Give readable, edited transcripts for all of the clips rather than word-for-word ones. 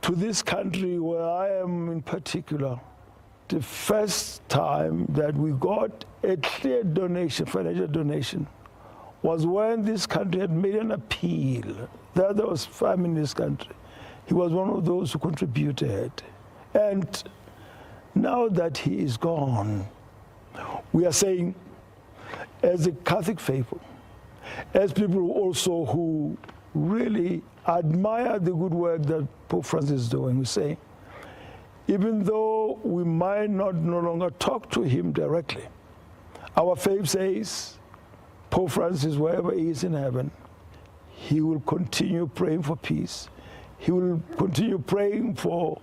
to this country where I am in particular, the first time that we got a clear donation, financial donation, was when this country had made an appeal that there was famine in this country. He was one of those who contributed. And now that he is gone, we are saying, as a Catholic faithful, as people also who really admire the good work that Pope Francis is doing, we say, even though we might no longer talk to him directly, our faith says, Pope Francis, wherever he is in heaven, he will continue praying for peace. He will continue praying for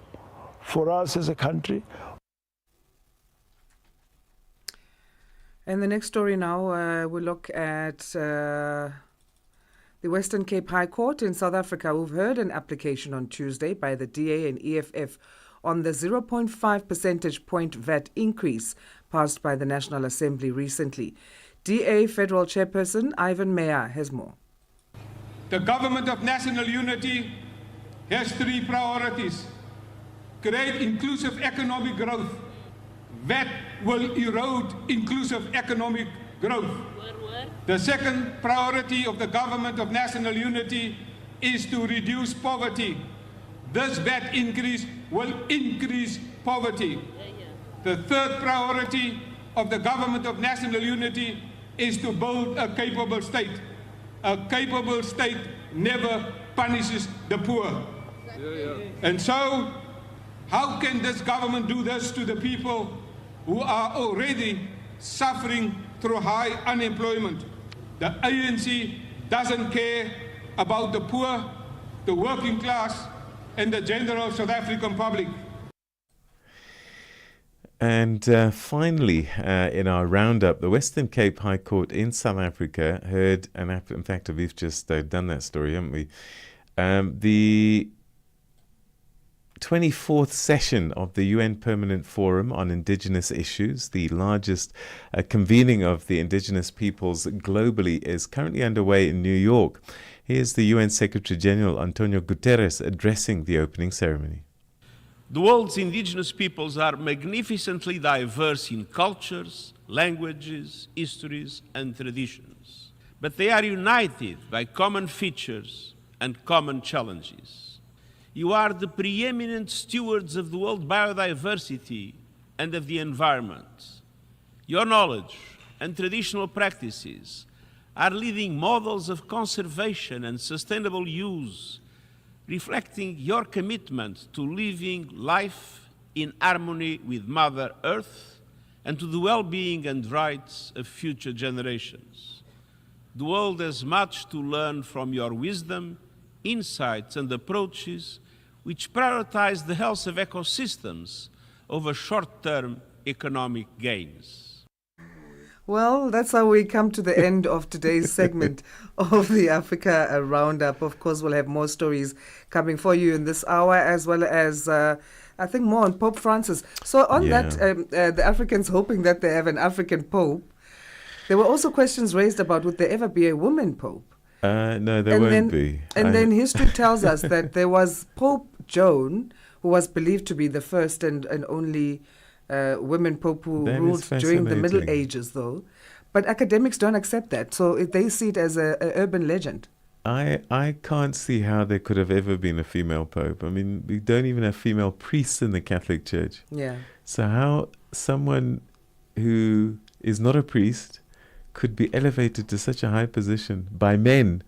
us as a country. And the next story now, we'll look at the Western Cape High Court in South Africa, who've heard an application on Tuesday by the DA and EFF on the 0.5 percentage point VAT increase passed by the National Assembly recently. DA Federal Chairperson Ivan Meyer has more. The Government of National Unity has three priorities. Create inclusive economic growth. VAT will erode inclusive economic growth. The second priority of the Government of National Unity is to reduce poverty. This VAT increase will increase poverty. The third priority of the Government of National Unity is to build a capable state. A capable state never punishes the poor. And so, how can this government do this to the people who are already suffering through high unemployment? The ANC doesn't care about the poor, the working class, and the general South African public. And finally, in our roundup, the Western Cape High Court in South Africa heard, and in fact, we've just done that story, haven't we? The 24th session of the UN Permanent Forum on Indigenous Issues, the largest convening of the indigenous peoples globally, is currently underway in New York. Here's the UN Secretary General Antonio Guterres addressing the opening ceremony. The world's indigenous peoples are magnificently diverse in cultures, languages, histories, and traditions. But they are united by common features and common challenges. You are the preeminent stewards of the world biodiversity and of the environment. Your knowledge and traditional practices are leading models of conservation and sustainable use, reflecting your commitment to living life in harmony with Mother Earth and to the well-being and rights of future generations. The world has much to learn from your wisdom, insights, and approaches which prioritize the health of ecosystems over short-term economic gains. Well, that's how we come to the end of today's segment of the Africa Roundup. Of course, we'll have more stories coming for you in this hour, as well as, I think, more on Pope Francis. So on that, the Africans hoping that they have an African Pope, there were also questions raised about would there ever be a woman Pope? No, there won't be. And then history tells us that there was Pope Joan, who was believed to be the first and only women Pope who ruled during the Middle Ages, though. But academics don't accept that, so they see it as an urban legend. I can't see how there could have ever been a female Pope. I mean, we don't even have female priests in the Catholic Church. Yeah. So how someone who is not a priest could be elevated to such a high position by men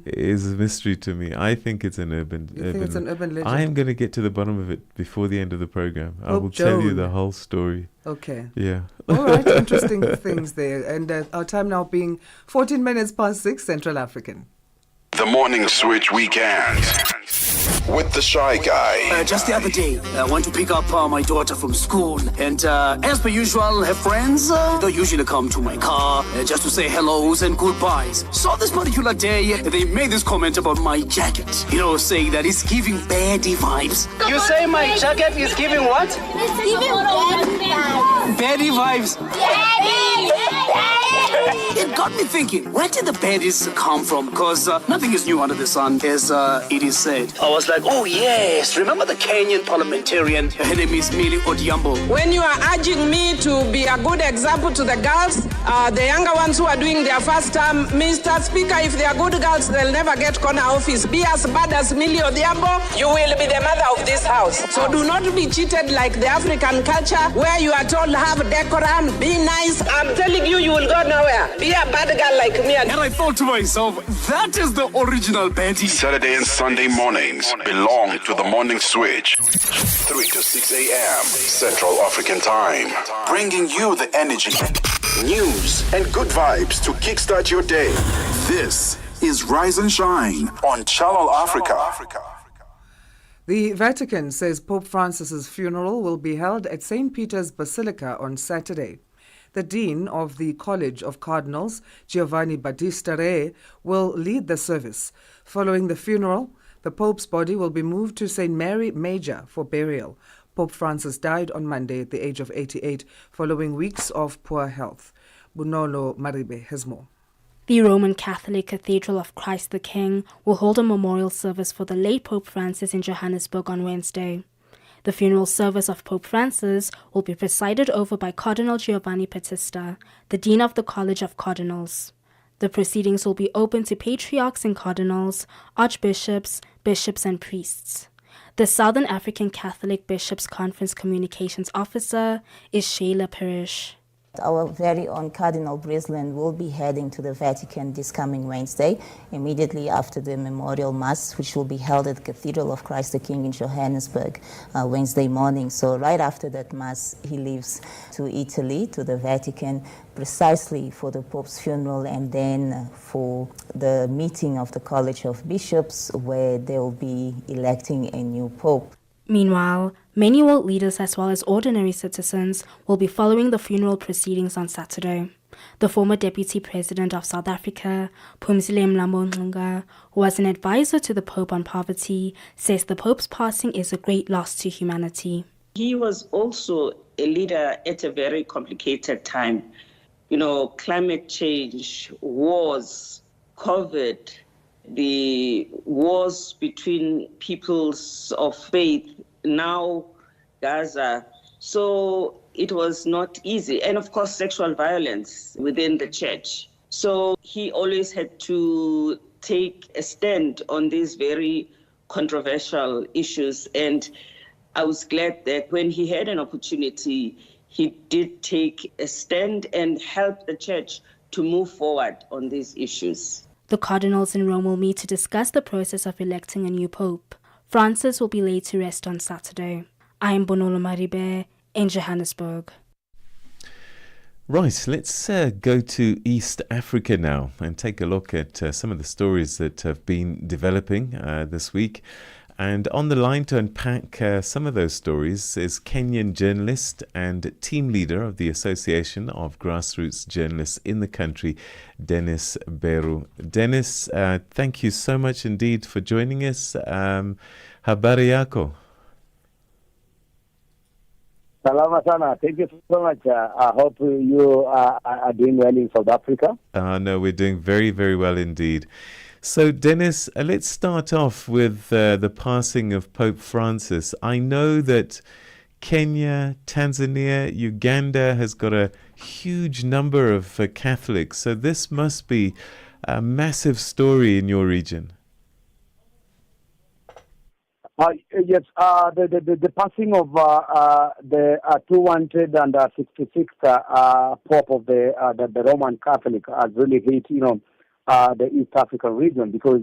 is a mystery to me. I think it's an urban legend. I am going to get to the bottom of it before the end of the program. I will tell you the whole story. Okay. Yeah. All right. Interesting things there. And our time now being 14 minutes past 6 Central African. The Morning Switch Weekend with the Shy Guy. Just the other day, I went to pick up my daughter from school, and as per usual, her friends don't usually come to my car just to say hellos and goodbyes. So this particular day, they made this comment about my jacket, saying that it's giving baddie vibes. You say my jacket is giving what? It's giving baddie vibes. Baddie vibes. It got me thinking, where did the Bedis come from? Because nothing is new under the sun, as it is said. I was like, oh yes, remember the Kenyan parliamentarian? Her name is Millie Odhiambo. When you are urging me to be a good example to the girls, the younger ones who are doing their first term, Mr. Speaker, if they are good girls, they'll never get corner office. Be as bad as Millie Odhiambo, you will be the mother of this house. So do not be cheated like the African culture, where you are told have decorum, be nice. I'm telling you, you will go nowhere. Be a bad girl like me. And I thought to myself, that is the original Betty. Saturday and Sunday mornings belong to the Morning Switch. 3 to 6 a.m. Central African Time. Bringing you the energy, news, and good vibes to kickstart your day. This is Rise and Shine on Channel Africa. The Vatican says Pope Francis's funeral will be held at St. Peter's Basilica on Saturday. The Dean of the College of Cardinals, Giovanni Battista Re, will lead the service. Following the funeral, the Pope's body will be moved to St. Mary Major for burial. Pope Francis died on Monday at the age of 88 following weeks of poor health. Bunolo Maribe has more. The Roman Catholic Cathedral of Christ the King will hold a memorial service for the late Pope Francis in Johannesburg on Wednesday. The funeral service of Pope Francis will be presided over by Cardinal Giovanni Battista, the Dean of the College of Cardinals. The proceedings will be open to patriarchs and cardinals, archbishops, bishops and priests. The Southern African Catholic Bishops' Conference Communications Officer is Sheila Parrish. Our very own Cardinal Breslin will be heading to the Vatican this coming Wednesday, immediately after the memorial mass, which will be held at the Cathedral of Christ the King in Johannesburg Wednesday morning. So right after that mass, he leaves to Italy, to the Vatican, precisely for the Pope's funeral and then for the meeting of the College of Bishops, where they will be electing a new Pope. Meanwhile, many world leaders as well as ordinary citizens will be following the funeral proceedings on Saturday. The former Deputy President of South Africa, Phumzile Mlambo-Ngcuka, who was an advisor to the Pope on poverty, says the Pope's passing is a great loss to humanity. He was also a leader at a very complicated time. You know, climate change, wars, COVID, the wars between peoples of faith, now Gaza. So it was not easy. And of course, sexual violence within the church. So he always had to take a stand on these very controversial issues. And I was glad that when he had an opportunity, he did take a stand and help the church to move forward on these issues. The cardinals in Rome will meet to discuss the process of electing a new pope. Francis will be laid to rest on Saturday. I am Bonolo Maribe in Johannesburg. Right, let's go to East Africa now and take a look at some of the stories that have been developing this week. And on the line to unpack some of those stories is Kenyan journalist and team leader of the Association of Grassroots Journalists in the country, Dennis Beru. Dennis, thank you so much indeed for joining us. Habari yako? Salama sana. Thank you so much. I hope you are doing well in South Africa. No, we're doing very, very well indeed. So, Dennis, let's start off with the passing of Pope Francis. I know that Kenya, Tanzania, Uganda has got a huge number of Catholics. So this must be a massive story in your region. Yes, the passing of the 266th Pope of the Roman Catholic has really hit, the East African region, because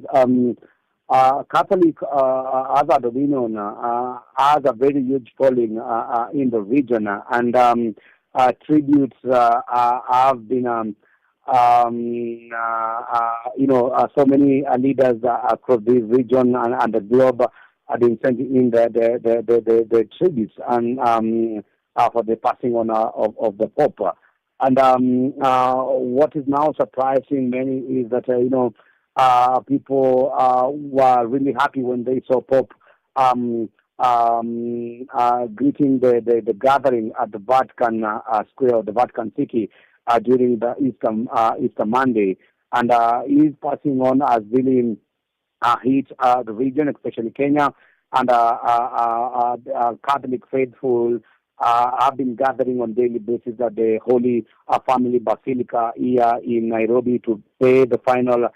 Catholic, as a dominion, has a very huge following in the region, and tributes have been, so many leaders across this region and the globe have been sending in the tributes and for the passing on of the Pope. And what is now surprising many is that, people were really happy when they saw Pope greeting the gathering at the Vatican Square, the Vatican City, during the Easter Monday. And he's passing on as really hit the region, especially Kenya, and Catholic faithful have been gathering on daily basis at the Holy Family Basilica here in Nairobi to pay the final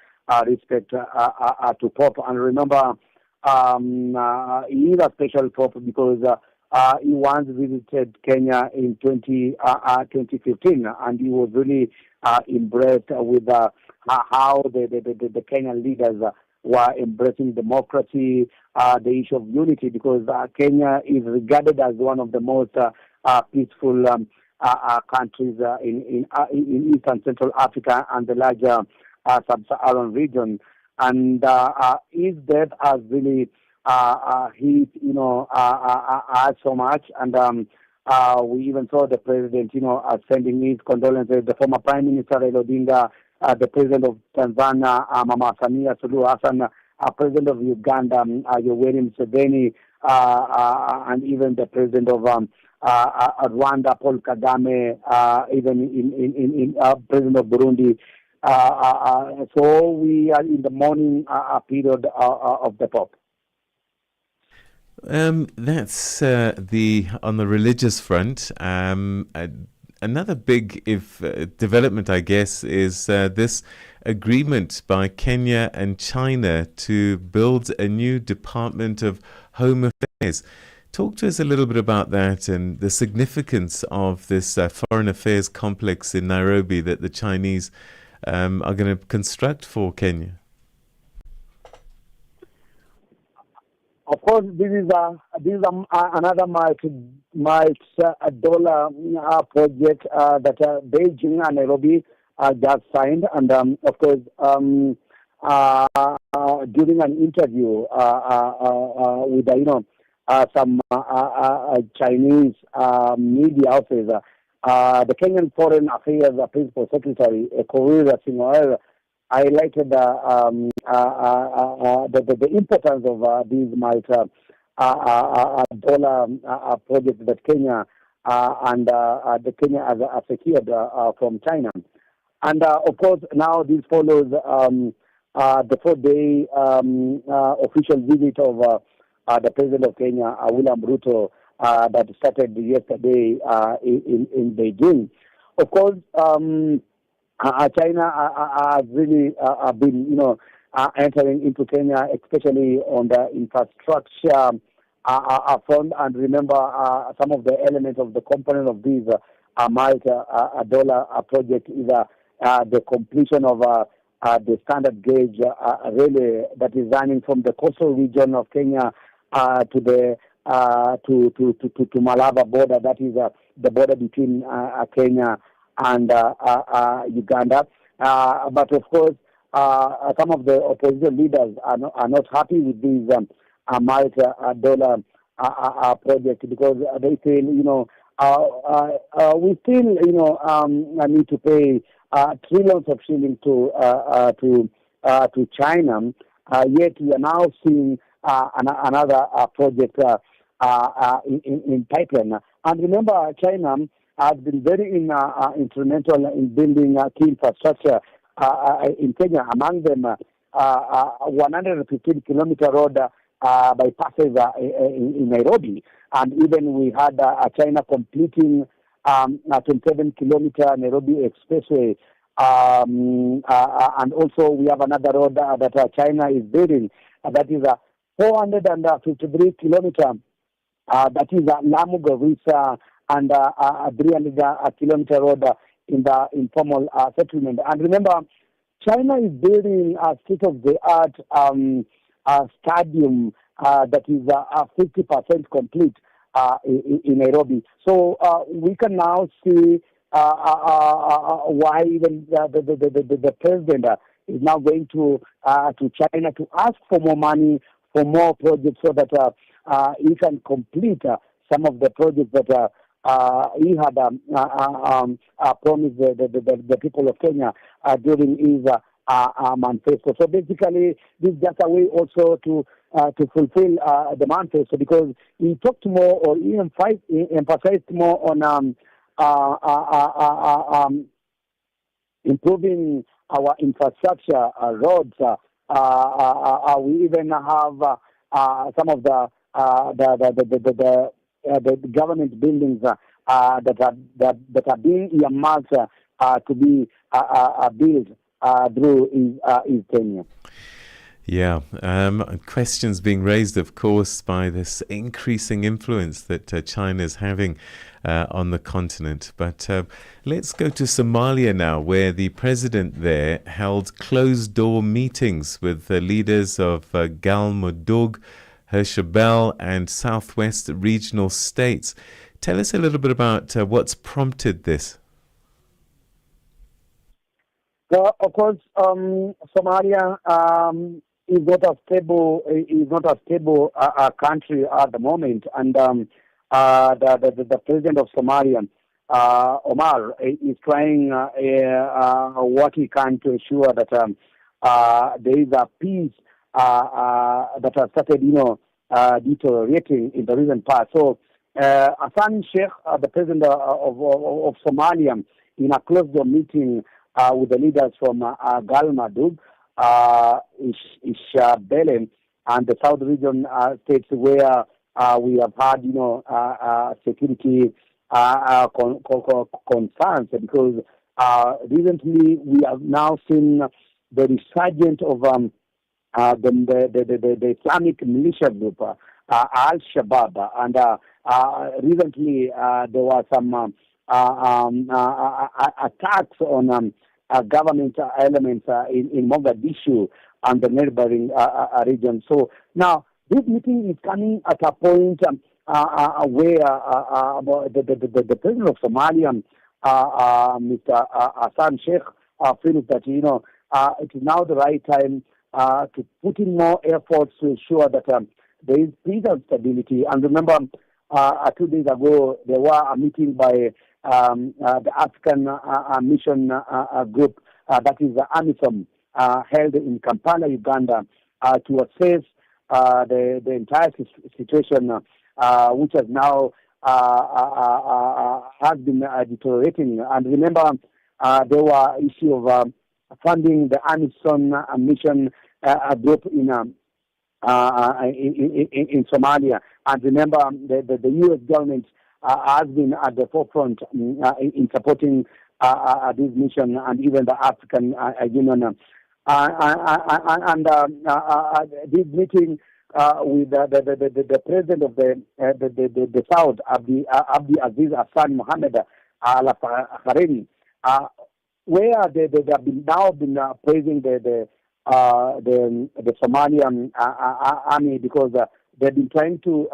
respect to Pope. And remember, he is a special Pope because he once visited Kenya in 2015, and he was really impressed with how the Kenyan leaders were embracing democracy, the issue of unity, because Kenya is regarded as one of the most peaceful countries in East and Central Africa and the larger sub-Saharan region. And his death has really hit, us so much. And we even saw the president, sending his condolences. The former Prime Minister Raila Odinga, the president of Tanzania, Mama Samia Suluhu Hassan, president of Uganda, Yoweri Museveni, and even the president of Rwanda, Paul Kagame, even in president of Burundi. So we are in the mourning period of the Pope. That's on the religious front. Another big development, I guess, is this agreement by Kenya and China to build a new Department of Home Affairs. Talk to us a little bit about that and the significance of this foreign affairs complex in Nairobi that the Chinese are going to construct for Kenya. Of course, this is another multi-dollar project that Beijing and Nairobi just signed. And of course, during an interview with some Chinese media outlets, the Kenyan Foreign Affairs Principal Secretary, Korea Singh, highlighted the importance of these multi-dollar projects that Kenya and the Kenya has secured from China. And of course, now this follows the 4-day official visit of the President of Kenya, William Ruto, that started yesterday in Beijing. Of course, China has really been, entering into Kenya, especially on the infrastructure front. And remember, some of the elements of the component of this multi-dollar project is the completion of the standard gauge railway that is running from the coastal region of Kenya to the to Malaba border. That is the border between Kenya and Uganda. But of course, some of the opposition leaders are not happy with this multi-dollar project because they feel, we still, need to pay trillions of shillings to China. Yet we are now seeing another project in pipeline. And remember, China has been very instrumental in building key infrastructure in Kenya. Among them, 115-kilometer road bypasses in Nairobi, and even we had China completing a 27-kilometer Nairobi expressway, and also we have another road that China is building that is a 453-kilometer. That is Lamu Garissa and a 300-kilometer road in the informal settlement. And remember, China is building a state-of-the-art stadium that is 50% complete in Nairobi. So we can now see why even the president is now going to China to ask for more money for more projects so that he can complete some of the projects that he had promised the people of Kenya during his manifesto. So basically, this is just a way also to fulfill the manifesto, because he talked more, or he emphasized more on improving our infrastructure, roads. We even have some of the government buildings that are being earmarked to be built through his tenure. Yeah, questions being raised, of course, by this increasing influence that China is having on the continent. But let's go to Somalia now, where the president there held closed-door meetings with the leaders of Galmudug, Hirshabelle, and Southwest regional states. Tell us a little bit about what's prompted this. Well, of course, Somalia is not a stable country at the moment, and the president of Somalia, Omar, is trying what he can to ensure that there is a peace that has started, deteriorating in the recent past. So, Hassan Sheikh, the president of Somalia, in a closed-door meeting with the leaders from Galmudug, Hirshabelle, and the South region states where we have had, security concerns, because recently we have now seen the resurgence of the Islamic militia group, Al-Shabaab, and recently there were some attacks on government elements in Mogadishu and the neighboring region. So now this meeting is coming at a point where the president of Somalia, Mr. Hassan Sheikh, feels that it is now the right time to put in more efforts to ensure that there is peace and stability. And remember, 2 days ago there was a meeting by the African Mission Group, that is the AMISOM, held in Kampala, Uganda, to assess the entire situation, which has now has been deteriorating. And remember, there were issue of funding the AMISOM mission group in Somalia. And remember, the U.S. government has been at the forefront in supporting this mission, and even the African Union. And this meeting with the president of the South, Abdi Aziz Hassan Mohammed Al-Hariri, where they have been praising the Somalian army, because they've been trying to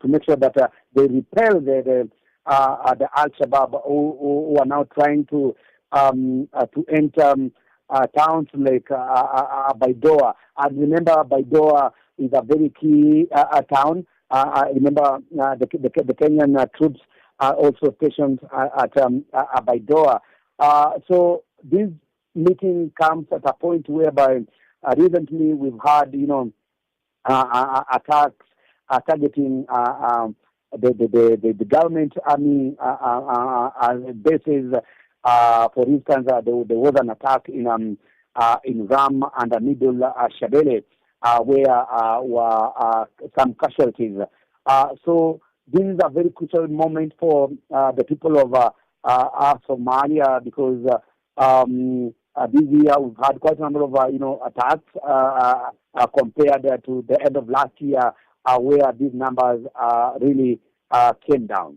make sure that they repel the Al-Shabaab, who are now trying to enter towns like Baidoa. And remember, Baidoa is a very key town. Remember, the Kenyan troops are also stationed at Baidoa. So this meeting comes at a point whereby recently we've had, attacks targeting the government army bases. For instance, there was an attack in Ram and Middle Shabelle, where were some casualties. So this is a very crucial moment for the people of Somalia, because this year we've had quite a number of attacks compared to the end of last year, where these numbers really came down.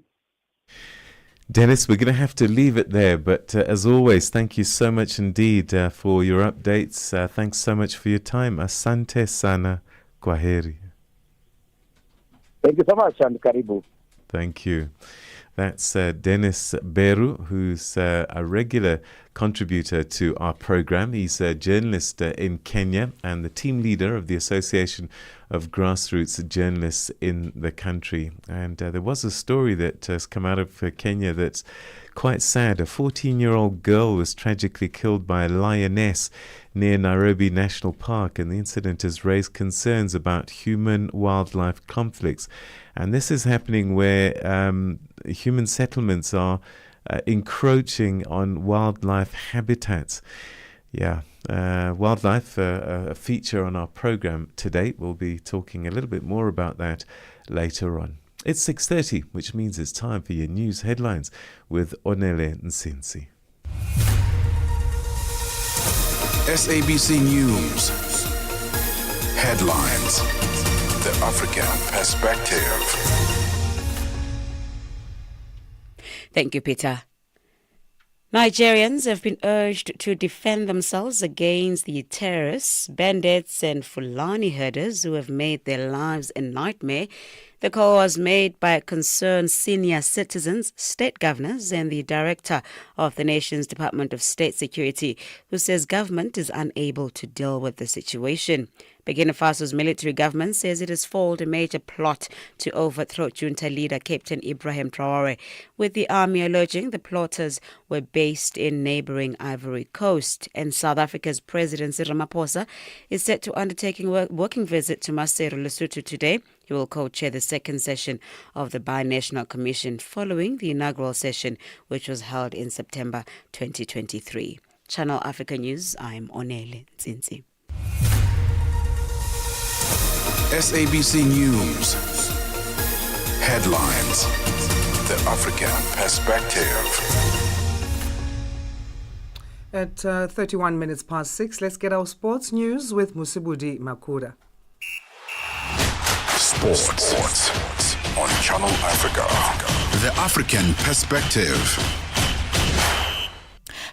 Dennis, we're going to have to leave it there, but as always, thank you so much indeed for your updates. Thanks so much for your time. Asante sana, kwaheri. Thank you so much, and karibu. Thank you. That's Dennis Beru, who's a regular contributor to our program. He's a journalist in Kenya and the team leader of the Association of Grassroots Journalists in the country. And there was a story that has come out of Kenya that's quite sad. A 14-year-old girl was tragically killed by a lioness near Nairobi National Park, and the incident has raised concerns about human-wildlife conflicts. And this is happening where human settlements are encroaching on wildlife habitats. Yeah, wildlife, a feature on our program today. We'll be talking a little bit more about that later on. It's 6:30, which means it's time for your news headlines with Onele Nsinsi. SABC News. Headlines. The African Perspective. Thank you, Peter. Nigerians have been urged to defend themselves against the terrorists, bandits and Fulani herders who have made their lives a nightmare. The call was made by concerned senior citizens, state governors and the director of the nation's Department of State Security, who says government is unable to deal with the situation. Burkina Faso's military government says it has foiled a major plot to overthrow junta leader Captain Ibrahim Traore, with the army alleging the plotters were based in neighbouring Ivory Coast. And South Africa's President Cyril Ramaphosa is set to undertake a working visit to Maseru, Lesotho today. He will co-chair the second session of the Binational Commission following the inaugural session, which was held in September 2023. Channel Africa News, I'm Onele Nsinsi. SABC News. Headlines. The African Perspective. At 31 minutes past 6, let's get our sports news with Musibudi Makura. Sports on Channel Africa. The African Perspective.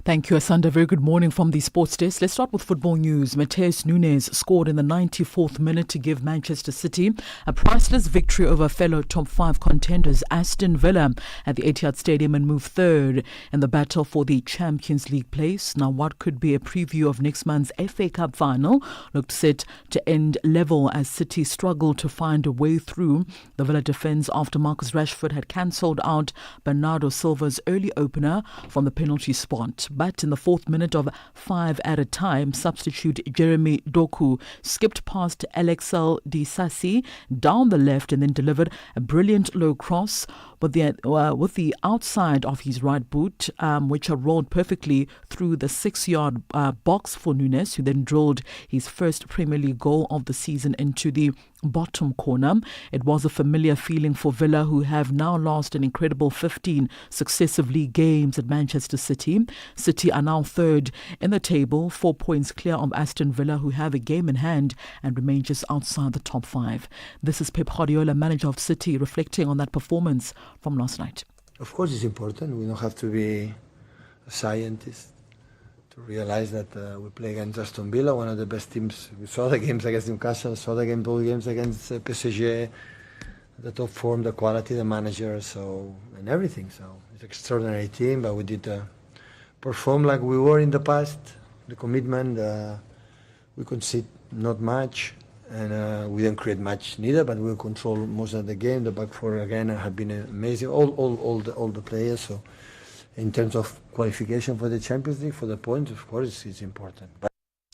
Thank you, Asanda. Very good morning from the sports desk. Let's start with football news. Mateus Nunes scored in the 94th minute to give Manchester City a priceless victory over fellow top 5 contenders Aston Villa at the Etihad Stadium and move third in the battle for the Champions League place. Now, what could be a preview of next month's FA Cup final looked set to end level as City struggled to find a way through the Villa defence after Marcus Rashford had cancelled out Bernardo Silva's early opener from the penalty spot. But in the 4th minute of 5 at a time, substitute Jeremy Doku skipped past Alexel Disasi down the left and then delivered a brilliant low cross with the outside of his right boot, which rolled perfectly through the 6-yard box for Nunes, who then drilled his first Premier League goal of the season into the bottom corner. It was a familiar feeling for Villa, who have now lost an incredible 15 successive league games at Manchester City. City are now third in the table, 4 points clear of Aston Villa, who have a game in hand and remain just outside the top 5. This is Pep Guardiola, manager of City, reflecting on that performance from last night. Of course it's important. We don't have to be a scientist to realize that we play against Aston Villa, one of the best teams. We saw the games against Newcastle, saw the game, both games against PSG, the top form, the quality, the manager, and everything. So it's an extraordinary team, but we did perform like we were in the past. The commitment, we concede not much, and we didn't create much neither, but we control most of the game. The back four again have been amazing. All the players. So in terms of qualification for the Champions League, for the points, of course, it's important.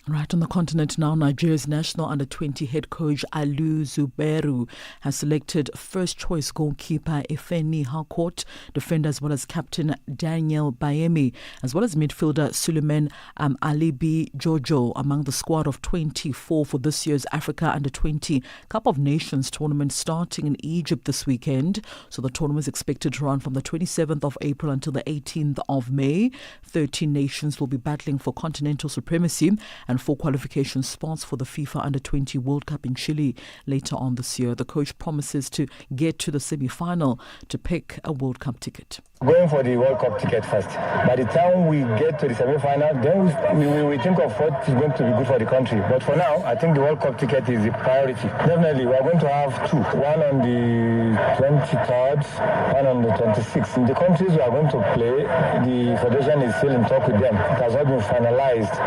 Right on the continent now, Nigeria's national under-20 head coach Alu Zuberu has selected first-choice goalkeeper Efeni Harcourt, defender as well as captain Daniel Bayemi, as well as midfielder Suleiman Alibi Jojo among the squad of 24 for this year's Africa Under-20 Cup of Nations tournament starting in Egypt this weekend. So the tournament is expected to run from the 27th of April until the 18th of May. 13 nations will be battling for continental supremacy and 4 qualification spots for the FIFA Under-20 World Cup in Chile later on this year. The coach promises to get to the semi-final to pick a World Cup ticket. Going for the World Cup ticket first. By the time we get to the semi-final, then we think of what is going to be good for the country. But for now, I think the World Cup ticket is the priority. Definitely, we are going to have 2. One on the 23rd, one on the 26th. In the countries we are going to play, the federation is still in talk with them. It has not been finalized.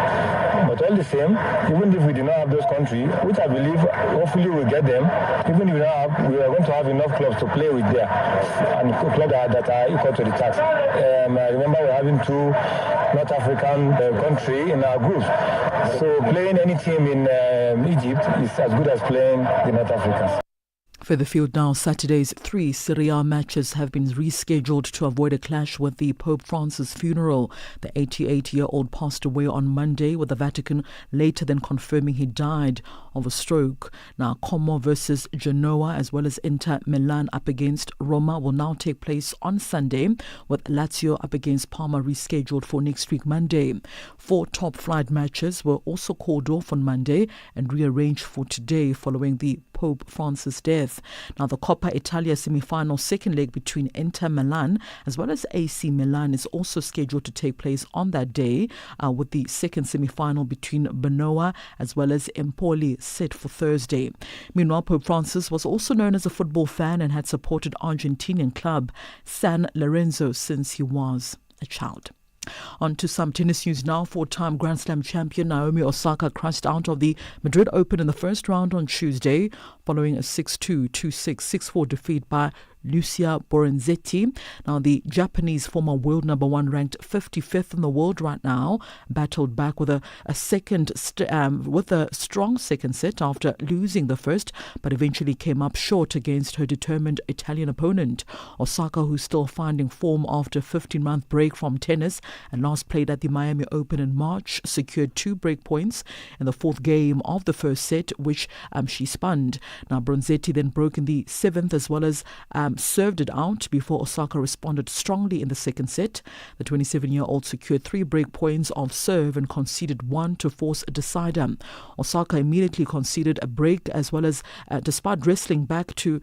But all the same, even if we do not have those countries, which I believe hopefully we'll get them, even if we don't have, we are going to have enough clubs to play with there, and clubs that are equal to the tax. I remember we're having 2 North African countries in our group. So playing any team in Egypt is as good as playing the North Africans. Further field now, Saturday's 3 Serie A matches have been rescheduled to avoid a clash with the Pope Francis funeral. The 88-year-old passed away on Monday, with the Vatican later than confirming he died of a stroke. Now, Como versus Genoa as well as Inter Milan up against Roma will now take place on Sunday, with Lazio up against Parma rescheduled for next week Monday. 4 top-flight matches were also called off on Monday and rearranged for today following the Pope Francis' death. Now, the Coppa Italia semi-final second leg between Inter Milan as well as AC Milan is also scheduled to take place on that day, with the second semi-final between Genoa as well as Empoli set for Thursday. Meanwhile, Pope Francis was also known as a football fan and had supported Argentinian club San Lorenzo since he was a child. On to some tennis news now. 4-time Grand Slam champion Naomi Osaka crashed out of the Madrid Open in the first round on Tuesday following a 6-2, 2-6, 6-4 defeat by Lucia Borenzetti. Now, the Japanese former world number 1 ranked 55th in the world right now battled back with a strong second set after losing the first, but eventually came up short against her determined Italian opponent. Osaka, who's still finding form after a 15-month break from tennis and last played at the Miami Open in March, secured 2 break points in the 4th game of the first set, which she spun. Now, Borenzetti then broke in the 7th as well as served it out before Osaka responded strongly in the second set. The 27-year-old secured 3 break points of serve and conceded 1 to force a decider. Osaka immediately conceded a break as well as, despite wrestling back to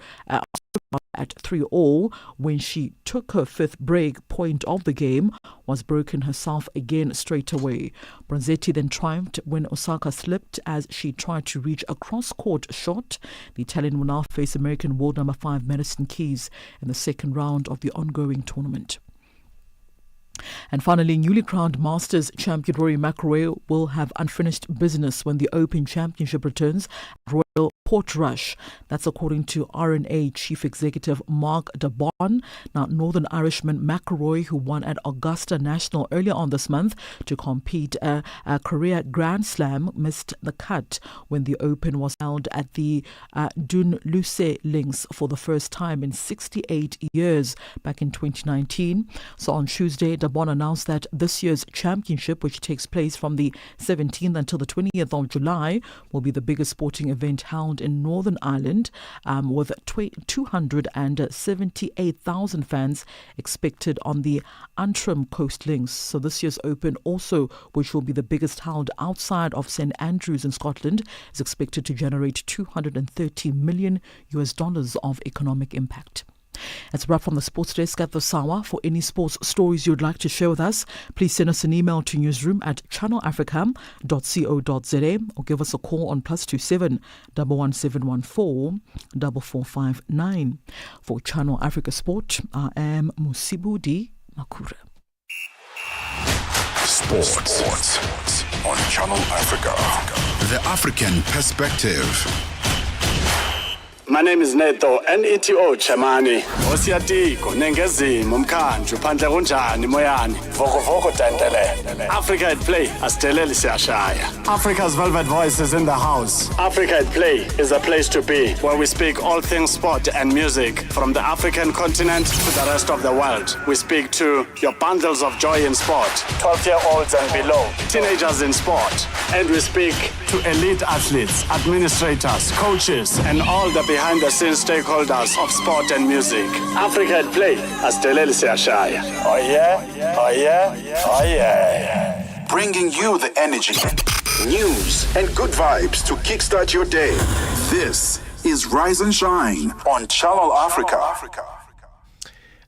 at 3-all, when she took her 5th break point of the game, was broken herself again straight away. Borenzetti then triumphed when Osaka slipped as she tried to reach a cross-court shot. The Italian will now face American world number 5 Madison Keys in the second round of the ongoing tournament. And finally, newly crowned Masters champion Rory McIlroy will have unfinished business when the Open Championship returns at Royal Portrush. That's according to RNA Chief Executive Mark DeBon. Now, Northern Irishman McIlroy, who won at Augusta National earlier on this month to compete a career Grand Slam, missed the cut when the Open was held at the Dunluce Links for the first time in 68 years back in 2019. So on Tuesday, DeBon announced that this year's championship, which takes place from the 17th until the 20th of July, will be the biggest sporting event held in Northern Ireland, with 278,000 fans expected on the Antrim Coast Links. So this year's Open also, which will be the biggest held outside of St Andrews in Scotland, is expected to generate $230 million of economic impact. That's a wrap from the Sports Desk at this hour. For any sports stories you'd like to share with us, please send us an email to newsroom@channelafrica.co.za or give us a call on +27 11714 4459. For Channel Africa Sport, I am Musibudi Makura. Sports on Channel Africa. The African Perspective. My name is Neto, N-E-T-O Chamani. Osiatiko, Nengezimo, Mkhanju, Phandle kunjani moyani. Voko tendele. Africa at Play, asteleli siyashaya. Africa's velvet voice is in the house. Africa at Play is a place to be, where we speak all things sport and music, from the African continent to the rest of the world. We speak to your bundles of joy in sport, 12-year-olds and below, teenagers in sport. And we speak to elite athletes, administrators, coaches, and all the behind-the-scenes stakeholders of sport and music. Africa at Play, asteleli siyashaya. Oh yeah, oh yeah, oh yeah. Bringing you the energy, news, and good vibes to kickstart your day. This is Rise and Shine on Channel Africa.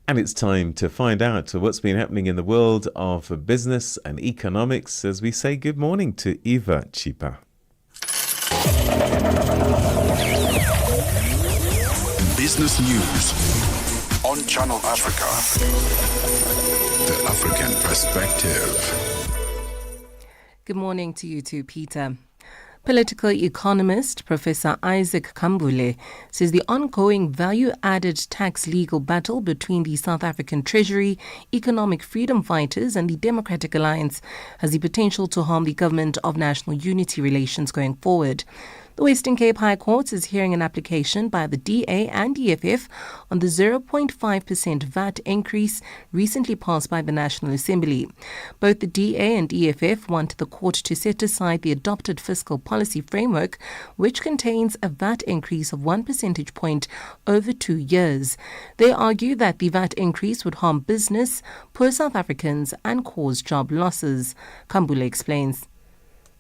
And it's time to find out what's been happening in the world of business and economics as we say good morning to Eva Chipa. Business news on Channel Africa. The African Perspective. Good morning to you too, Peter. Political economist Professor Isaac Kambule says the ongoing value-added tax legal battle between the South African Treasury, economic freedom fighters and the Democratic Alliance has the potential to harm the government of national unity relations going forward. The Western Cape High Court is hearing an application by the DA and EFF on the 0.5% VAT increase recently passed by the National Assembly. Both the DA and EFF want the court to set aside the adopted fiscal policy framework, which contains a VAT increase of 1 percentage point over 2 years. They argue that the VAT increase would harm business, poor South Africans, and cause job losses. Kambule explains.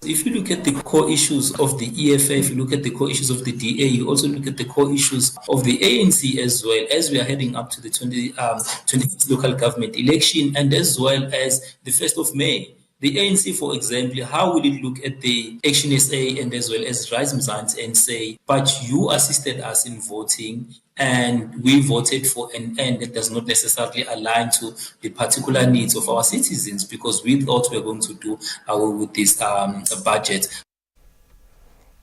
If you look at the core issues of the EFF, you look at the core issues of the DA, you also look at the core issues of the ANC as well, as we are heading up to the 25th local government election, and as well as the 1st of May. The ANC, for example, how will it look at the Action SA and as well as Rise Mzansi and say, but you assisted us in voting and we voted for an end that does not necessarily align to the particular needs of our citizens because we thought we were going to do away with this budget.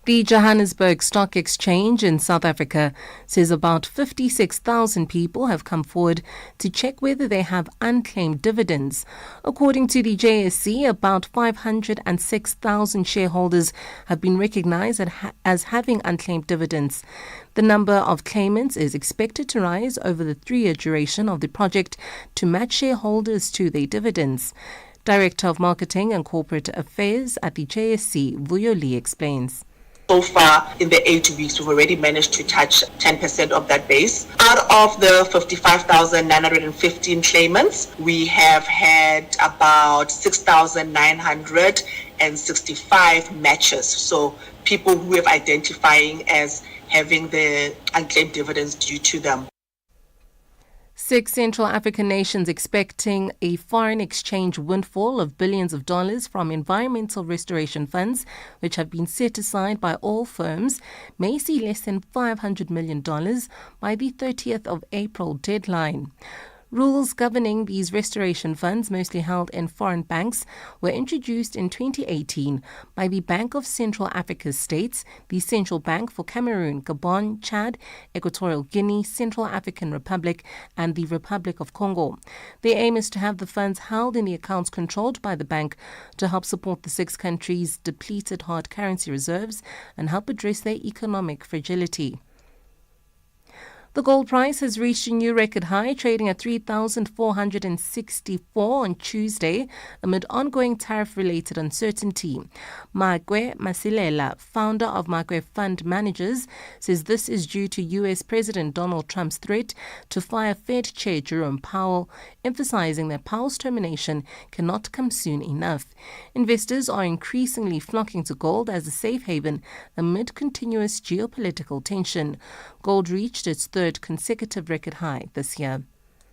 The Johannesburg Stock Exchange in South Africa says about 56,000 people have come forward to check whether they have unclaimed dividends. According to the JSE, about 506,000 shareholders have been recognized as having unclaimed dividends. The number of claimants is expected to rise over the 3-year duration of the project to match shareholders to their dividends. Director of Marketing and Corporate Affairs at the JSE, Vuyo Lee, explains. So far, in the 8 weeks, we've already managed to touch 10% of that base. Out of the 55,915 claimants, we have had about 6,965 matches. So people who have identifying as having the unclaimed dividends due to them. 6 Central African nations expecting a foreign exchange windfall of billions of dollars from environmental restoration funds, which have been set aside by all firms, may see less than $500 million by the 30th of April deadline. Rules governing these restoration funds, mostly held in foreign banks, were introduced in 2018 by the Bank of Central Africa States, the Central Bank for Cameroon, Gabon, Chad, Equatorial Guinea, Central African Republic, and the Republic of Congo. The aim is to have the funds held in the accounts controlled by the bank to help support the 6 countries' depleted hard currency reserves and help address their economic fragility. The gold price has reached a new record high, trading at $3,464 on Tuesday amid ongoing tariff-related uncertainty. Magwe Masilela, founder of Magwe Fund Managers, says this is due to U.S. President Donald Trump's threat to fire Fed Chair Jerome Powell, emphasizing that Powell's termination cannot come soon enough. Investors are increasingly flocking to gold as a safe haven amid continuous geopolitical tension. Gold reached its 3rd consecutive record high this year.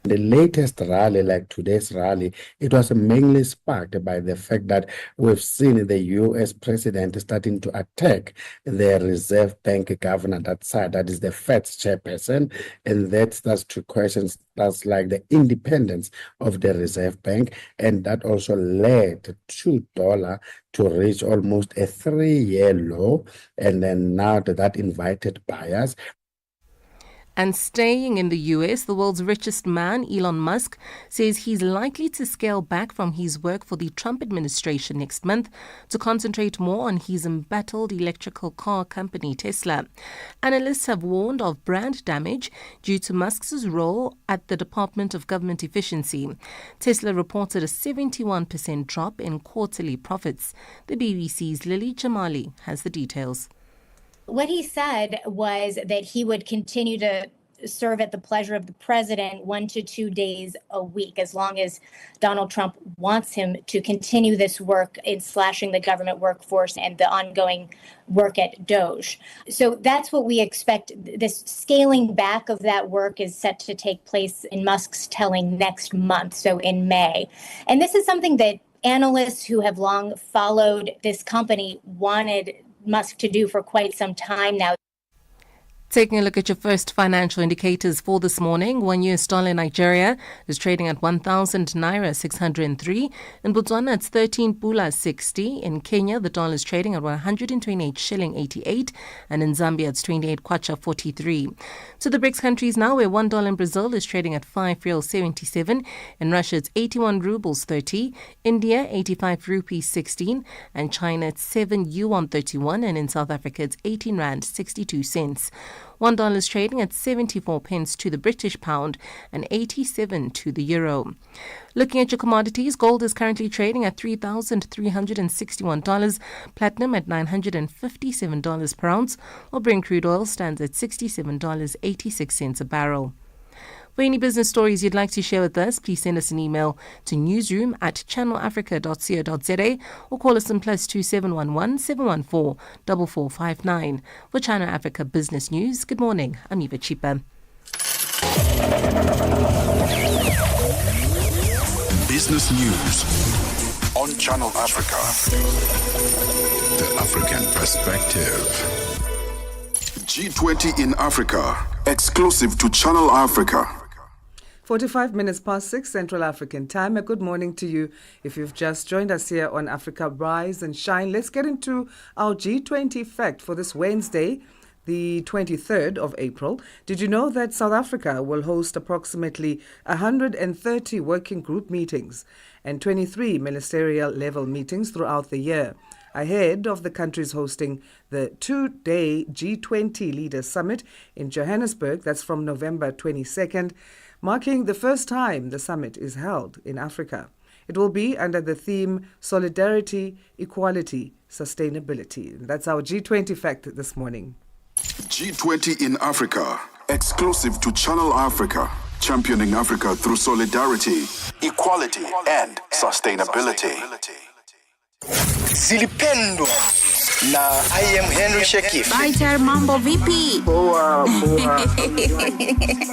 The latest rally, like today's rally, it was mainly sparked by the fact that we've seen the U.S. president starting to attack the Reserve Bank governor, that is the Fed's chairperson, and that starts to question that's like the independence of the Reserve Bank, and that also led to dollar to reach almost a 3-year low, and then now that invited buyers. And staying in the US, the world's richest man, Elon Musk, says he's likely to scale back from his work for the Trump administration next month to concentrate more on his embattled electrical car company, Tesla. Analysts have warned of brand damage due to Musk's role at the Department of Government Efficiency. Tesla reported a 71% drop in quarterly profits. The BBC's Lily Jamali has the details. What he said was that he would continue to serve at the pleasure of the president 1 to 2 days a week, as long as Donald Trump wants him to continue this work in slashing the government workforce and the ongoing work at Doge. So that's what we expect. This scaling back of that work is set to take place in Musk's telling next month, so in May. And this is something that analysts who have long followed this company wanted Musk to do for quite some time now. Taking a look at your first financial indicators for this morning, $1 in Nigeria is trading at 1,000 naira 603. In Botswana, it's 13 pula 60. In Kenya, the dollar is trading at 128 shilling 88. And in Zambia, it's 28 kwacha 43. To the BRICS countries now, where $1 in Brazil is trading at 5 real 77. In Russia, it's 81 rubles 30. India, 85 rupees 16. And China, it's 7 yuan 31. And in South Africa, it's 18 rand 62 cents. $1 is trading at 74 pence to the British pound and 87 to the euro. Looking at your commodities, gold is currently trading at $3,361, platinum at $957 per ounce, while Brent crude oil stands at $67.86 a barrel. For any business stories you'd like to share with us, please send us an email to newsroom@channelafrica.co.za or call us on +2711 714 4459. For Channel Africa Business News, good morning. I'm Eva Chipa. Business News on Channel Africa. The African Perspective. G20 in Africa, exclusive to Channel Africa. 45 minutes past 6 Central African time. A good morning to you if you've just joined us here on Africa Rise and Shine. Let's get into our G20 fact for this Wednesday, the 23rd of April. Did you know that South Africa will host approximately 130 working group meetings and 23 ministerial level meetings throughout the year, ahead of the country's hosting the two-day G20 Leaders Summit in Johannesburg? That's from November 22nd, marking the first time the summit is held in Africa. It will be under the theme Solidarity, Equality, Sustainability. That's our G20 fact this morning. G20 in Africa, exclusive to Channel Africa, championing Africa through solidarity, equality, and sustainability. Zilipendwa na I am Henry Shekif. Baiter, mambo vipi? Poa.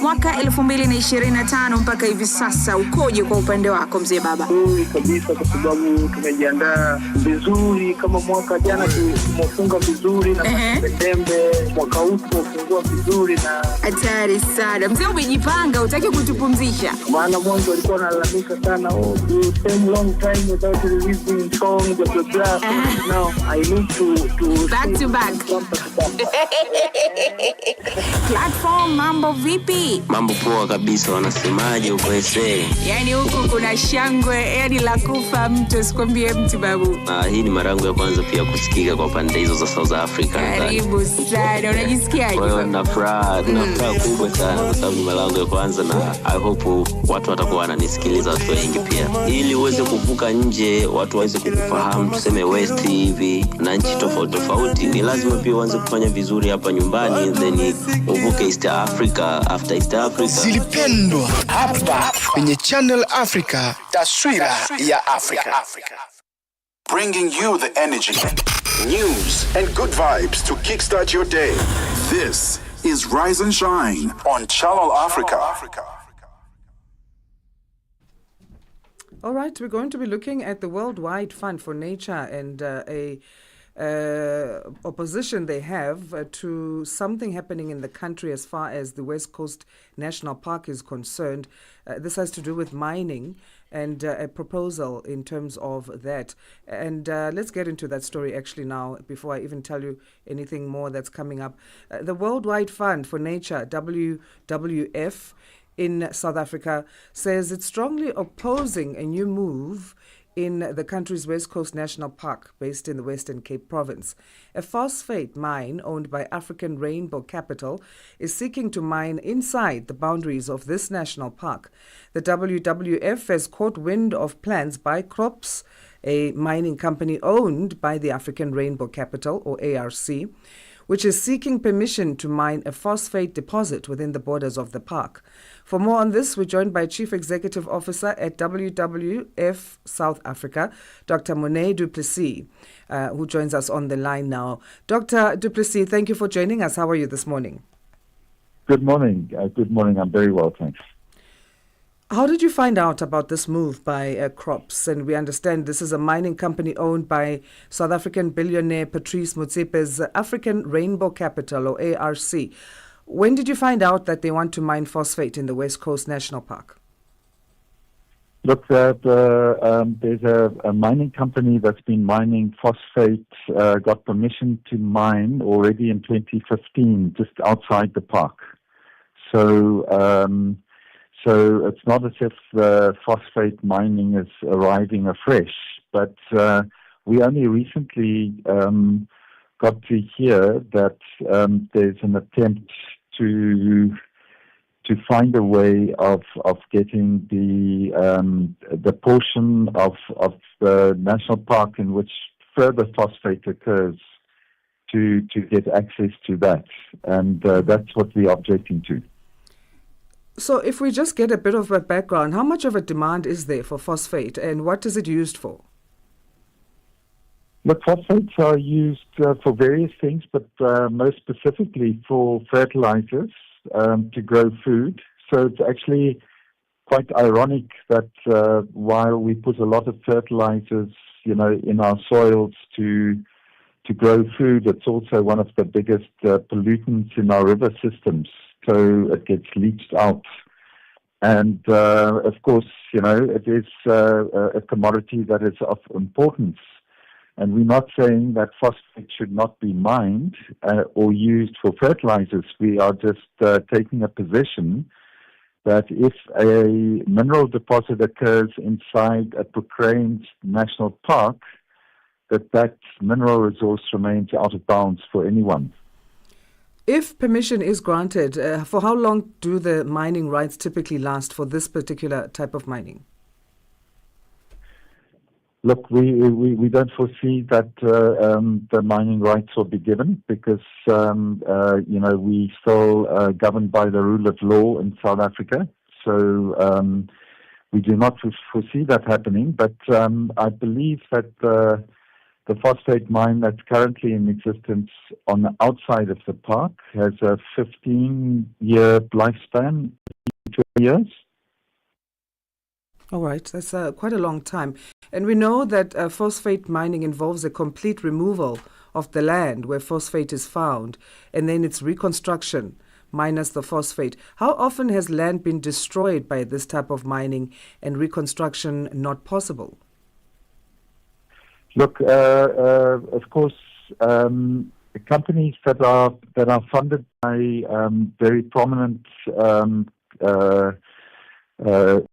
Mwaka 2025 mpaka hivi sasa ukoje kwa upande wako mzee baba? Kabisa, kwa sababu tumejiandaa vizuri. Kama mwaka jana tumefunga vizuri na Septemba, mwaka huu tumefungua vizuri na hatari sana. Mzee umejipanga, hutaki kutupumzisha? Maana mwanzo walikuwa wanalalamika sana, you spend long time without releasing songs blah blah blah. Now I need to back to back. Platform, mambo vipi? Mambo poa kabisa, wanasemaje huko SA? Yani huko kuna shangwe, yani la kufa mtu, sikwambie mtu babu. Hii ni mara yangu ya kwanza pia kusikika kwa pande hizo za South Africa. Karibu sana, unajisikiaje? Kwa na furaha kubwa sana kwa sababu ni mara yangu ya kwanza, na I hope watu watakuwa wananisikiliza, watu wengi pia. Ili uweze kuvuka nje, watu waweze kukufahamu, tuseme West hivi na nchi tofauti, ni lazima pia uanze kufanya vizuri hapa nyumbani, then uvuke East Africa. After East Africa, Zilipendwa hapa kwenye Channel Africa, taswira ya Afrika. Bringing you the energy, news, and good vibes to kickstart your day. This is Rise and Shine on Channel Africa. All right, we're going to be looking at the Worldwide Fund for Nature and opposition they have to something happening in the country as far as the West Coast National Park is concerned. This has to do with mining and a proposal in terms of that. And let's get into that story actually now before I even tell you anything more that's coming up. The Worldwide Fund for Nature, WWF, in South Africa says it's strongly opposing a new move in the country's West Coast National Park, based in the Western Cape Province. A phosphate mine owned by African Rainbow Capital is seeking to mine inside the boundaries of this national park. The WWF has caught wind of plans by Crops, a mining company owned by the African Rainbow Capital, or ARC, which is seeking permission to mine a phosphate deposit within the borders of the park. For more on this, we're joined by Chief Executive Officer at WWF South Africa, Dr. Monet du Plessis, who joins us on the line now. Dr. du Plessis, thank you for joining us. How are you this morning? Good morning. I'm very well, thanks. How did you find out about this move by Crops? And we understand this is a mining company owned by South African billionaire Patrice Motsepe's African Rainbow Capital, or ARC. When did you find out that they want to mine phosphate in the West Coast National Park? Look, there's a mining company that's been mining phosphate, got permission to mine already in 2015, just outside the park. So it's not as if the phosphate mining is arriving afresh, but we only recently got to hear that there's an attempt to find a way of getting the portion of the national park in which further phosphate occurs to get access to that, and that's what we're objecting to. So if we just get a bit of a background, how much of a demand is there for phosphate and what is it used for? Look, phosphates are used for various things, but most specifically for fertilizers to grow food. So it's actually quite ironic that while we put a lot of fertilizers, in our soils to grow food, it's also one of the biggest pollutants in our river systems. So it gets leached out. And, of course, it is a commodity that is of importance. And we're not saying that phosphate should not be mined or used for fertilizers. We are just taking a position that if a mineral deposit occurs inside a proclaimed national park, that mineral resource remains out of bounds for anyone. If permission is granted, for how long do the mining rights typically last for this particular type of mining? Look, we don't foresee that the mining rights will be given because, we still governed by the rule of law in South Africa. So we do not foresee that happening. But I believe that the phosphate mine that's currently in existence on the outside of the park has a 15-year lifespan, 20 years. All right, that's quite a long time. And we know that phosphate mining involves a complete removal of the land where phosphate is found, and then its reconstruction minus the phosphate. How often has land been destroyed by this type of mining and reconstruction not possible? Look, of course, companies that are funded by very prominent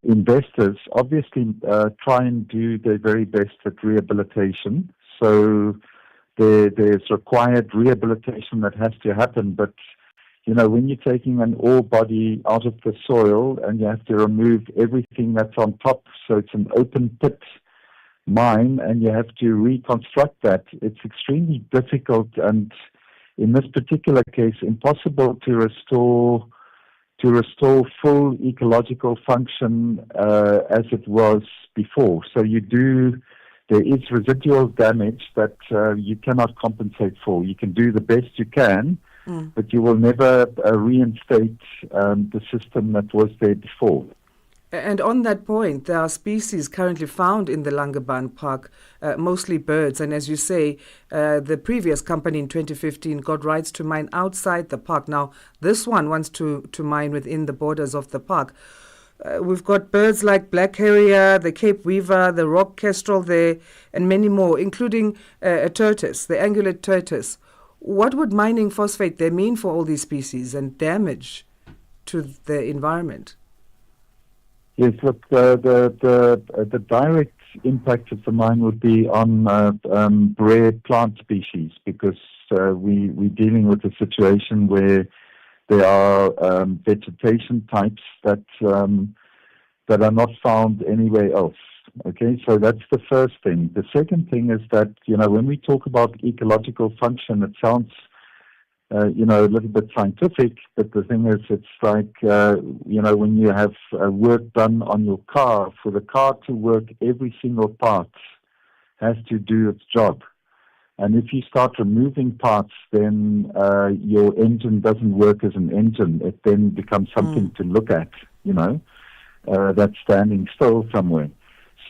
investors obviously try and do their very best at rehabilitation. So there's required rehabilitation that has to happen. But, when you're taking an ore body out of the soil and you have to remove everything that's on top, so it's an open pit mine and you have to reconstruct that, it's extremely difficult and, in this particular case, impossible to restore full ecological function as it was before. So there is residual damage that you cannot compensate for. You can do the best you can, but you will never reinstate the system that was there before. And on that point, there are species currently found in the Langebaan Park, mostly birds. And as you say, the previous company in 2015 got rights to mine outside the park. Now, this one wants to mine within the borders of the park. We've got birds like black harrier, the Cape weaver, the rock kestrel there, and many more, including a tortoise, the angulate tortoise. What would mining phosphate there mean for all these species and damage to the environment? Yes, look, the direct impact of the mine would be on rare plant species because we're dealing with a situation where there are vegetation types that are not found anywhere else. Okay, so that's the first thing. The second thing is that, when we talk about ecological function, it sounds a little bit scientific, but the thing is, it's like, when you have work done on your car, for the car to work, every single part has to do its job. And if you start removing parts, then your engine doesn't work as an engine. It then becomes something to look at, that's standing still somewhere.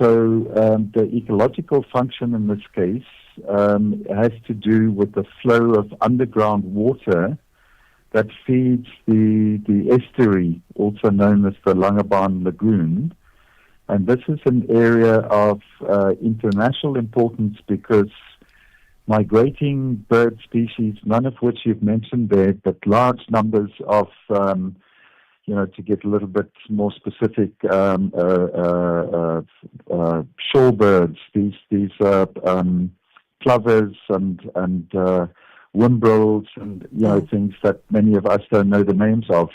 So the ecological function in this case has to do with the flow of underground water that feeds the estuary, also known as the Langebaan Lagoon. And this is an area of international importance because migrating bird species, none of which you've mentioned there, but large numbers of, to get a little bit more specific, shorebirds, these plovers and whimbrels and things that many of us don't know the names of.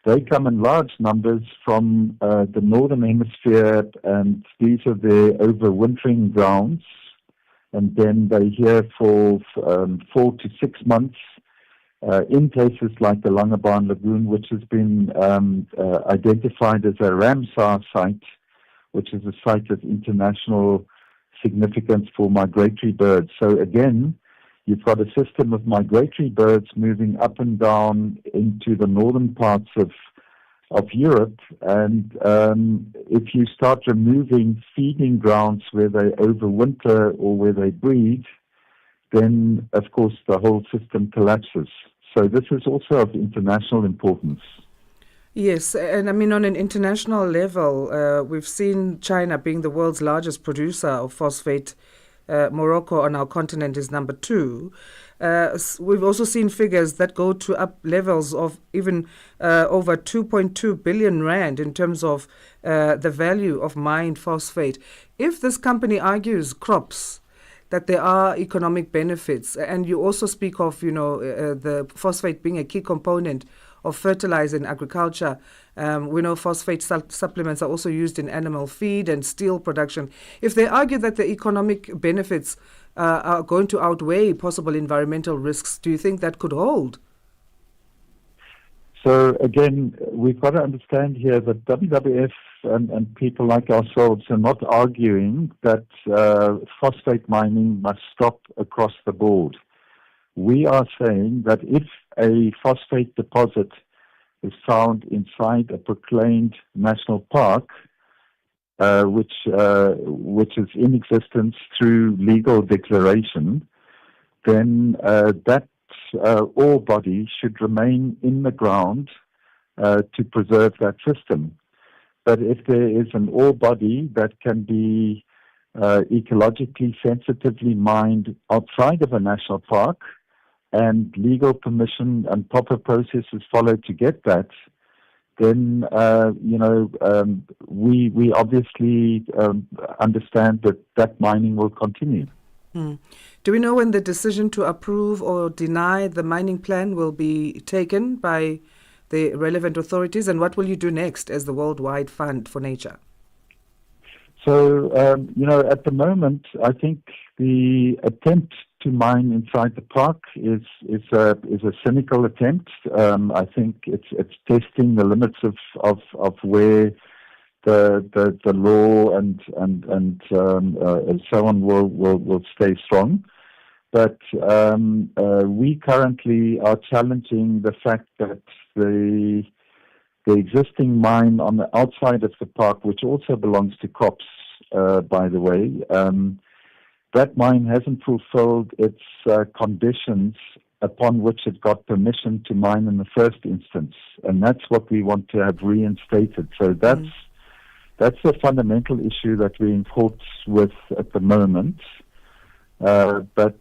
They come in large numbers from the northern hemisphere, and these are their overwintering grounds. And then they're here for 4 to 6 months in places like the Langebaan Lagoon, which has been identified as a Ramsar site, which is a site of international significance for migratory birds. So again, you've got a system of migratory birds moving up and down into the northern parts of Europe, and if you start removing feeding grounds where they overwinter or where they breed, then of course the whole system collapses. So this is also of international importance. Yes, and I mean on an international level, we've seen China being the world's largest producer of phosphate. Morocco on our continent is number 2. We've also seen figures that go to up levels of even over 2.2 billion rand in terms of the value of mined phosphate. If this company argues crops that there are economic benefits, and you also speak of the phosphate being a key component of fertilizer in agriculture. We know phosphate supplements are also used in animal feed and steel production. If they argue that the economic benefits are going to outweigh possible environmental risks, do you think that could hold? So again, we've got to understand here that WWF and people like ourselves are not arguing that phosphate mining must stop across the board. We are saying that if a phosphate deposit is found inside a proclaimed national park, which is in existence through legal declaration, then that ore body should remain in the ground to preserve that system. But if there is an ore body that can be ecologically sensitively mined outside of a national park, and legal permission and proper processes followed to get that, then we obviously understand that mining will continue. Do we know when the decision to approve or deny the mining plan will be taken by the relevant authorities, and what will you do next as the Worldwide Fund for Nature? So, at the moment, I think the attempt to mine inside the park is a cynical attempt. I think it's testing the limits of where the law and so on will stay strong. But we currently are challenging the fact that the existing mine on the outside of the park, which also belongs to crops, by the way, that mine hasn't fulfilled its conditions upon which it got permission to mine in the first instance. And that's what we want to have reinstated. So that's a fundamental issue that we're in courts with at the moment. But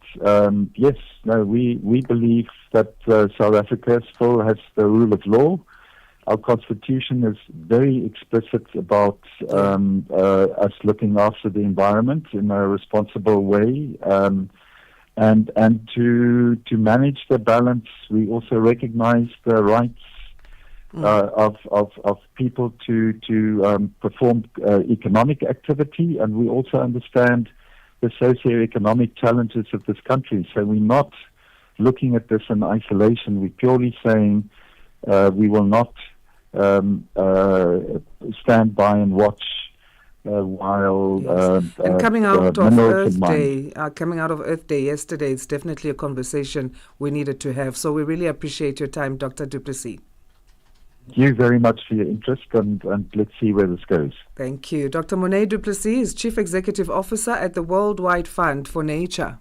yes, no, we believe that South Africa still has the rule of law. Our constitution is very explicit about us looking after the environment in a responsible way, and to manage the balance. We also recognize the rights of people to perform economic activity, and we also understand the socio-economic challenges of this country. So we're not looking at this in isolation. We're purely saying we will not stand by and watch while and coming out of Earth Day yesterday, it's definitely a conversation we needed to have. So we really appreciate your time, Dr. du Plessis. Thank you very much for your interest, and let's see where this goes. Thank you. Dr. Monet du Plessis is Chief Executive Officer at the Worldwide Fund for Nature.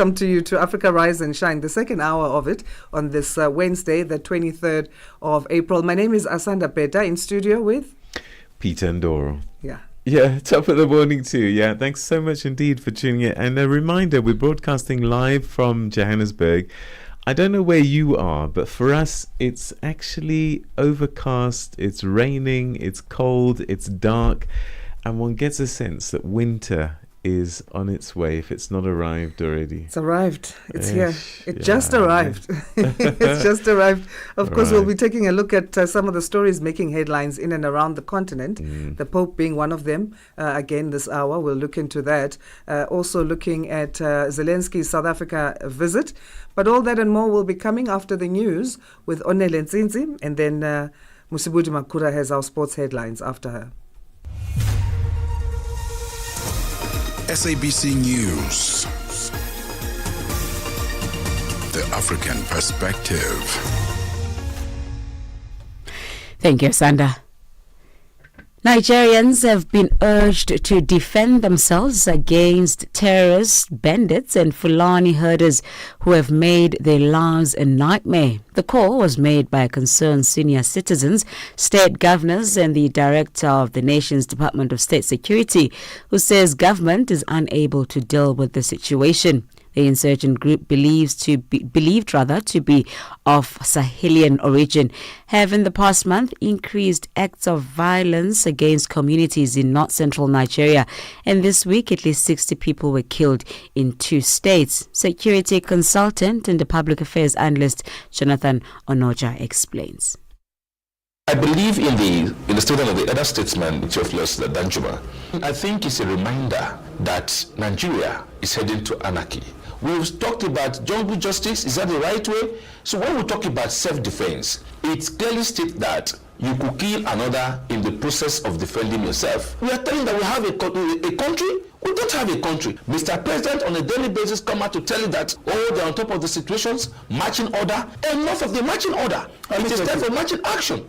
welcome to you to Africa Rise and Shine, the second hour of it on this Wednesday, the 23rd of April. My name is Asanda Beda, in studio with Peter Ndoro. Yeah, top of the morning to you. Yeah, thanks so much indeed for tuning in. And a reminder, we're broadcasting live from Johannesburg. I don't know where you are, but for us, it's actually overcast, it's raining, it's cold, it's dark, and one gets a sense that winter is on its way if it's not arrived already. It's arrived. It's here. It just arrived. It's just arrived. Of course, we'll be taking a look at some of the stories making headlines in and around the continent, the Pope being one of them. Again, this hour, we'll look into that. Also looking at Zelensky's South Africa visit. But all that and more will be coming after the news with Onele Nzinzi, and then Musibudi Makura has our sports headlines after her. SABC News. The African Perspective. Thank you, Asanda. Nigerians have been urged to defend themselves against terrorists, bandits and Fulani herders who have made their lives a nightmare. The call was made by concerned senior citizens, state governors and the director of the nation's Department of State Security, who says government is unable to deal with the situation. The insurgent group believed to be of Sahelian origin have in the past month increased acts of violence against communities in north-central Nigeria, and this week at least 60 people were killed in 2 states. Security consultant and the public affairs analyst Jonathan Onoja explains. I believe in the statement of the other statesman, Theophilus Danjuma. I think it's a reminder that Nigeria is heading to anarchy. We've talked about jungle justice. Is that the right way? So when we talk about self-defense, it clearly states that you could kill another in the process of defending yourself. We are telling that we have a country. We don't have a country. Mr. President, on a daily basis, come out to tell you that, they're on top of the situations, marching order. Enough of the marching order. It is time for marching action.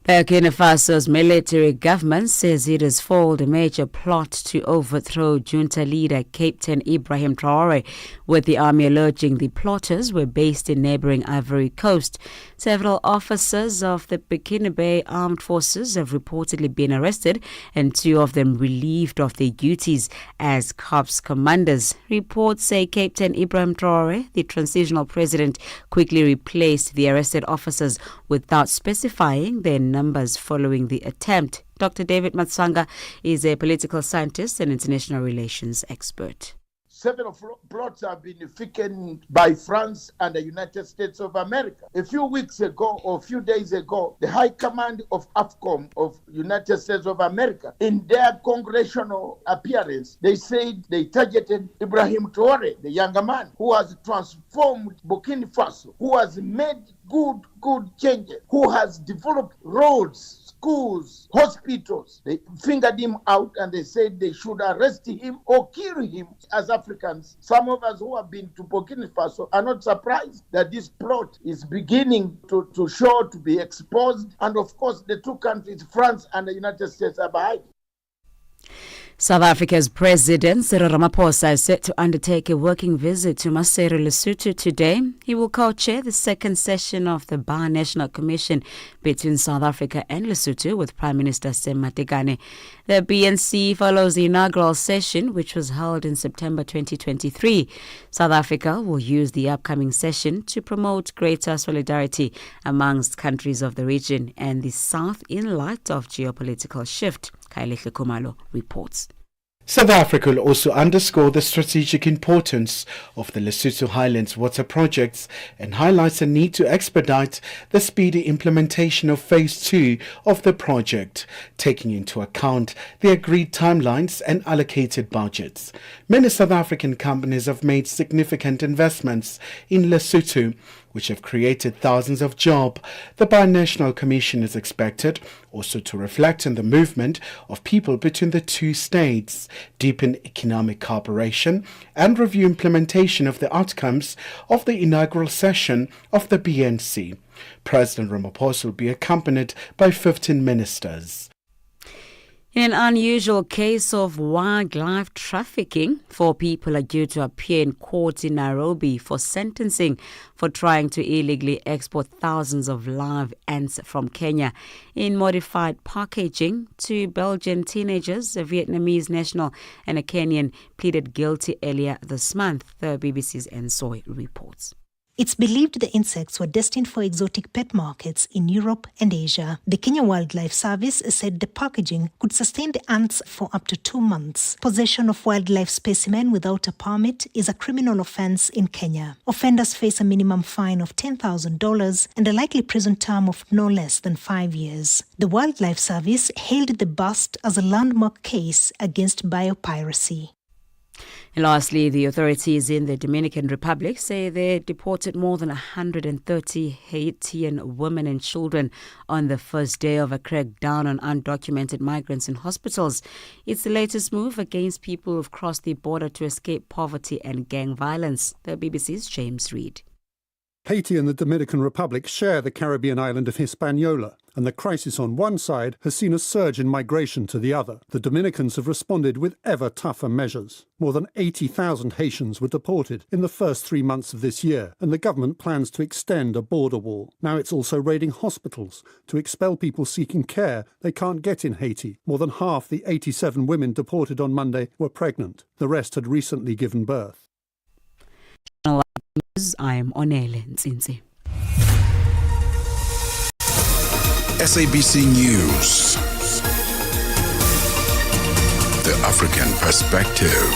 Burkina Faso's military government says it has foiled a major plot to overthrow junta leader Captain Ibrahim Traore, with the army alleging the plotters were based in neighboring Ivory Coast. Several officers of the Burkinabe armed forces have reportedly been arrested, and 2 of them relieved of their duties as corps commanders. Reports say Captain Ibrahim Traore, the transitional president, quickly replaced the arrested officers without specifying their numbers following the attempt. Dr. David Matsanga is a political scientist and international relations expert. Several plots have been thickened by France and the United States of America. A few weeks ago or a few days ago, the High Command of AFCOM of United States of America, in their congressional appearance, they said they targeted Ibrahim Traore, the younger man, who has transformed Burkina Faso, who has made good changes, who has developed roads, schools, hospitals. They fingered him out and they said they should arrest him or kill him. As Africans, some of us who have been to Burkina Faso are not surprised that this plot is beginning to show, to be exposed. And of course, the 2 countries, France and the United States, are behind. South Africa's President Cyril Ramaphosa is set to undertake a working visit to Maseru, Lesotho today. He will co-chair the second session of the Bi-National Commission between South Africa and Lesotho with Prime Minister Sam Matekane. The BNC follows the inaugural session, which was held in September 2023. South Africa will use the upcoming session to promote greater solidarity amongst countries of the region and the South in light of geopolitical shift. Kaile Kumalo reports. South Africa will also underscore the strategic importance of the Lesotho Highlands water projects and highlights the need to expedite the speedy implementation of Phase 2 of the project, taking into account the agreed timelines and allocated budgets. Many South African companies have made significant investments in Lesotho, which have created thousands of jobs. The Bi-National Commission is expected also to reflect on the movement of people between the 2 states, deepen economic cooperation, and review implementation of the outcomes of the inaugural session of the BNC. President Ramaphosa will be accompanied by 15 ministers. In an unusual case of wildlife trafficking, 4 people are due to appear in court in Nairobi for sentencing for trying to illegally export thousands of live ants from Kenya in modified packaging. 2 Belgian teenagers, a Vietnamese national and a Kenyan, pleaded guilty earlier this month, the BBC's Ensoy reports. It's believed the insects were destined for exotic pet markets in Europe and Asia. The Kenya Wildlife Service said the packaging could sustain the ants for up to 2 months. Possession of wildlife specimen without a permit is a criminal offence in Kenya. Offenders face a minimum fine of $10,000 and a likely prison term of no less than 5 years. The Wildlife Service hailed the bust as a landmark case against biopiracy. And lastly, the authorities in the Dominican Republic say they deported more than 130 Haitian women and children on the first day of a crackdown on undocumented migrants in hospitals. It's the latest move against people who've crossed the border to escape poverty and gang violence. The BBC's James Reid. Haiti and the Dominican Republic share the Caribbean island of Hispaniola, and the crisis on one side has seen a surge in migration to the other. The Dominicans have responded with ever tougher measures. More than 80,000 Haitians were deported in the first 3 months of this year, and the government plans to extend a border wall. Now it's also raiding hospitals to expel people seeking care they can't get in Haiti. More than half the 87 women deported on Monday were pregnant. The rest had recently given birth. I am Onele Nzinzi. SABC News. The African Perspective.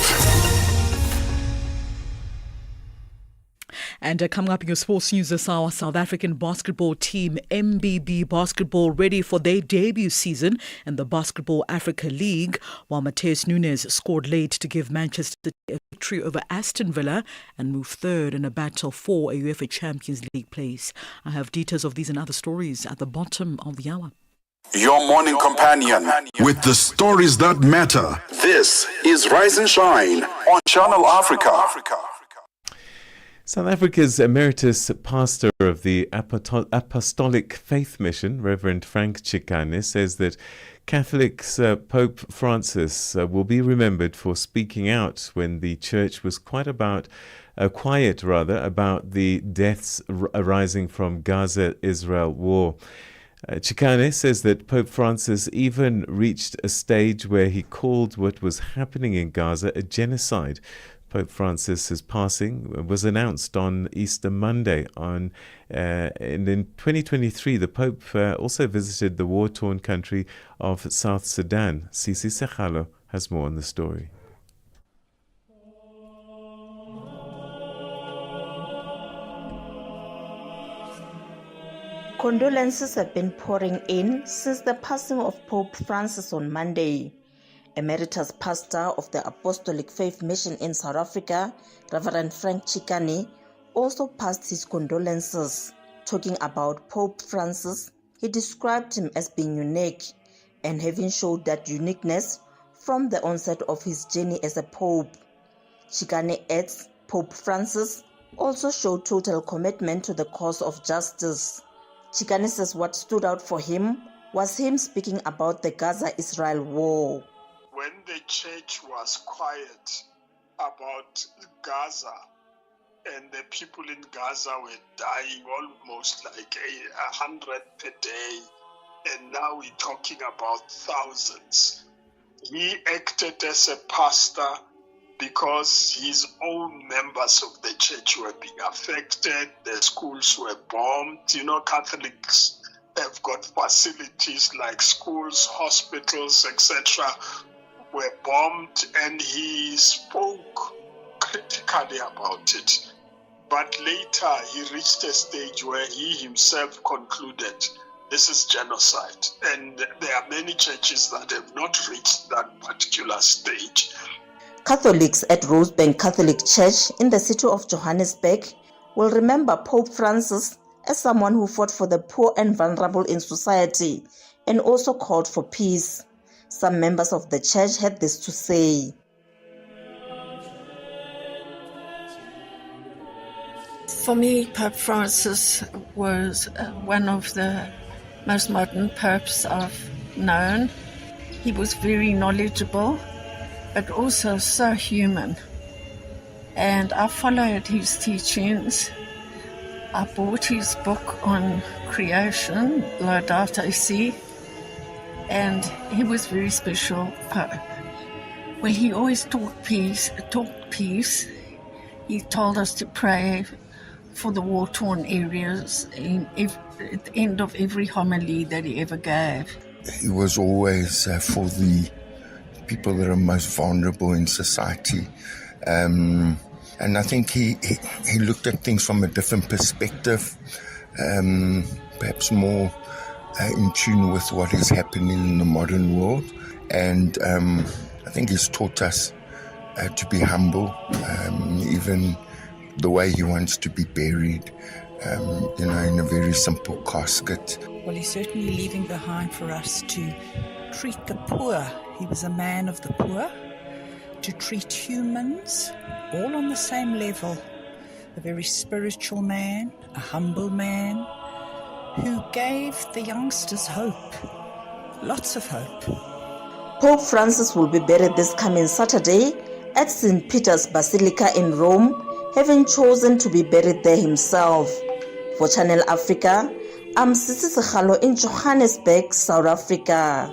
And coming up in your sports news this hour, South African basketball team MBB Basketball ready for their debut season in the Basketball Africa League, while Mateus Nunes scored late to give Manchester City a victory over Aston Villa and move third in a battle for a UEFA Champions League place. I have details of these and other stories at the bottom of the hour. Your morning companion with the stories that matter. This is Rise and Shine on Channel Africa. South Africa's emeritus pastor of the Apostolic Faith Mission, Reverend Frank Chikane, says that Catholics Pope Francis will be remembered for speaking out when the church was quiet about the deaths arising from Gaza-Israel war. Chikane says that Pope Francis even reached a stage where he called what was happening in Gaza a genocide. Pope Francis's passing was announced on Easter Monday. And in 2023, the Pope also visited the war-torn country of South Sudan. Sisi Sekhalo has more on the story. Condolences have been pouring in since the passing of Pope Francis on Monday. Emeritus pastor of the Apostolic Faith Mission in South Africa, Reverend Frank Chikane, also passed his condolences. Talking about Pope Francis, he described him as being unique and having showed that uniqueness from the onset of his journey as a pope. Chikane adds Pope Francis also showed total commitment to the cause of justice. Chikane says what stood out for him was him speaking about the Gaza-Israel war. When the church was quiet about Gaza and the people in Gaza were dying almost like 100 per day, and now we're talking about thousands. He acted as a pastor because his own members of the church were being affected, the schools were bombed. You know, Catholics have got facilities like schools, hospitals, etc., were bombed, and he spoke critically about it. But later he reached a stage where he himself concluded this is genocide, and there are many churches that have not reached that particular stage. Catholics at Rosebank Catholic Church in the city of Johannesburg will remember Pope Francis as someone who fought for the poor and vulnerable in society and also called for peace. Some members of the church had this to say. For me, Pope Francis was one of the most modern popes I've known. He was very knowledgeable, but also so human. And I followed his teachings. I bought his book on creation, Laudato Si, and he was very special Pope. Well, he always talked peace. He told us to pray for the war-torn areas at the end of every homily that he ever gave. He was always for the people that are most vulnerable in society. And I think he looked at things from a different perspective, perhaps more in tune with what is happening in the modern world. And I think he's taught us to be humble, even the way he wants to be buried, in a very simple casket. Well, he's certainly leaving behind for us to treat the poor. He was a man of the poor, to treat humans all on the same level. A very spiritual man, a humble man, who gave the youngsters hope, lots of hope. Pope Francis will be buried this coming Saturday at St. Peter's Basilica in Rome, having chosen to be buried there himself. For Channel Africa, I'm Sisi Sekhalo in Johannesburg, South Africa.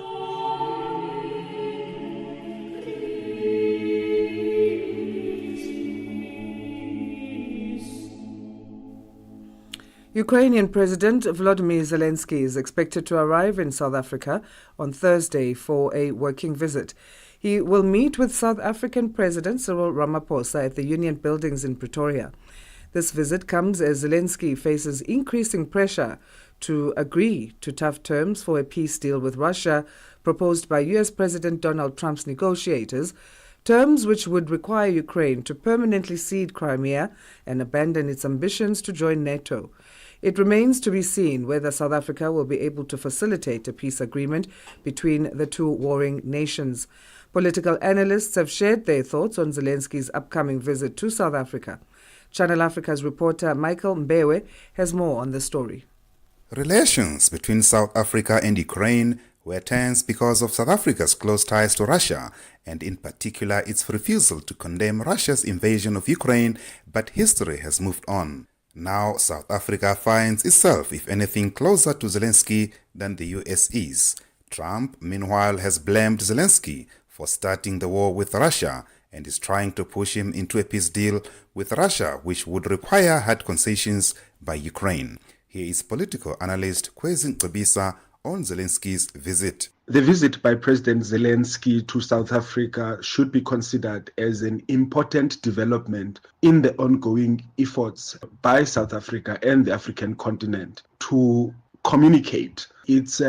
Ukrainian President Volodymyr Zelensky is expected to arrive in South Africa on Thursday for a working visit. He will meet with South African President Cyril Ramaphosa at the Union Buildings in Pretoria. This visit comes as Zelensky faces increasing pressure to agree to tough terms for a peace deal with Russia proposed by U.S. President Donald Trump's negotiators, terms which would require Ukraine to permanently cede Crimea and abandon its ambitions to join NATO. It remains to be seen whether South Africa will be able to facilitate a peace agreement between the two warring nations. Political analysts have shared their thoughts on Zelensky's upcoming visit to South Africa. Channel Africa's reporter Michael Mbewe has more on the story. Relations between South Africa and Ukraine were tense because of South Africa's close ties to Russia, and in particular its refusal to condemn Russia's invasion of Ukraine, but history has moved on. Now South Africa finds itself, if anything, closer to Zelensky than the US is. Trump, meanwhile, has blamed Zelensky for starting the war with Russia and is trying to push him into a peace deal with Russia, which would require hard concessions by Ukraine. Here is political analyst Kwezi Ngcebisa on Zelensky's visit. The visit by President Zelensky to South Africa should be considered as an important development in the ongoing efforts by South Africa and the African continent to communicate its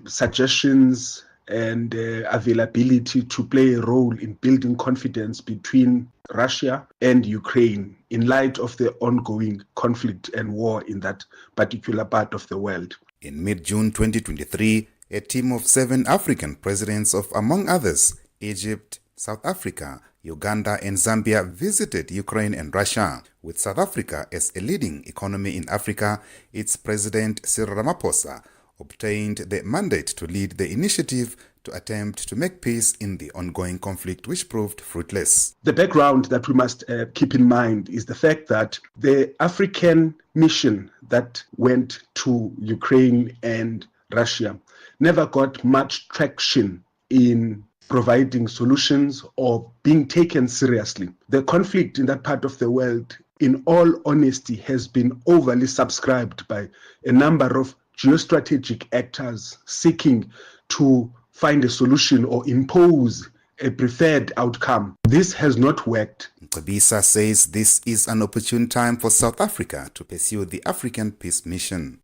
suggestions and availability to play a role in building confidence between Russia and Ukraine in light of the ongoing conflict and war in that particular part of the world. In mid-June 2023, a team of 7 African presidents of, among others, Egypt, South Africa, Uganda and Zambia visited Ukraine and Russia. With South Africa as a leading economy in Africa, its president Cyril Ramaphosa obtained the mandate to lead the initiative to attempt to make peace in the ongoing conflict, which proved fruitless. The background that we must keep in mind is the fact that the African mission that went to Ukraine and Russia never got much traction in providing solutions or being taken seriously. The conflict in that part of the world, in all honesty, has been overly subscribed by a number of geostrategic actors seeking to find a solution or impose a preferred outcome. This has not worked. Ngcebisa says this is an opportune time for South Africa to pursue the African peace mission.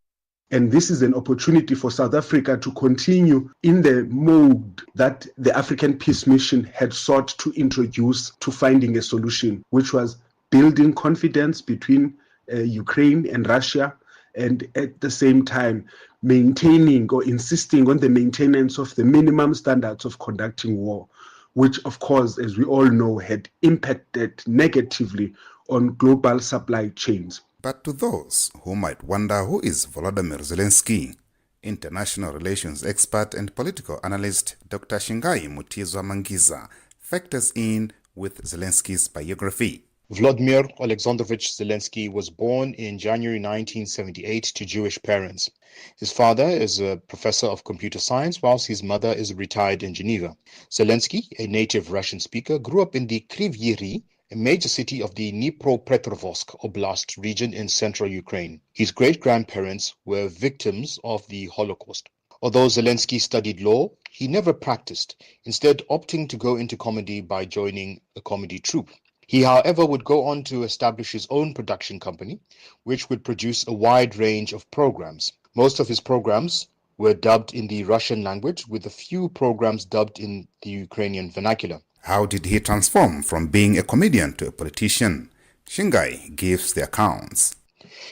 And this is an opportunity for South Africa to continue in the mode that the African Peace Mission had sought to introduce to finding a solution, which was building confidence between Ukraine and Russia, and at the same time maintaining or insisting on the maintenance of the minimum standards of conducting war, which of course, as we all know, had impacted negatively on global supply chains. But to those who might wonder who is Volodymyr Zelensky, International relations expert and political analyst Dr. Shingai Mutizwa Mangiza factors in with Zelensky's biography. Vladimir Alexandrovich Zelensky was born in January 1978 to Jewish parents. His father is a professor of computer science, whilst his mother is a retired engineer. Zelensky, a native Russian speaker, grew up in the Kryvyi Rih, a major city of the Dnipropetrovsk Oblast region in central Ukraine. His great-grandparents were victims of the Holocaust. Although Zelensky studied law, he never practiced, instead opting to go into comedy by joining a comedy troupe. He, however, would go on to establish his own production company, which would produce a wide range of programs. Most of his programs were dubbed in the Russian language, with a few programs dubbed in the Ukrainian vernacular. How did he transform from being a comedian to a politician? Shingai gives the accounts.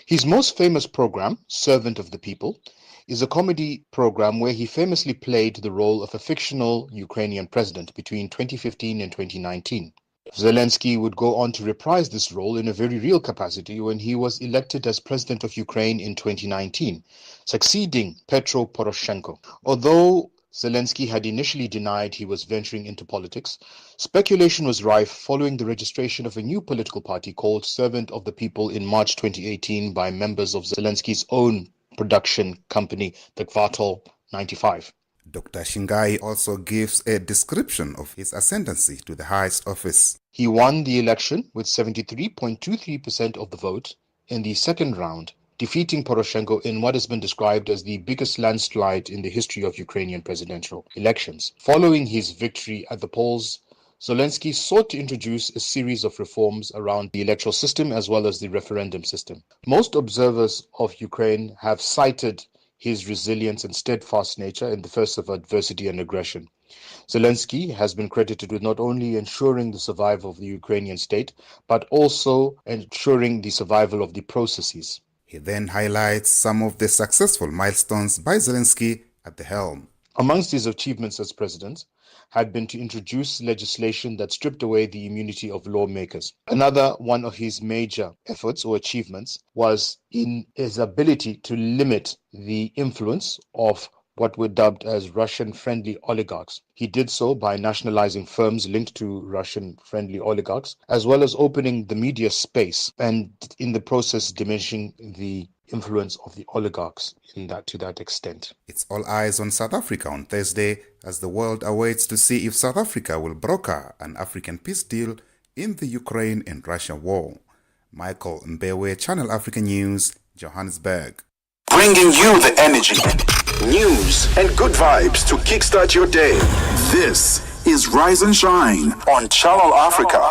His most famous program, Servant of the People, is a comedy program where he famously played the role of a fictional Ukrainian president between 2015 and 2019. Zelensky would go on to reprise this role in a very real capacity when he was elected as president of Ukraine in 2019, succeeding Petro Poroshenko. Although Zelensky had initially denied he was venturing into politics, speculation was rife following the registration of a new political party called Servant of the People in March 2018 by members of Zelensky's own production company, the Kvartal 95. Dr. Shingai also gives a description of his ascendancy to the highest office. He won the election with 73.23% of the vote in the second round, defeating Poroshenko in what has been described as the biggest landslide in the history of Ukrainian presidential elections. Following his victory at the polls, Zelensky sought to introduce a series of reforms around the electoral system as well as the referendum system. Most observers of Ukraine have cited his resilience and steadfast nature in the face of adversity and aggression. Zelensky has been credited with not only ensuring the survival of the Ukrainian state, but also ensuring the survival of the processes. He then highlights some of the successful milestones by Zelensky at the helm. Amongst his achievements as president had been to introduce legislation that stripped away the immunity of lawmakers. Another one of his major efforts or achievements was in his ability to limit the influence of what were dubbed as Russian-friendly oligarchs. He did so by nationalizing firms linked to Russian-friendly oligarchs, as well as opening the media space and in the process diminishing the influence of the oligarchs to that extent. It's all eyes on South Africa on Thursday as the world awaits to see if South Africa will broker an African peace deal in the Ukraine and Russia war. Michael Mbewe, Channel Africa News, Johannesburg. Bringing you the energy, news, and good vibes to kickstart your day. This is Rise and Shine on Channel Africa.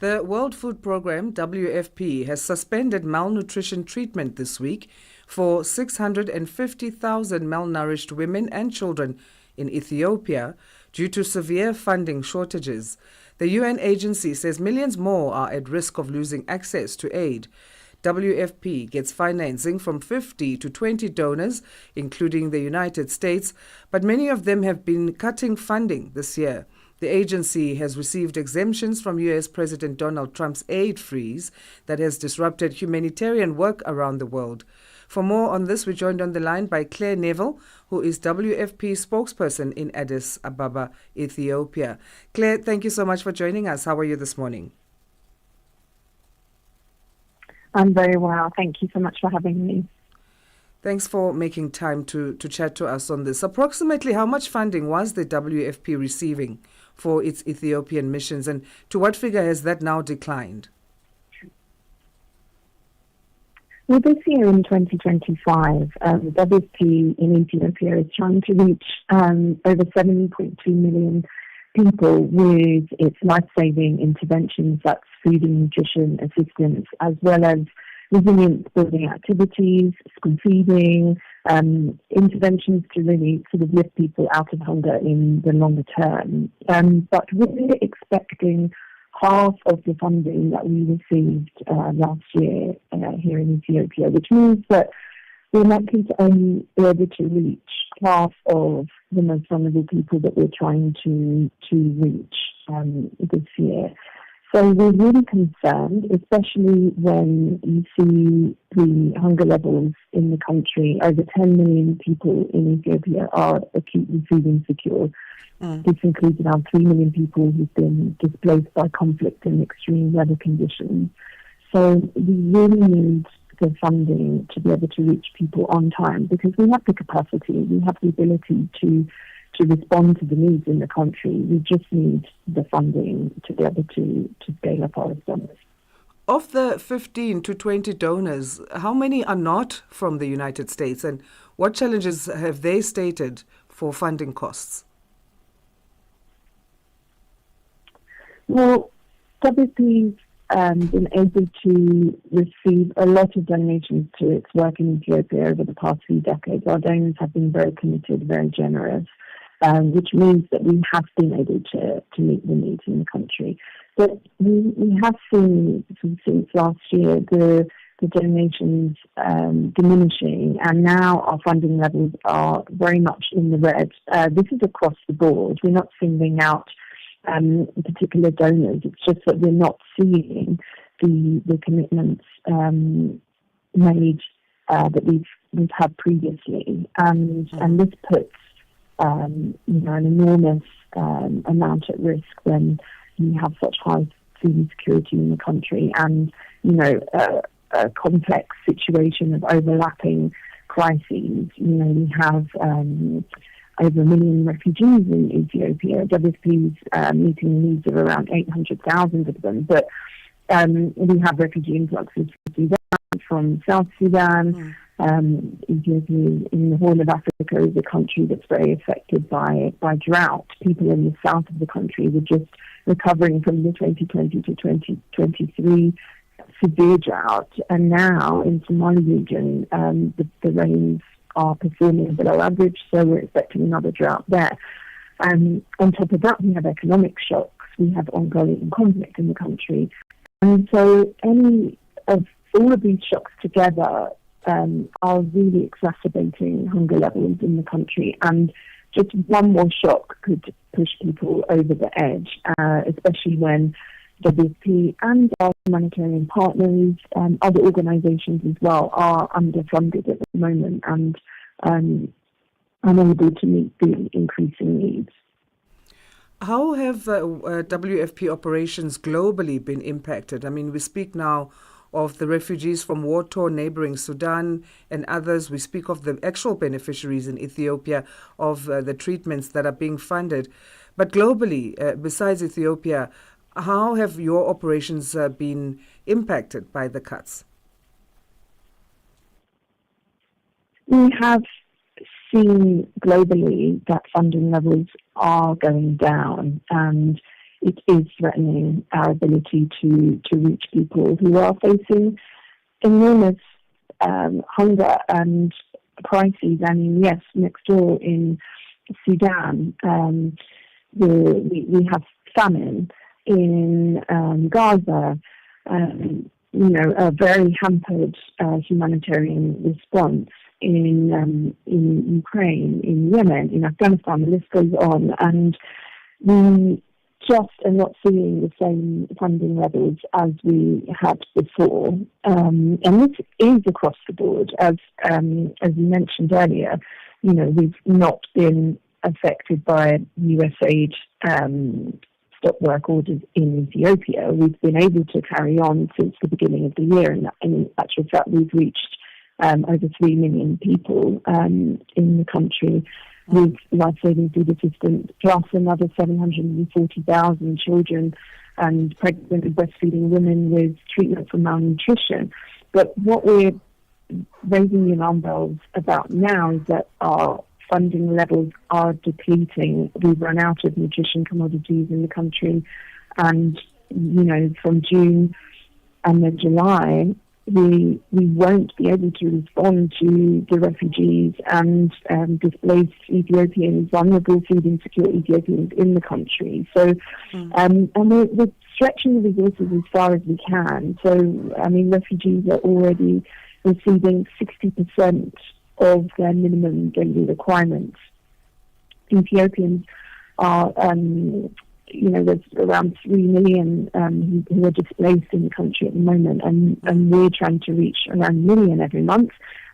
The World Food Programme, WFP, has suspended malnutrition treatment this week for 650,000 malnourished women and children in Ethiopia due to severe funding shortages. The UN agency says millions more are at risk of losing access to aid. WFP gets financing from 50 to 20 donors, including the United States, but many of them have been cutting funding this year. The agency has received exemptions from U.S. President Donald Trump's aid freeze that has disrupted humanitarian work around the world. For more on this, we're joined on the line by Claire Neville, who is WFP spokesperson in Addis Ababa, Ethiopia. Claire, thank you so much for joining us. How are you this morning? I'm very well. Thank you so much for having me. Thanks for making time to chat to us on this. Approximately how much funding was the WFP receiving for its Ethiopian missions, and to what figure has that now declined? Well, this year in 2025, WFP in Ethiopia is trying to reach over 7.2 million people with its life-saving interventions, that's food and nutrition assistance, as well as resilience-building activities, school feeding, interventions to really sort of lift people out of hunger in the longer term. But we're expecting half of the funding that we received last year here in Ethiopia, which means that we're likely to only be able to reach half of the most vulnerable people that we're trying to reach this year. So we're really concerned, especially when you see the hunger levels in the country. Over 10 million people in Ethiopia are acutely food insecure. This includes around 3 million people who've been displaced by conflict and extreme weather conditions. So we really need the funding to be able to reach people on time, because we have the capacity, we have the ability to respond to the needs in the country. We just need the funding to be able to scale up our response. Of the 15 to 20 donors, how many are not from the United States, and what challenges have they stated for funding costs? Well, WFP's been able to receive a lot of donations to its work in Ethiopia over the past few decades. Our donors have been very committed, very generous, which means that we have been able to meet the needs in the country. But we have seen since last year the donations diminishing, and now our funding levels are very much in the red. This is across the board. We're not singling out particular donors. It's just that we're not seeing the commitments made that we've had previously, and this puts an enormous amount at risk when you have such high food insecurity in the country, and a complex situation of overlapping crises. We have over 1 million refugees in Ethiopia. WFP is meeting the needs of around 800,000 of them. But we have refugee influxes from Sudan, from South Sudan. Ethiopia in the Horn of Africa is a country that's very affected by drought. People in the south of the country were just recovering from the 2020 to 2023 severe drought. And now in Somali region, the rains are performing below average, so we're expecting another drought there. On top of that, we have economic shocks. We have ongoing conflict in the country. And so all of these shocks together are really exacerbating hunger levels in the country. And just one more shock could push people over the edge, especially when WFP and our humanitarian partners, other organizations as well, are underfunded at the moment and unable to meet the increasing needs. How have WFP operations globally been impacted? I mean, we speak now of the refugees from war-torn neighboring Sudan and others. We speak of the actual beneficiaries in Ethiopia of the treatments that are being funded. But globally, besides Ethiopia, how have your operations been impacted by the cuts? We have seen globally that funding levels are going down, and it is threatening our ability to reach people who are facing enormous hunger and crises. I mean, yes, next door in Sudan, we have famine. In Gaza, a very hampered humanitarian response in Ukraine, in Yemen, in Afghanistan. The list goes on, and we just are not seeing the same funding levels as we had before. And this is across the board, as you mentioned earlier. We've not been affected by USAID stop work orders in Ethiopia. We've been able to carry on since the beginning of the year, and in actual fact, we've reached over 3 million people in the country with life-saving food assistance, plus another 740,000 children and pregnant and breastfeeding women with treatment for malnutrition. But what we're raising the alarm bells about now is that our funding levels are depleting. We've run out of nutrition commodities in the country, and from June and then July, we won't be able to respond to the refugees and displaced Ethiopians, vulnerable food insecure Ethiopians in the country. So, and we're stretching the resources as far as we can. So, I mean, refugees are already receiving 60% of their minimum daily requirements. Ethiopians are there's around 3 million who are displaced in the country at the moment, and we're trying to reach around 1 million every month.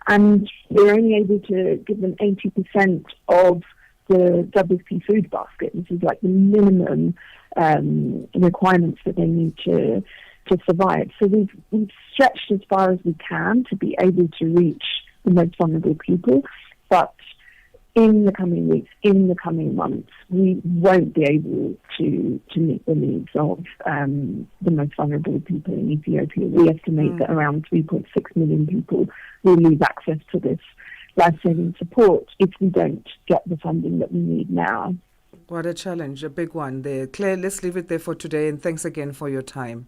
And we're only able to give them 80% of the WFP food basket. This is like the minimum requirements that they need to survive. So we've stretched as far as we can to be able to reach the most vulnerable people, but in the coming weeks, in the coming months, we won't be able to meet the needs of the most vulnerable people in Ethiopia. We estimate that around 3.6 million people will lose access to this life-saving support if we don't get the funding that we need now. What a challenge, a big one there. Claire, let's leave it there for today, and thanks again for your time.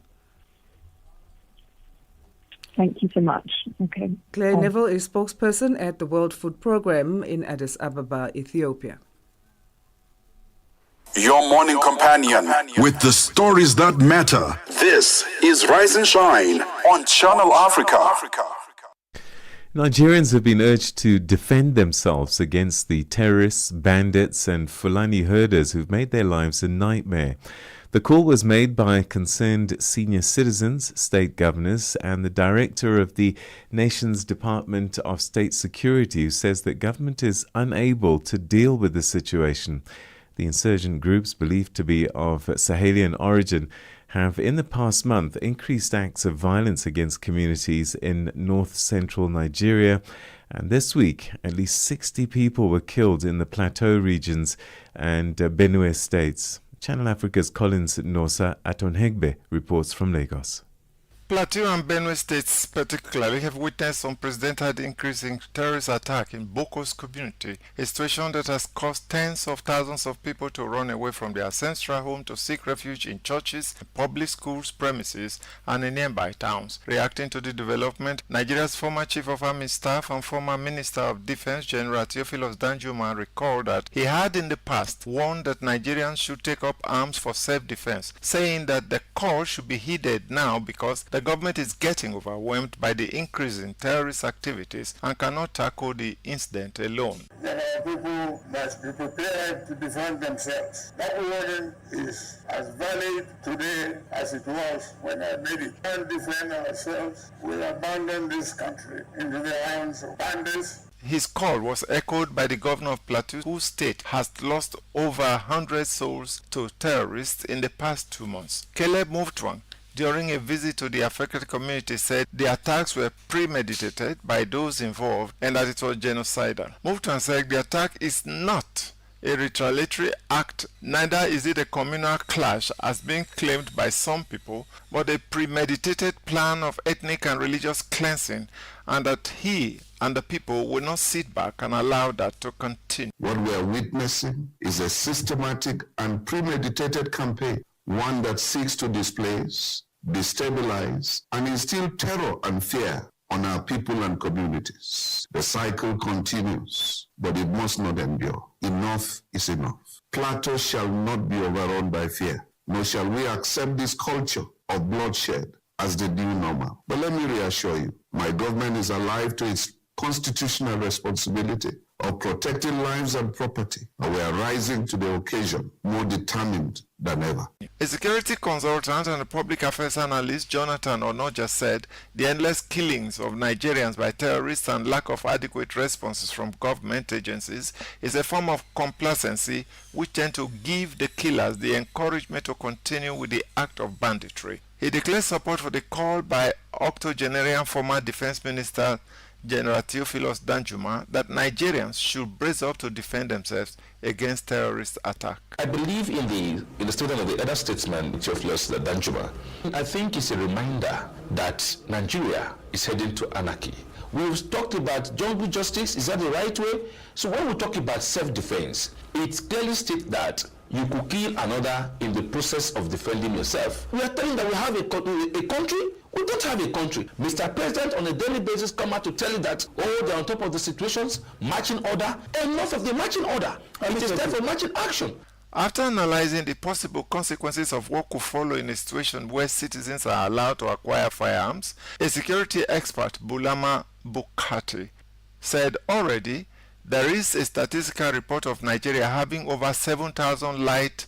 Thank you so much. Okay. Claire Neville is spokesperson at the World Food Programme in Addis Ababa, Ethiopia. Your morning companion with the stories that matter. This is Rise and Shine on Channel Africa. Nigerians have been urged to defend themselves against the terrorists, bandits and Fulani herders who've made their lives a nightmare. The call was made by concerned senior citizens, state governors, and the director of the nation's Department of State Security, who says that government is unable to deal with the situation. The insurgent groups, believed to be of Sahelian origin, have in the past month increased acts of violence against communities in north-central Nigeria. And this week, at least 60 people were killed in the Plateau regions and Benue states. Channel Africa's Collins Nosa Atonhegbe reports from Lagos. Plateau and Benue states particularly have witnessed unprecedented increase in terrorist attack in Boko's community, a situation that has caused tens of thousands of people to run away from their ancestral home to seek refuge in churches, public schools premises, and in nearby towns. Reacting to the development, Nigeria's former Chief of Army Staff and former Minister of Defense General Theophilus Danjuma recalled that he had in the past warned that Nigerians should take up arms for self-defense, saying that the call should be heeded now because the government is getting overwhelmed by the increase in terrorist activities and cannot tackle the incident alone. There are people must be prepared to defend themselves. That warning is as valid today as it was when I made it. We can't defend ourselves. We'll abandon this country into the hands of bandits. His call was echoed by the governor of Plateau, whose state has lost over 100 souls to terrorists in the past 2 months. Caleb Mutwang, during a visit to the affected community, said the attacks were premeditated by those involved and that it was genocidal. Mutwang said the attack is not a retaliatory act, neither is it a communal clash as being claimed by some people, but a premeditated plan of ethnic and religious cleansing, and that he and the people will not sit back and allow that to continue. What we are witnessing is a systematic and premeditated campaign, one that seeks to displace, destabilize, and instill terror and fear on our people and communities. The cycle continues, but it must not endure. Enough is enough. Plateau shall not be overrun by fear, nor shall we accept this culture of bloodshed as the new normal. But let me reassure you, my government is alive to its constitutional responsibility of protecting lives and property, and we are rising to the occasion more determined than ever. A security consultant and a public affairs analyst, Jonathan Onoja, said the endless killings of Nigerians by terrorists and lack of adequate responses from government agencies is a form of complacency which tend to give the killers the encouragement to continue with the act of banditry. He declared support for the call by octogenarian former defense minister General Theophilus Danjuma that Nigerians should brace up to defend themselves against terrorist attack. I believe in the statement of the other statesman, Theophilus Danjuma. I think it's a reminder that Nigeria is heading to anarchy. We've talked about jungle justice. Is that the right way? So when we talk about self-defense, it clearly states that you could kill another in the process of defending yourself. We are telling that we have a country. We don't have a country. Mr. President on a daily basis come out to tell you that, oh, they're on top of the situations, marching order. Enough of the marching order. It is time for marching action. After analyzing the possible consequences of what could follow in a situation where citizens are allowed to acquire firearms, a security expert, Bulama Bukati, said already there is a statistical report of Nigeria having over 7,000 light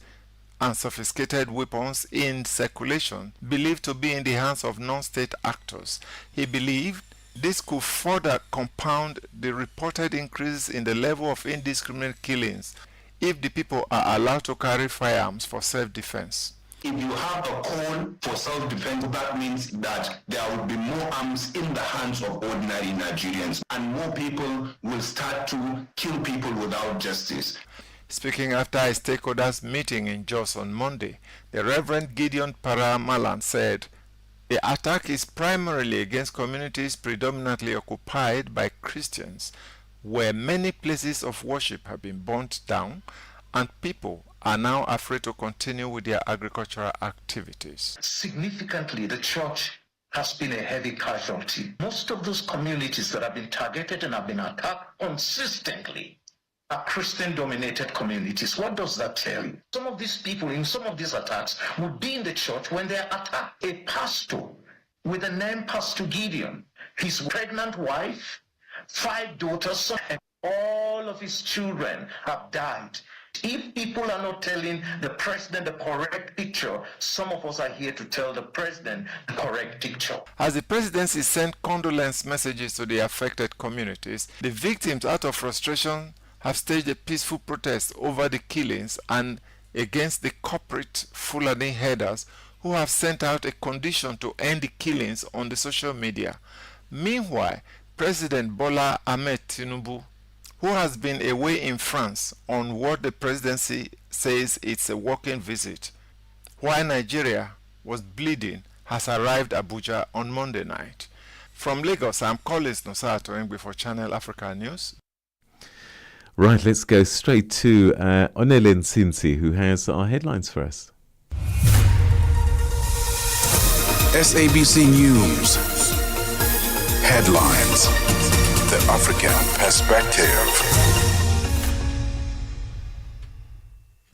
and sophisticated weapons in circulation, believed to be in the hands of non-state actors. He believed this could further compound the reported increase in the level of indiscriminate killings if the people are allowed to carry firearms for self-defense. If you have a call for self-defense, that means that there will be more arms in the hands of ordinary Nigerians, and more people will start to kill people without justice. Speaking after a stakeholders meeting in Jos on Monday, the Reverend Gideon Paramalan said, "The attack is primarily against communities predominantly occupied by Christians, where many places of worship have been burnt down, and people are now afraid to continue with their agricultural activities." Significantly, the church has been a heavy casualty. Most of those communities that have been targeted and have been attacked consistently are Christian-dominated communities. What does that tell you? Some of these people in some of these attacks would be in the church when they're attacked. A pastor with the name Pastor Gideon, his pregnant wife, 5 daughters, and all of his children have died. If people are not telling the president the correct picture, some of us are here to tell the president the correct picture. As the presidency sent condolence messages to the affected communities, the victims, out of frustration, have staged a peaceful protest over the killings and against the corporate Fulani headers who have sent out a condition to end the killings on the social media. Meanwhile, President Bola Ahmed Tinubu, who has been away in France on what the presidency says it's a working visit, while Nigeria was bleeding, has arrived Abuja on Monday night. From Lagos, I'm Collins Nosato Engbe for Channel Africa News. Right, let's go straight to Onelin Sinsi, who has our headlines for us. SABC News Headlines. The African Perspective.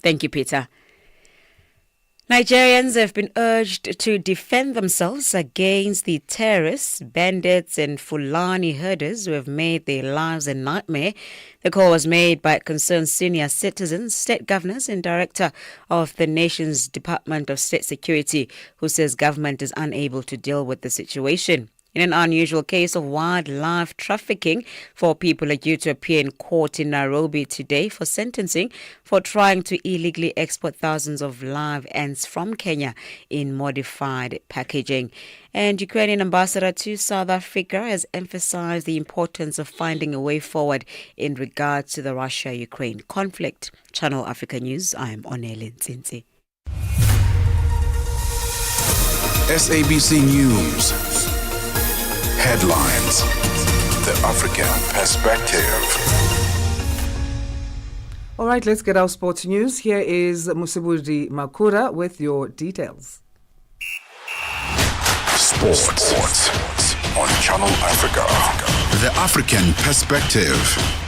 Thank you, Peter. Nigerians have been urged to defend themselves against the terrorists, bandits and Fulani herders who have made their lives a nightmare. The call was made by concerned senior citizens, state governors and director of the nation's Department of State Security, who says government is unable to deal with the situation. In an unusual case of wildlife trafficking, 4 people are due to appear in court in Nairobi today for sentencing for trying to illegally export thousands of live ants from Kenya in modified packaging. And Ukrainian ambassador to South Africa has emphasized the importance of finding a way forward in regards to the Russia-Ukraine conflict. Channel Africa News, I am Onelin Tsinsi. SABC News Headlines. The African Perspective. All right, let's get our sports news. Here is Musibudi Makura with your details. Sports on Channel Africa. The African Perspective.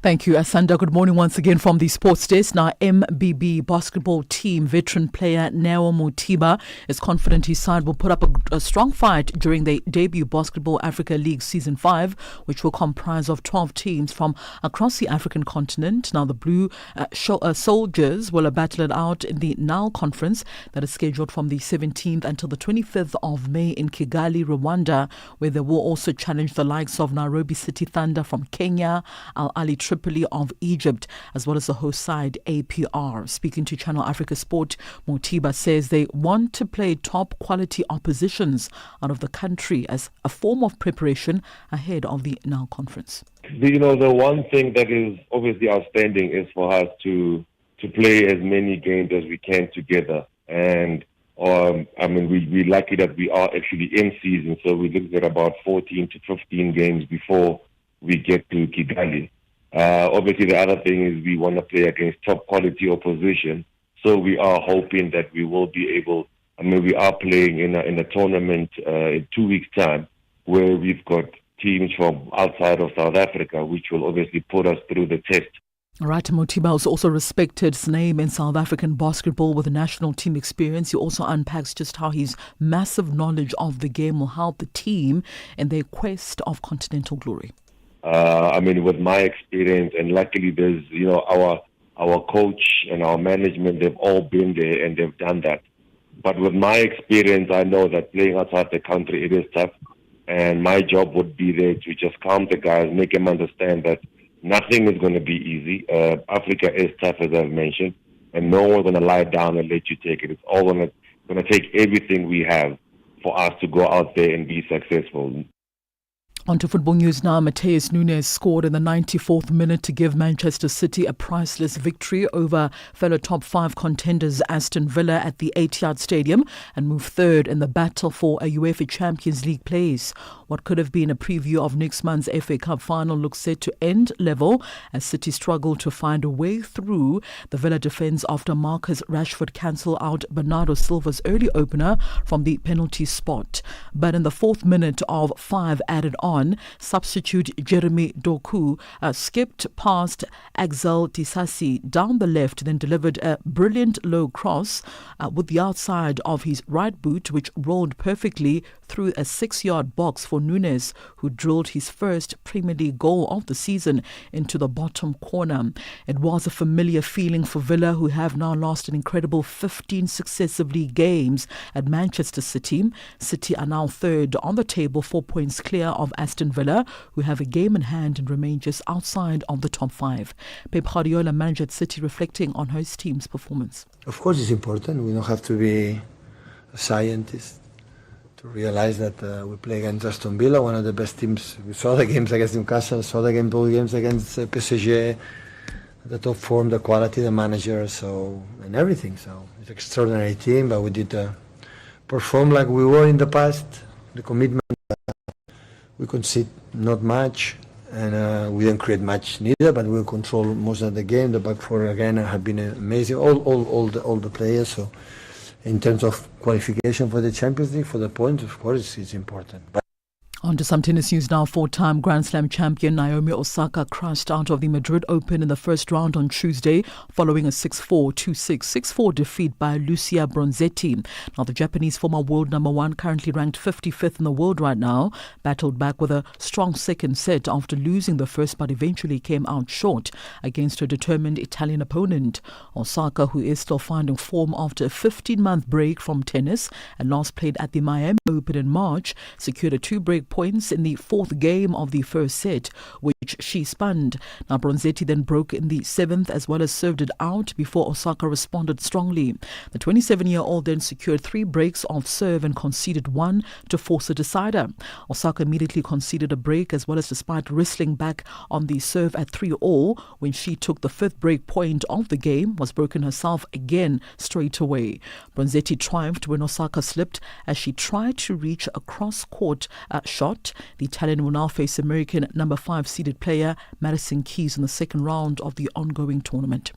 Thank you, Asanda. Good morning once again from the Sports Desk. Now, MBB basketball team veteran player Neo Mutiba is confident his side will put up a strong fight during the debut Basketball Africa League Season 5, which will comprise of 12 teams from across the African continent. Now, the Blue Soldiers will battle it out in the Nile Conference that is scheduled from the 17th until the 25th of May in Kigali, Rwanda, where they will also challenge the likes of Nairobi City Thunder from Kenya, Al Ahly Tripoli of Egypt, as well as the host side APR. Speaking to Channel Africa Sport, Motiba says they want to play top quality oppositions out of the country as a form of preparation ahead of the Nile Conference. The one thing that is obviously outstanding is for us to play as many games as we can together. And we're lucky that we are actually in season, so we're looking at about 14 to 15 games before we get to Kigali. Obviously, the other thing is we want to play against top quality opposition. So we are hoping that we will be able. We are playing in a tournament in 2 weeks' time, where we've got teams from outside of South Africa, which will obviously put us through the test. Right, Motiba is also respected name in South African basketball with national team experience. He also unpacks just how his massive knowledge of the game will help the team in their quest of continental glory. With my experience, and luckily there's, our coach and our management, they've all been there and they've done that. But with my experience, I know that playing outside the country, it is tough. And my job would be there to just calm the guys, make them understand that nothing is going to be easy. Africa is tough, as I've mentioned, and no one's going to lie down and let you take it. It's all going to take everything we have for us to go out there and be successful. On to football news now. Matheus Nunes scored in the 94th minute to give Manchester City a priceless victory over fellow top 5 contenders Aston Villa at the Etihad Stadium and move third in the battle for a UEFA Champions League place. What could have been a preview of next month's FA Cup final looks set to end level as City struggle to find a way through the Villa defence after Marcus Rashford cancelled out Bernardo Silva's early opener from the penalty spot. But in the 4th minute of 5 added on, substitute Jeremy Doku skipped past Axel Disasi down the left, then delivered a brilliant low cross with the outside of his right boot, which rolled perfectly through a 6-yard box for Nunes, who drilled his first Premier League goal of the season into the bottom corner. It was a familiar feeling for Villa, who have now lost an incredible 15 successive league games at Manchester City. City are now third on the table, 4 points clear of Aston Villa, who have a game in hand and remain just outside of the top 5. Pep Guardiola managed City, reflecting on his team's performance. Of course it's important. We don't have to be a scientist to realize that we play against Aston Villa, one of the best teams. We saw the games against Newcastle, saw the both games against PSG, the top form, the quality, the manager, and everything. So it's an extraordinary team, but we did perform like we were in the past. The commitment, we concede not much, and we didn't create much neither, but we control most of the game. The back four again have been amazing. All the players. So in terms of qualification for the Champions League, for the points, of course, it's important. But on to some tennis news now. 4-time Grand Slam champion Naomi Osaka crashed out of the Madrid Open in the first round on Tuesday following a 6-4, 2-6, 6-4 defeat by Lucia Bronzetti. Now, the Japanese former world number 1, currently ranked 55th in the world right now, battled back with a strong second set after losing the first, but eventually came out short against her determined Italian opponent. Osaka, who is still finding form after a 15-month break from tennis and last played at the Miami Open in March, secured a 2-break points in the 4th game of the first set, which she spun. Now, Bronzetti then broke in the 7th as well as served it out before Osaka responded strongly. The 27-year-old then secured 3 breaks off serve and conceded 1 to force a decider. Osaka immediately conceded a break as well as, despite wrestling back on the serve at 3-all, when she took the 5th break point of the game, was broken herself again straight away. Bronzetti triumphed when Osaka slipped as she tried to reach a cross-court shot. The Italian will now face American number 5 seeded player Madison Keys in the second round of the ongoing tournament.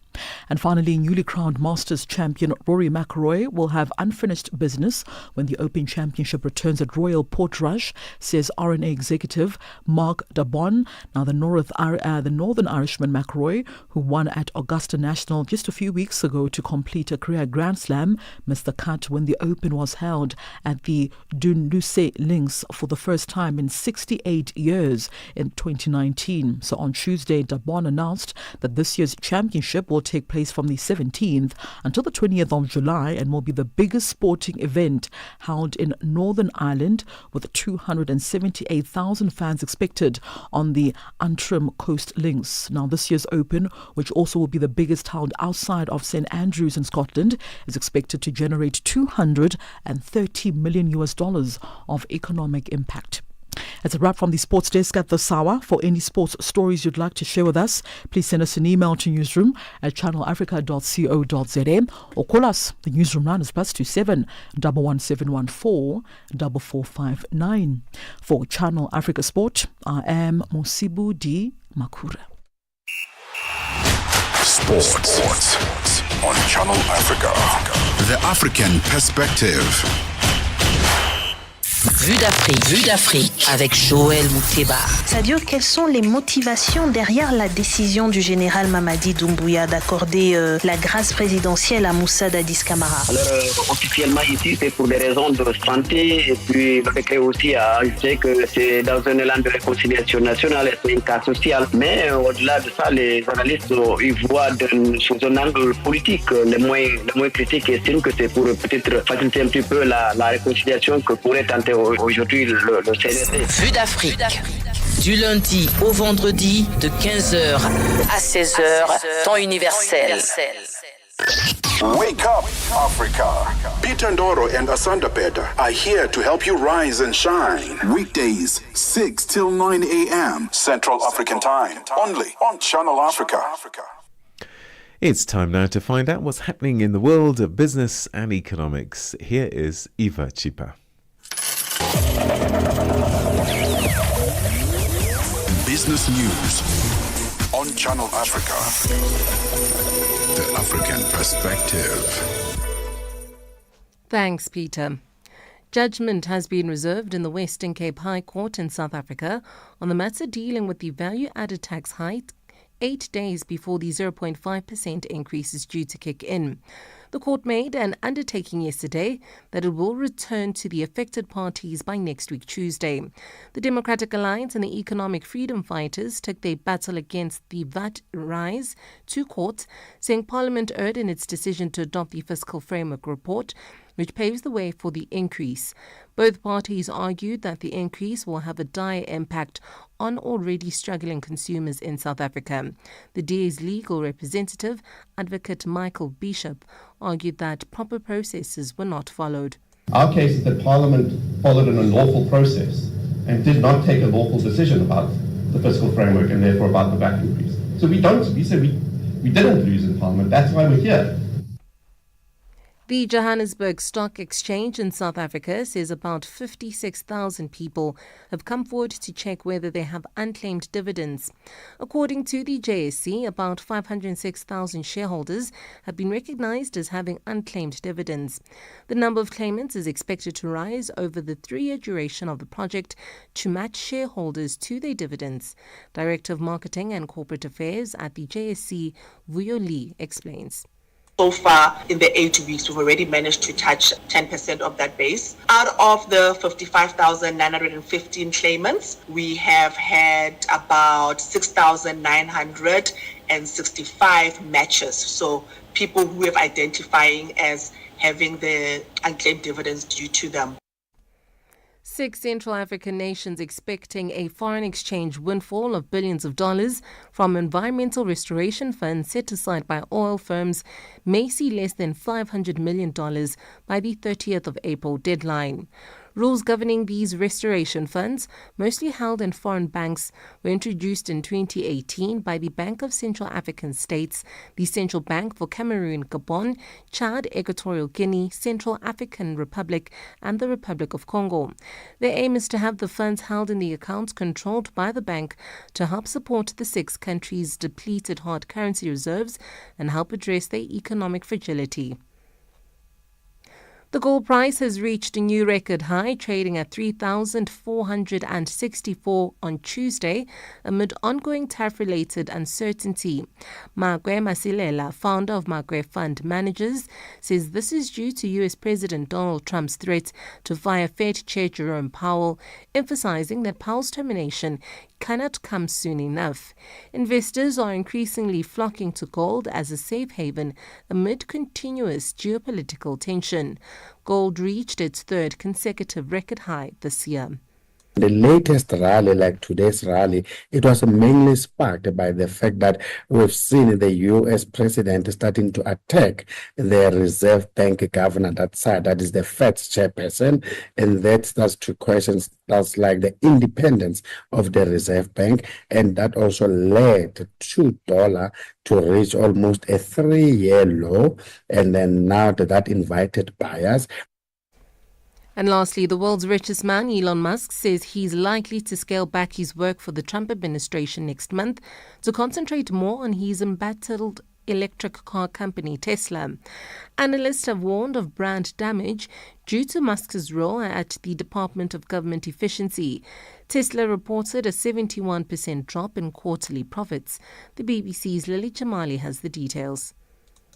And finally, newly crowned Masters champion Rory McIlroy will have unfinished business when the Open Championship returns at Royal Portrush, says RNA executive Mark Dabon. Now, the Northern Irishman McIlroy, who won at Augusta National just a few weeks ago to complete a career Grand Slam, missed the cut when the Open was held at the Dunluce Links for the first time in 68 years in 2019. So on Tuesday, Dabon announced that this year's championship will take place from the 17th until the 20th of July and will be the biggest sporting event held in Northern Ireland, with 278,000 fans expected on the Antrim Coast Links. Now, this year's Open, which also will be the biggest held outside of St Andrews in Scotland, is expected to generate $230 million of economic impact. That's a wrap from the Sports Desk at this hour. For any sports stories you'd like to share with us, please send us an email to newsroom@channelafrica.co.za or call us. The newsroom line is +27 11714 4459. For Channel Africa Sport, I am Mosibu D. Makura. Sports on Channel Africa. The African Perspective. Vue d'Afrique avec Joël Moukeba. Sadio, quelles sont les motivations derrière la décision du général Mamadi Doumbouya d'accorder la grâce présidentielle à Moussa Dadis Camara? Alors, officiellement ici, c'est pour des raisons de santé et puis c'est aussi à ajouter que c'est dans un élan de réconciliation nationale et c'est un cas social. Mais au-delà de ça, les analystes ils voient sous un angle politique. Les moins critiques estiment que c'est pour peut-être faciliter un petit peu la réconciliation que pourrait tenter aujourd'hui le CNSD. Vue d'Afrique. Du lundi au vendredi de 15h à 16h, temps universel. Wake up, Africa. Peter Ndoro and Asanda Beda are here to help you rise and shine. Weekdays, 6 till 9 a.m. Central African Time. Only on Channel Africa. It's time now to find out what's happening in the world of business and economics. Here is Eva Chipa. Business news on Channel Africa. The African perspective. Thanks, Peter. Judgment has been reserved in the Western Cape High Court in South Africa on the matter dealing with the value-added tax hike 8 days before the 0.5% increase is due to kick in. The court made an undertaking yesterday that it will return to the affected parties by next week Tuesday. The Democratic Alliance and the Economic Freedom Fighters took their battle against the VAT rise to court, saying Parliament erred in its decision to adopt the Fiscal Framework Report, which paves the way for the increase. Both parties argued that the increase will have a dire impact on already struggling consumers in South Africa. The DA's legal representative, Advocate Michael Bishop, argued that proper processes were not followed. Our case is that Parliament followed an unlawful process and did not take a lawful decision about the fiscal framework and therefore about the VAT increase. So we said we didn't lose in Parliament. That's why we're here. The Johannesburg Stock Exchange in South Africa says about 56,000 people have come forward to check whether they have unclaimed dividends. According to the JSE, about 506,000 shareholders have been recognized as having unclaimed dividends. The number of claimants is expected to rise over the 3-year duration of the project to match shareholders to their dividends. Director of Marketing and Corporate Affairs at the JSE, Vuyo Lee, explains. So far, in the 8 weeks, we've already managed to touch 10% of that base. Out of the 55,915 claimants, we have had about 6,965 matches. So people who have identifying as having the unclaimed dividends due to them. 6 Central African nations expecting a foreign exchange windfall of billions of dollars from environmental restoration funds set aside by oil firms may see less than $500 million by the 30th of April deadline. Rules governing these restoration funds, mostly held in foreign banks, were introduced in 2018 by the Bank of Central African States, the Central Bank for Cameroon, Gabon, Chad, Equatorial Guinea, Central African Republic, and the Republic of Congo. Their aim is to have the funds held in the accounts controlled by the bank to help support the 6 countries' depleted hard currency reserves and help address their economic fragility. The gold price has reached a new record high, trading at $3,464 on Tuesday amid ongoing tariff-related uncertainty. Magwe Masilela, founder of Magwe Fund Managers, says this is due to U.S. President Donald Trump's threat to fire Fed Chair Jerome Powell, emphasizing that Powell's termination cannot come soon enough. Investors are increasingly flocking to gold as a safe haven amid continuous geopolitical tension. Gold reached its 3rd consecutive record high this year. The latest rally, like today's rally, it was mainly sparked by the fact that we've seen the U.S. president starting to attack the Reserve Bank governor, that side, that is the Fed's chairperson, and that starts to question that's like the independence of the Reserve Bank, and that also led $2 to reach almost a 3-year low, and then now that invited buyers. And lastly, the world's richest man, Elon Musk, says he's likely to scale back his work for the Trump administration next month to concentrate more on his embattled electric car company Tesla. Analysts have warned of brand damage due to Musk's role at the Department of Government Efficiency. Tesla reported a 71% drop in quarterly profits. The BBC's Lily Chamali has the details.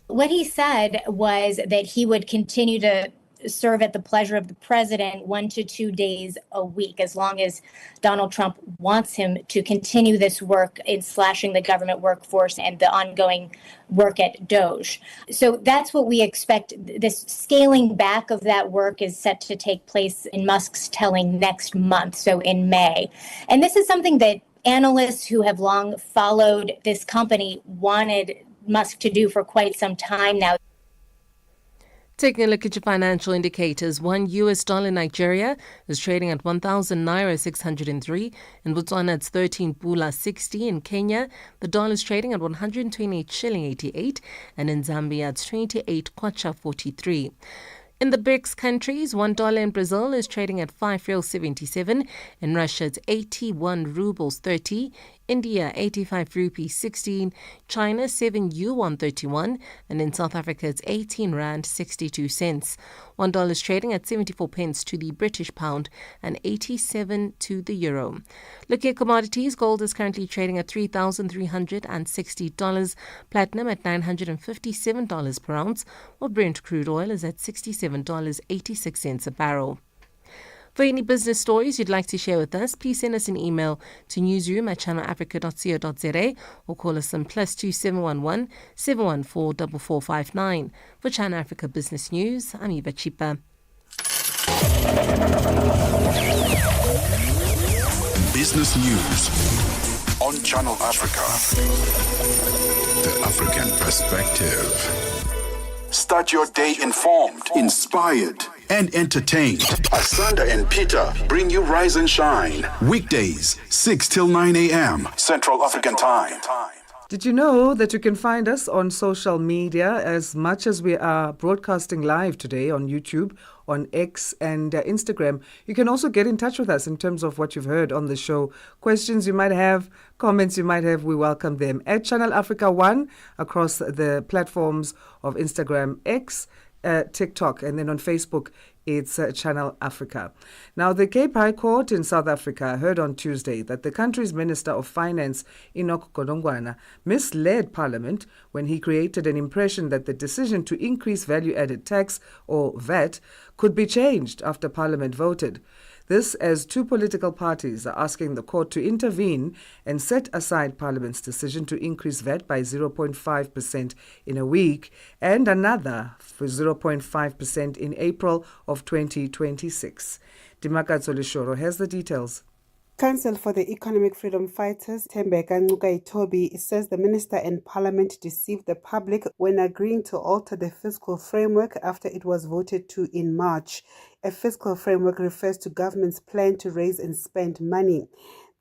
What he said was that he would continue to serve at the pleasure of the president 1 to 2 days a week, as long as Donald Trump wants him to continue this work in slashing the government workforce and the ongoing work at Doge. So that's what we expect. This scaling back of that work is set to take place in Musk's telling next month, so in May. And this is something that analysts who have long followed this company wanted Musk to do for quite some time now. Taking a look at your financial indicators, $1 in Nigeria is trading at 1,000 naira 603. In Botswana, it's 13 pula 60. In Kenya, the dollar is trading at 128 shilling 88. And in Zambia, it's 28 kwacha 43. In the BRICS countries, $1 in Brazil is trading at 5 real 77. In Russia, it's 81 rubles 30. India, 85 rupees 16. China, 7 yuan 31. And in South Africa, it's 18 rand 62 cents. $1 is trading at 74 pence to the British pound and 87 to the euro. Looking at commodities, gold is currently trading at $3,360. Platinum at $957 per ounce, while Brent crude oil is at $67.86 a barrel. For any business stories you'd like to share with us, please send us an email to newsroom@channelafrica.co.za or call us on +2 711 714 4459. For Channel Africa Business News, I'm Eva Chipa. Business News on Channel Africa. The African Perspective. Start your day informed, inspired, and entertained. Asanda and Peter bring you Rise and Shine. Weekdays, 6 till 9 a.m. Central African Time. Did you know that you can find us on social media as much as we are broadcasting live today on YouTube, on X and Instagram? You can also get in touch with us in terms of what you've heard on the show. Questions you might have, comments you might have, we welcome them. At Channel Africa 1 across the platforms of Instagram, X, TikTok, and then on Facebook, it's Channel Africa. Now, the Cape High Court in South Africa heard on Tuesday that the country's Minister of Finance, Enoch Godongwana, misled Parliament when he created an impression that the decision to increase value-added tax, or VAT, could be changed after Parliament voted. This as two political parties are asking the court to intervene and set aside Parliament's decision to increase VAT by 0.5% in a week and another for 0.5% in April of 2026. Dimakatso Leshoro has the details. Counsel for the Economic Freedom Fighters, Thembeka Ncukaitobi, says the minister and parliament deceived the public when agreeing to alter the fiscal framework after it was voted to in March. A fiscal framework refers to government's plan to raise and spend money.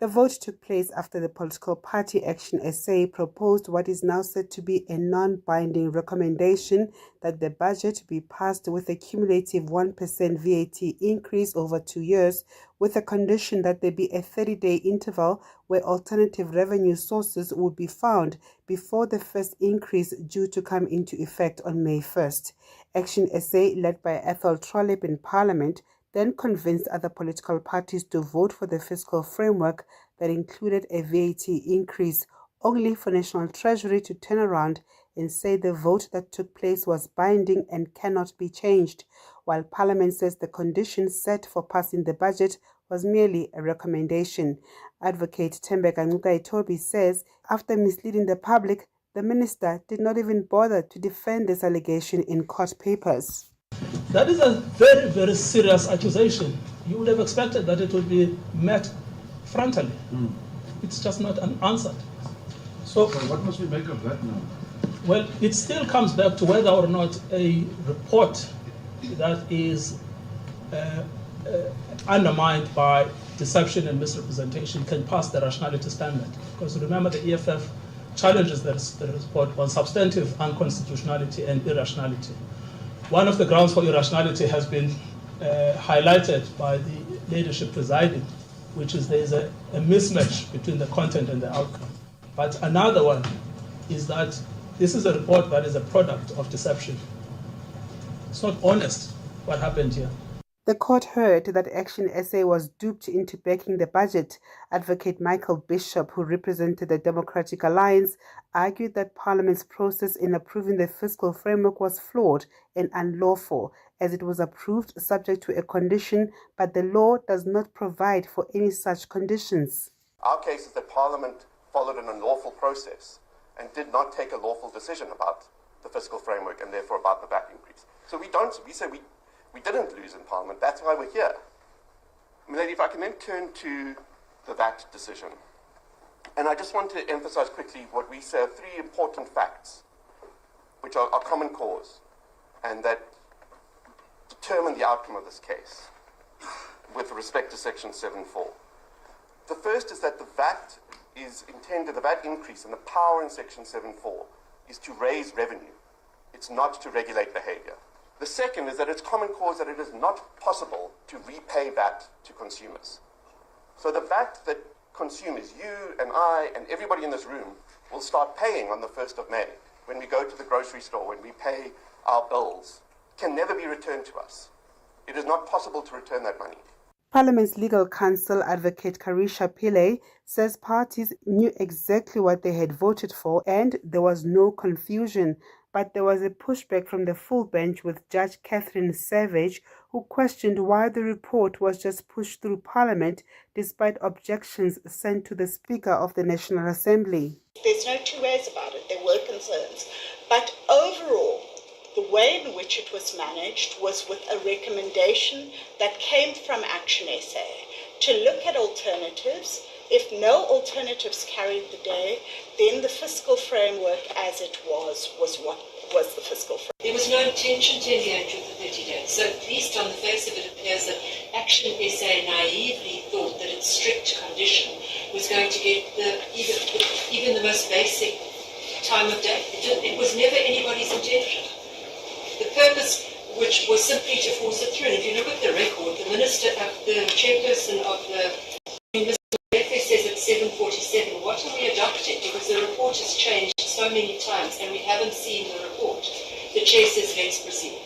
The vote took place after the political party Action SA proposed what is now said to be a non-binding recommendation that the budget be passed with a cumulative 1% VAT increase over 2 years, with a condition that there be a 30-day interval where alternative revenue sources would be found before the first increase due to come into effect on May 1st. Action SA, led by Ethel Trollip in Parliament, then convinced other political parties to vote for the fiscal framework that included a VAT increase, only for National Treasury to turn around and say the vote that took place was binding and cannot be changed, while Parliament says the conditions set for passing the budget was merely a recommendation. Advocate Thembeka Ncukaitobi says after misleading the public, the minister did not even bother to defend this allegation in court papers. That is a very, very serious accusation. You would have expected that it would be met frontally. It's just not answered. So what must we make of that now? Well, it still comes back to whether or not a report that is undermined by deception and misrepresentation can pass the rationality standard. Because remember, the EFF challenges the report on substantive unconstitutionality and irrationality. One of the grounds for irrationality has been highlighted by the leadership presiding, which is there is a mismatch between the content and the outcome. But another one is that This is a report that is a product of deception. It's not honest what happened here. The court heard that Action SA was duped into backing the budget. Advocate Michael Bishop, who represented the Democratic Alliance, argued that Parliament's process in approving the fiscal framework was flawed and unlawful, as it was approved subject to a condition, but the law does not provide for any such conditions. Our case is that Parliament followed an unlawful process and did not take a lawful decision about the fiscal framework and therefore about the VAT increase. So we say we didn't lose in Parliament, that's why we're here. Milady, if I can then turn to the VAT decision. And I just want to emphasize quickly what we say are three important facts, which are common cause, and that determine the outcome of this case with respect to Section 7.4. The first is that the VAT is intended, the VAT increase and the power in Section 7.4 is to raise revenue. It's not to regulate behavior. The second is that it's common cause that it is not possible to repay VAT to consumers. So the VAT that consumers, you and I and everybody in this room, will start paying on the 1st of May when we go to the grocery store, when we pay our bills, can never be returned to us. It is not possible to return that money. Parliament's legal counsel, Advocate Karisha Pillay, says parties knew exactly what they had voted for and there was no confusion. But there was a pushback from the full bench with Judge Catherine Savage, who questioned why the report was just pushed through Parliament despite objections sent to the Speaker of the National Assembly. There's no two ways about it. There were concerns. But overall, the way in which it was managed was with a recommendation that came from Action SA to look at alternatives. If no alternatives carried the day, then the fiscal framework as it was what was the fiscal framework. There was no intention to engage with the 30 days. So at least on the face of it, it appears that Action SA naively thought that its strict condition was going to get even the most basic time of day. It was never anybody's intention. The purpose, which was simply to force it through, and if you look at the record, the chairperson of the says at 7:47, what are we adopting? Because the report has changed so many times and we haven't seen the report. The chair says, let's proceed.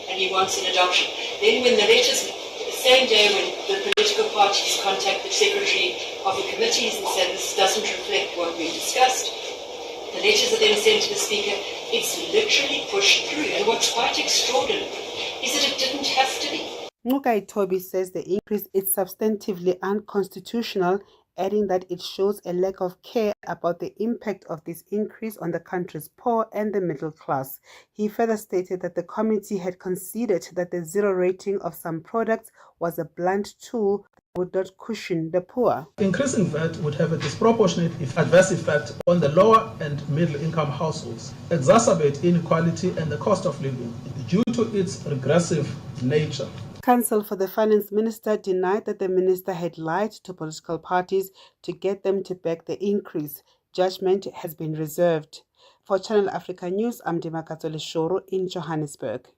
And he wants an adoption. Then when the letters, the same day when the political parties contact the secretary of the committees and say this doesn't reflect what we discussed, the letters are then sent to the speaker. It's literally pushed through. And what's quite extraordinary is that it didn't have to be. Ngukai Toby says the increase is substantively unconstitutional, adding that it shows a lack of care about the impact of this increase on the country's poor and the middle class. He further stated that the committee had considered that the zero rating of some products was a blunt tool that would not cushion the poor. Increasing VAT would have a disproportionate adverse effect on the lower and middle income households, exacerbate inequality and the cost of living due to its regressive nature. Counsel for the Finance Minister denied that the minister had lied to political parties to get them to back the increase. Judgment has been reserved. For Channel Africa News, I'm Dimakatole Shoro in Johannesburg.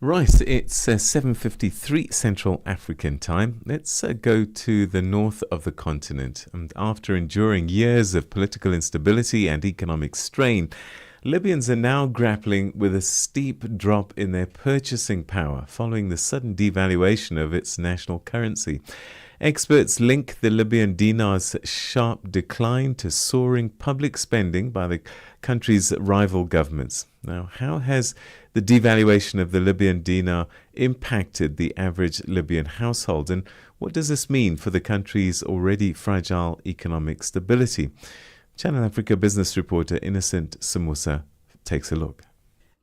Right, it's 7:53 Central African time. Let's go to the north of the continent. And after enduring years of political instability and economic strain, Libyans are now grappling with a steep drop in their purchasing power following the sudden devaluation of its national currency. Experts link the Libyan dinar's sharp decline to soaring public spending by the country's rival governments. Now, how has the devaluation of the Libyan dinar impacted the average Libyan household, and what does this mean for the country's already fragile economic stability? Channel Africa business reporter Innocent Samusa takes a look.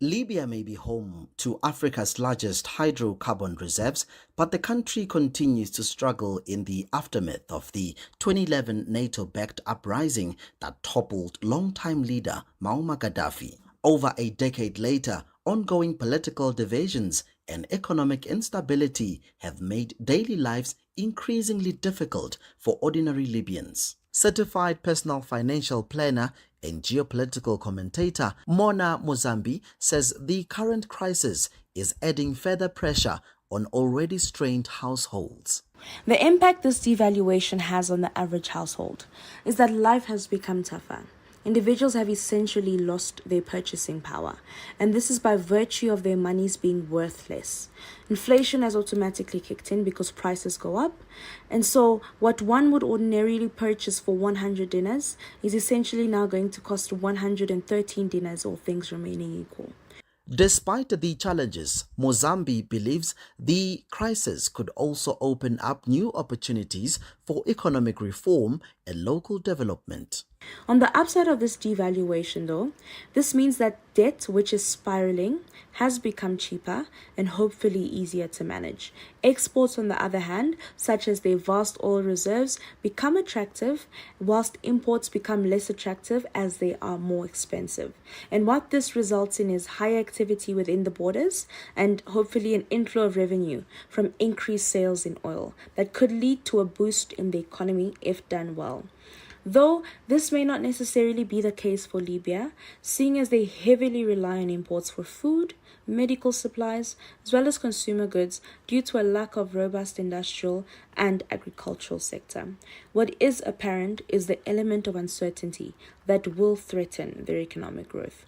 Libya may be home to Africa's largest hydrocarbon reserves, but the country continues to struggle in the aftermath of the 2011 NATO-backed uprising that toppled longtime leader Muammar Gaddafi. Over a decade later, ongoing political divisions and economic instability have made daily lives increasingly difficult for ordinary Libyans. Certified personal financial planner and geopolitical commentator Mona Mozambi says the current crisis is adding further pressure on already strained households. The impact this devaluation has on the average household is that life has become tougher. individuals have essentially lost their purchasing power, and this is by virtue of their monies being worth less. Inflation has automatically kicked in because prices go up, and so what one would ordinarily purchase for 100 dinars is essentially now going to cost 113 dinars, all things remaining equal. Despite the challenges, Mozambique believes the crisis could also open up new opportunities for economic reform and local development. On the upside of this devaluation, though, this means that debt, which is spiraling, has become cheaper and hopefully easier to manage. Exports, on the other hand, such as their vast oil reserves, become attractive, whilst imports become less attractive as they are more expensive. And what this results in is higher activity within the borders and hopefully an inflow of revenue from increased sales in oil that could lead to a boost in the economy if done well. Though this may not necessarily be the case for Libya, seeing as they heavily rely on imports for food, medical supplies, as well as consumer goods due to a lack of robust industrial and agricultural sector. What is apparent is the element of uncertainty that will threaten their economic growth.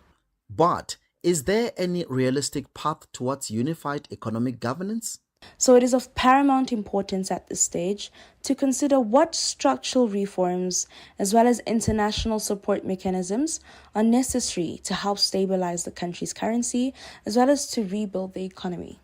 But is there any realistic path towards unified economic governance? So it is of paramount importance at this stage to consider what structural reforms as well as international support mechanisms are necessary to help stabilize the country's currency as well as to rebuild the economy.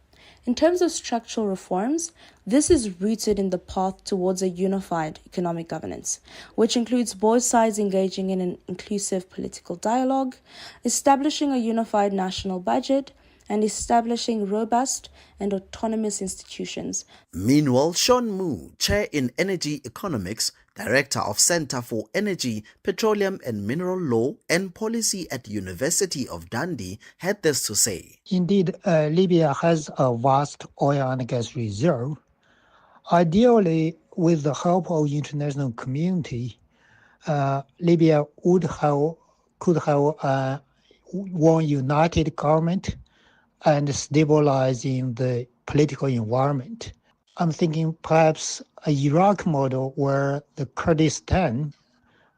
In terms of structural reforms, this is rooted in the path towards a unified economic governance, which includes both sides engaging in an inclusive political dialogue, establishing a unified national budget, and establishing robust and autonomous institutions. Meanwhile, Sean Moo, Chair in Energy Economics, Director of Center for Energy, Petroleum and Mineral Law and Policy at University of Dundee, had this to say. Indeed, Libya has a vast oil and gas reserve. Ideally, with the help of international community, Libya could have one united government and stabilizing the political environment. I'm thinking perhaps a Iraq model where the Kurdistan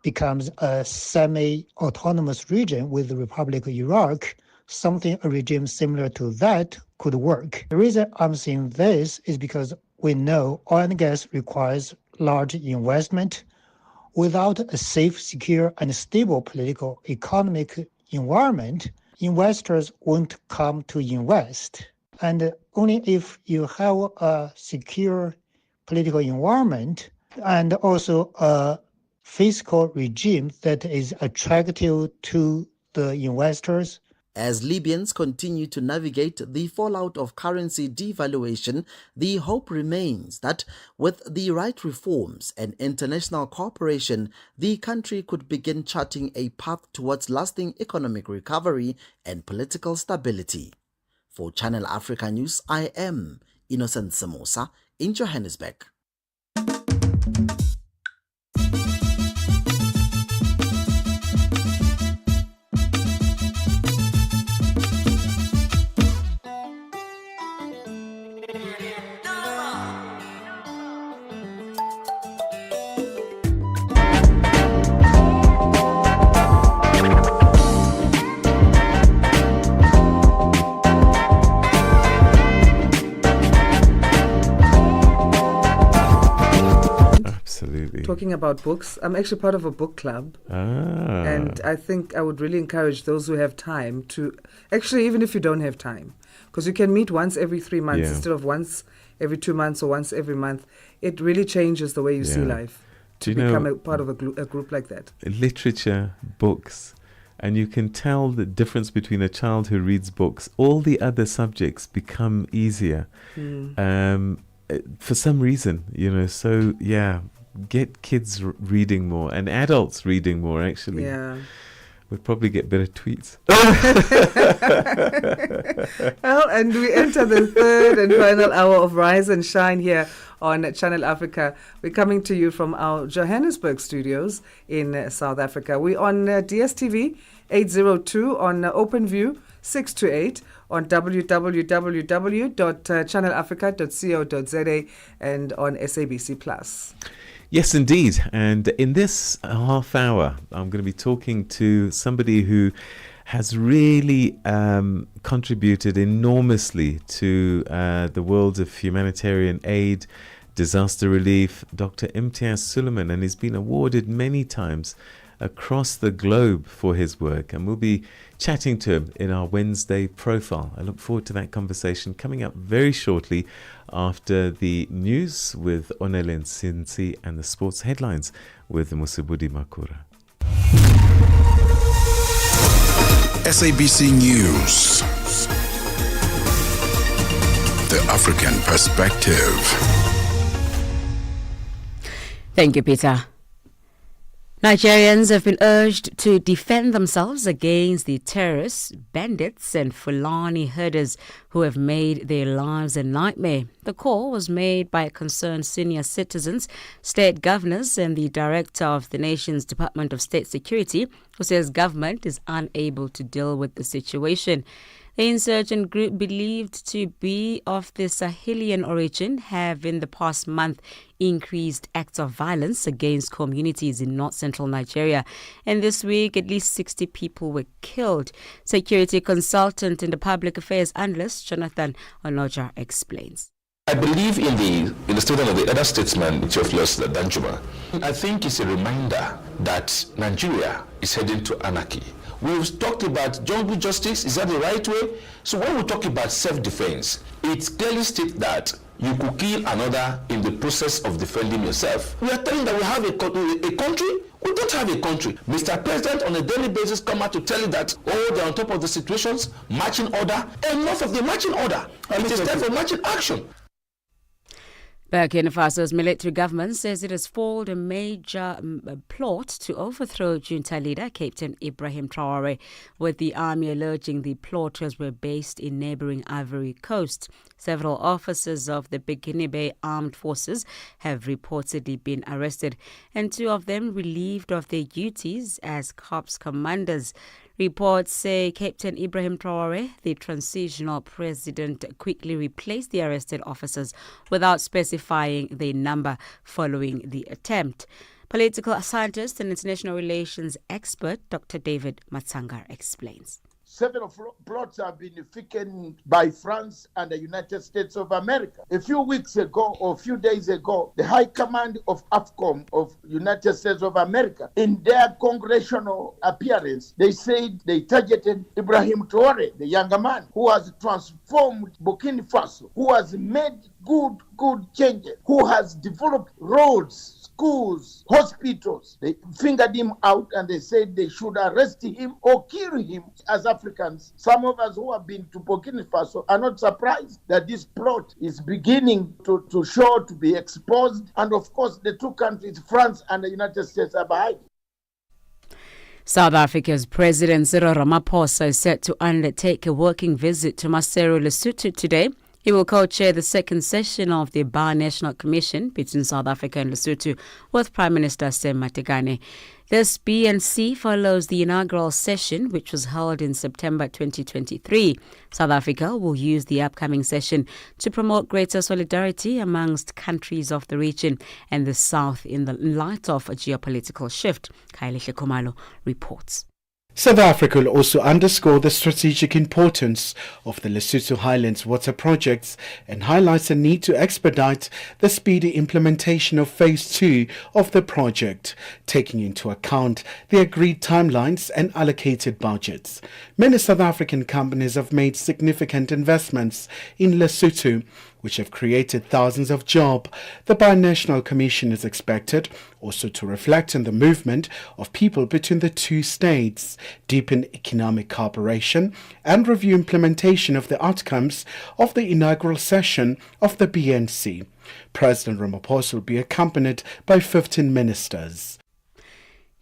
becomes a semi-autonomous region with the Republic of Iraq, a regime similar to that could work. The reason I'm saying this is because we know oil and gas requires large investment. Without a safe, secure, and stable political economic environment, investors won't come to invest. And only if you have a secure political environment and also a fiscal regime that is attractive to the investors. As Libyans continue to navigate the fallout of currency devaluation, the hope remains that with the right reforms and international cooperation, the country could begin charting a path towards lasting economic recovery and political stability. For Channel Africa News, I am Innocent Samosa in Johannesburg. Talking about books, I'm actually part of a book club. And I think I would really encourage those who have time to, actually, even if you don't have time, because you can meet once every 3 months instead of once every 2 months or once every month. It really changes the way you see life to become a part of a group like that. Literature, books, and you can tell the difference between a child who reads books. All the other subjects become easier for some reason, so get kids reading more and adults reading more, actually. Yeah. We'd probably get better tweets. Well, and we enter the third and final hour of Rise and Shine here on Channel Africa. We're coming to you from our Johannesburg studios in South Africa. We're on DSTV 802, on OpenView 6 to 8, on www.channelafrica.co.za and on SABC+. Yes, indeed. And in this half hour, I'm going to be talking to somebody who has really contributed enormously to the world of humanitarian aid, disaster relief, Dr. Imtiaz Suleiman, and he's been awarded many times across the globe for his work. And we'll be chatting to him in our Wednesday profile. I look forward to that conversation coming up very shortly after the news with Onelen Sinsi and the sports headlines with Musibudi Makura. SABC News. The African Perspective. Thank you, Peter. Nigerians have been urged to defend themselves against the terrorists, bandits and Fulani herders who have made their lives a nightmare. The call was made by concerned senior citizens, state governors and the director of the nation's Department of State Security, who says government is unable to deal with the situation. The insurgent group, believed to be of the Sahelian origin, have in the past month increased acts of violence against communities in north-central Nigeria. And this week, at least 60 people were killed. Security consultant and the public affairs analyst Jonathan Onoja explains. I believe in the statement of the other statesman, Theophilus Danjuma. I think it's a reminder that Nigeria is heading to anarchy. We've talked about jungle justice. Is that the right way? So when we talk about self-defense, it clearly states that you could kill another in the process of defending yourself. We are telling that we have a country. We don't have a country. Mr. President, on a daily basis, come out to tell you that, they're on top of the situations, marching order. Enough of the marching order. It is time for marching action. Burkina Faso's military government says it has foiled a major plot to overthrow junta leader Captain Ibrahim Traore, with the army alleging the plotters were based in neighboring Ivory Coast. Several officers of the Burkinabe armed forces have reportedly been arrested, and 2 of them relieved of their duties as corps commanders. Reports say Captain Ibrahim Traore, the transitional president, quickly replaced the arrested officers without specifying their number following the attempt. Political scientist and international relations expert Dr. David Matsangar explains. Several plots have been thickened by France and the United States of America. A few weeks ago or a few days ago, the High Command of AFCOM of United States of America, in their congressional appearance, they said they targeted Ibrahim Traore, the younger man, who has transformed Burkina Faso, who has made good changes, who has developed roads, schools, hospitals. They fingered him out and they said they should arrest him or kill him. As Africans, some of us who have been to Burkina Faso are not surprised that this plot is beginning to show, to be exposed. And of course, the 2 countries, France and the United States, are behind. South Africa's President Cyril Ramaphosa is set to undertake a working visit to Maseru, Lesotho today. He will co-chair the second session of the Bi-National Commission between South Africa and Lesotho with Prime Minister Sam Matekane. This BNC follows the inaugural session, which was held in September 2023. South Africa will use the upcoming session to promote greater solidarity amongst countries of the region and the South in light of a geopolitical shift. Kylie Shekomalo reports. South Africa will also underscore the strategic importance of the Lesotho Highlands water projects and highlights the need to expedite the speedy implementation of Phase 2 of the project, taking into account the agreed timelines and allocated budgets. Many South African companies have made significant investments in Lesotho, which have created thousands of jobs. The Bi-National Commission is expected also to reflect on the movement of people between the 2 states, deepen economic cooperation, and review implementation of the outcomes of the inaugural session of the BNC. President Ramaphosa will be accompanied by 15 ministers.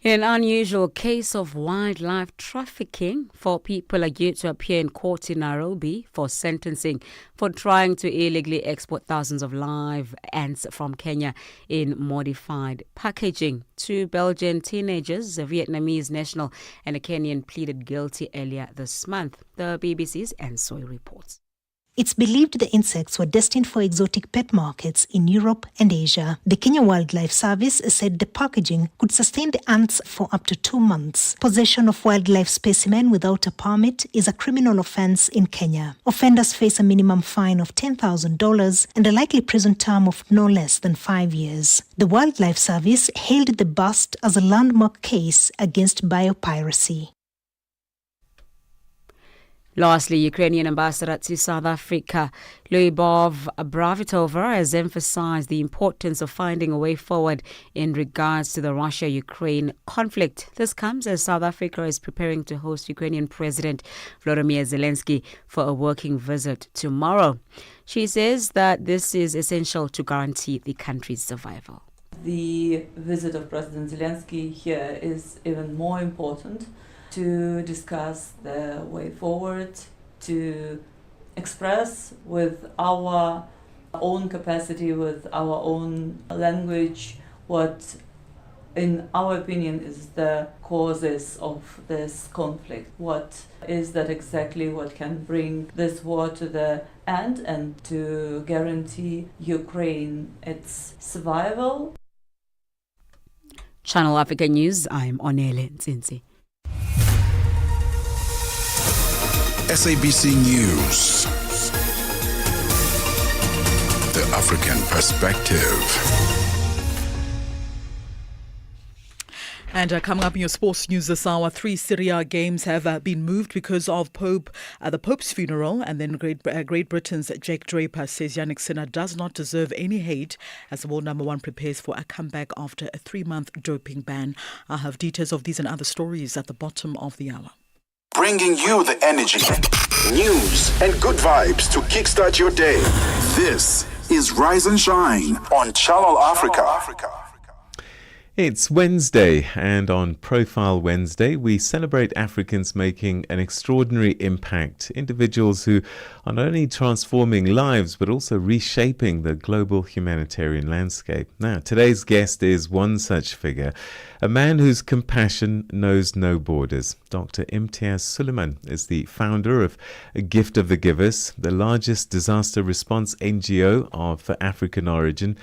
In an unusual case of wildlife trafficking, 4 people are due to appear in court in Nairobi for sentencing for trying to illegally export thousands of live ants from Kenya in modified packaging. 2 Belgian teenagers, a Vietnamese national and a Kenyan, pleaded guilty earlier this month. The BBC's Ansoy reports. It's believed the insects were destined for exotic pet markets in Europe and Asia. The Kenya Wildlife Service said the packaging could sustain the ants for up to 2 months. Possession of wildlife specimen without a permit is a criminal offense in Kenya. Offenders face a minimum fine of $10,000 and a likely prison term of no less than 5 years. The Wildlife Service hailed the bust as a landmark case against biopiracy. Lastly, Ukrainian ambassador to South Africa, Lyubov Bravitova, has emphasized the importance of finding a way forward in regards to the Russia-Ukraine conflict. This comes as South Africa is preparing to host Ukrainian President Volodymyr Zelensky for a working visit tomorrow. She says that this is essential to guarantee the country's survival. The visit of President Zelensky here is even more important to discuss the way forward, to express with our own capacity, with our own language, what in our opinion is the causes of this conflict. What is that exactly what can bring this war to the end and to guarantee Ukraine its survival. Channel Africa News, I'm Onele Nzinzi. SABC News. The African Perspective. And coming up in your sports news this hour, 3 Serie A games have been moved because of the Pope's funeral. And then Great Britain's Jack Draper says Yannick Sinner does not deserve any hate as the world number 1 prepares for a comeback after a 3-month doping ban. I have details of these and other stories at the bottom of the hour. Bringing you the energy, news, and good vibes to kickstart your day. This is Rise and Shine on Channel Africa. It's Wednesday, and on Profile Wednesday, we celebrate Africans making an extraordinary impact, individuals who are not only transforming lives, but also reshaping the global humanitarian landscape. Now, today's guest is one such figure, a man whose compassion knows no borders. Dr. Imtiaz Sooliman is the founder of A Gift of the Givers, the largest disaster response NGO of African origin.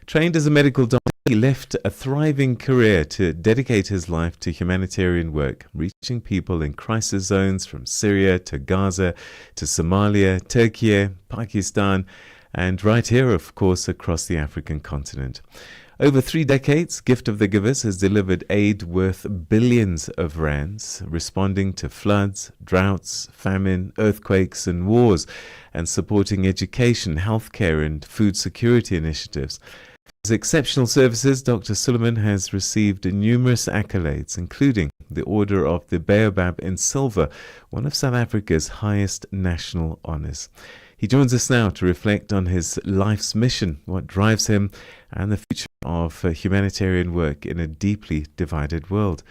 Trained as a medical doctor, he left a thriving career to dedicate his life to humanitarian work, reaching people in crisis zones from Syria to Gaza to Somalia, Turkey, Pakistan, and right here, of course, across the African continent. Over 3 decades, Gift of the Givers has delivered aid worth billions of rands, responding to floods, droughts, famine, earthquakes, and wars, and supporting education, healthcare, and food security initiatives. For his exceptional services, Dr. Sooliman has received numerous accolades, including the Order of the Baobab in Silver, one of South Africa's highest national honours. He joins us now to reflect on his life's mission, what drives him, and the future of humanitarian work in a deeply divided world.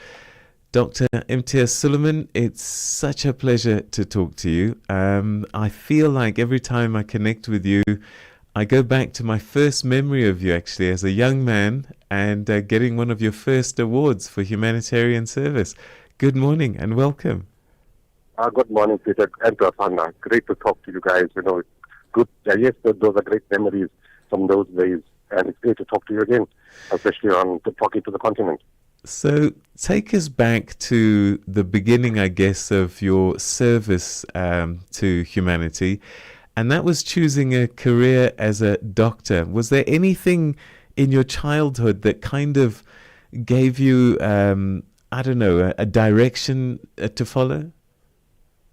Dr. Imtiaz Sooliman, it's such a pleasure to talk to you. I feel like every time I connect with you, I go back to my first memory of you actually as a young man and getting one of your first awards for humanitarian service. Good morning and welcome. Good morning, Peter and Asanda. Great to talk to you guys. You know, good. Yes, those are great memories from those days, and it's great to talk to you again, especially on talking to the continent. So take us back to the beginning, I guess, of your service to humanity, and that was choosing a career as a doctor. Was there anything in your childhood that kind of gave you, a direction to follow?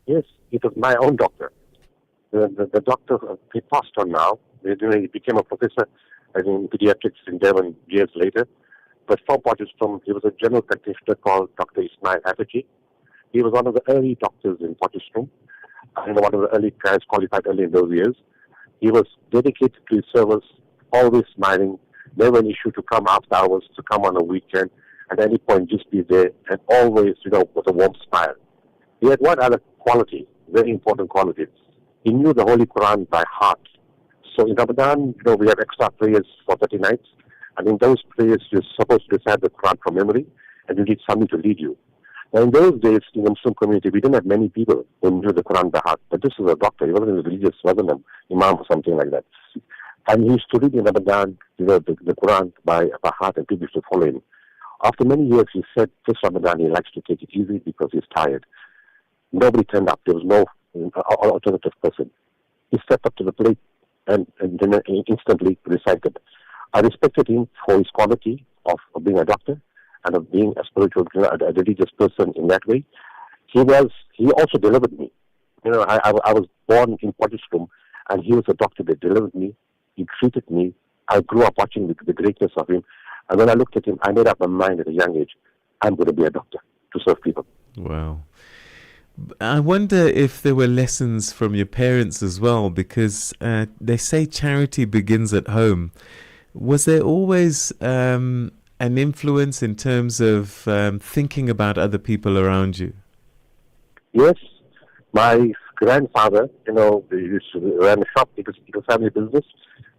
Yes, it was my own doctor. The doctor, he passed on now. He became a professor in pediatrics in Devon years later. But from Potchefstroom, he was a general practitioner called Dr. Ismail Abaji. He was one of the early doctors in Potchefstroom, one of the early guys qualified early in those years. He was dedicated to his service, always smiling, never an issue to come after hours, to come on a weekend, at any point just be there, and always, with a warm smile. He had one other quality, very important quality. He knew the Holy Quran by heart. So in Ramadan, we have extra prayers for 30 nights. And in those prayers, you're supposed to recite the Quran from memory, and you need somebody to lead you. Now, in those days, in the Muslim community, we didn't have many people who knew the Quran by heart. But this was a doctor. He wasn't religious, wasn't an imam or something like that. And he used to read in Ramadan, the Quran by heart, and people used to follow him. After many years, he said this Ramadan he likes to take it easy because he's tired. Nobody turned up. There was no alternative person. He stepped up to the plate and then instantly recited. I respected him for his quality of being a doctor and of being a spiritual, a religious person in that way. He also delivered me. You know, I was born in Potchefstroom, and he was a doctor that delivered me. He treated me. I grew up watching the greatness of him. And when I looked at him, I made up my mind at a young age, I'm going to be a doctor to serve people. Wow. I wonder if there were lessons from your parents as well, because they say charity begins at home. Was there always an influence in terms of thinking about other people around you? Yes. My grandfather, he used to run a shop. It was a family business.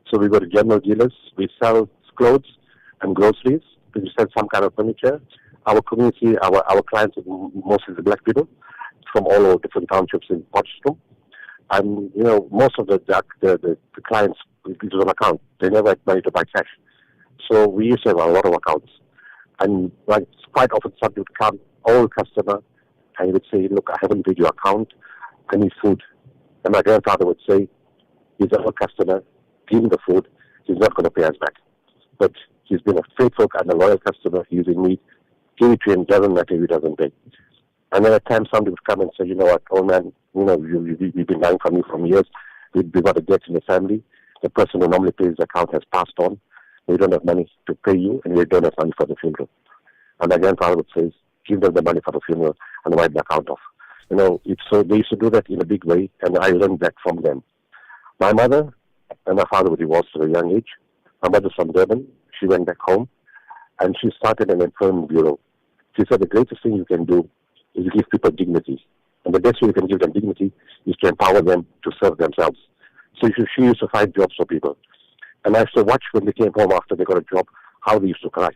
So we were general dealers. We sell clothes and groceries. We sell some kind of furniture. Our community, our clients are mostly the black people from all over different townships in Potchefstroom. And, most of the clients, it was on account. They never had money to buy cash. So we used to have a lot of accounts. And quite often somebody would come, old customer, and he would say, look, I haven't paid your account. I need food. And my grandfather would say, he's an old customer, give him the food. He's not going to pay us back. But he's been a faithful and a loyal customer. He's in need. Give it to him. Doesn't matter if he doesn't pay. And then at times somebody would come and say, you know what, old man, we've been buying from you for years. We've got a debt in the family. The person who normally pays the account has passed on. We don't have money to pay you, and we don't have money for the funeral. And my grandfather would say, give them the money for the funeral and wipe the account off. So they used to do that in a big way, and I learned that from them. My mother and my father were divorced at a young age. My mother's from Durban. She went back home, and she started an employment bureau. She said the greatest thing you can do is give people dignity. And the best way you can give them dignity is to empower them to serve themselves. So she used to find jobs for people. And I used to watch when they came home after they got a job, how they used to cry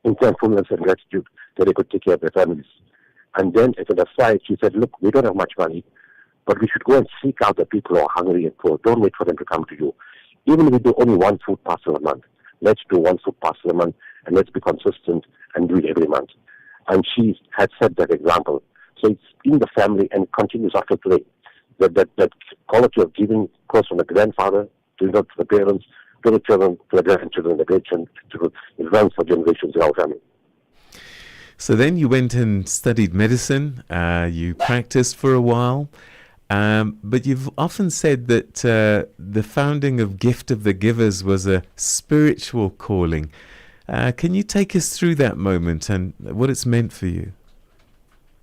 in thankfulness and gratitude that they could take care of their families. And then at an aside, she said, look, we don't have much money, but we should go and seek out the people who are hungry and poor. Don't wait for them to come to you. Even if we do only one food parcel a month, let's do one food parcel a month, and let's be consistent and do it every month. And she had set that example. So it's in the family and continues after today. That quality of giving goes from the grandfather to the parents, to the children, to the grandchildren, the great-children. It runs for generations in our family. So then you went and studied medicine. You practiced for a while. But you've often said that the founding of Gift of the Givers was a spiritual calling. Can you take us through that moment and what it's meant for you?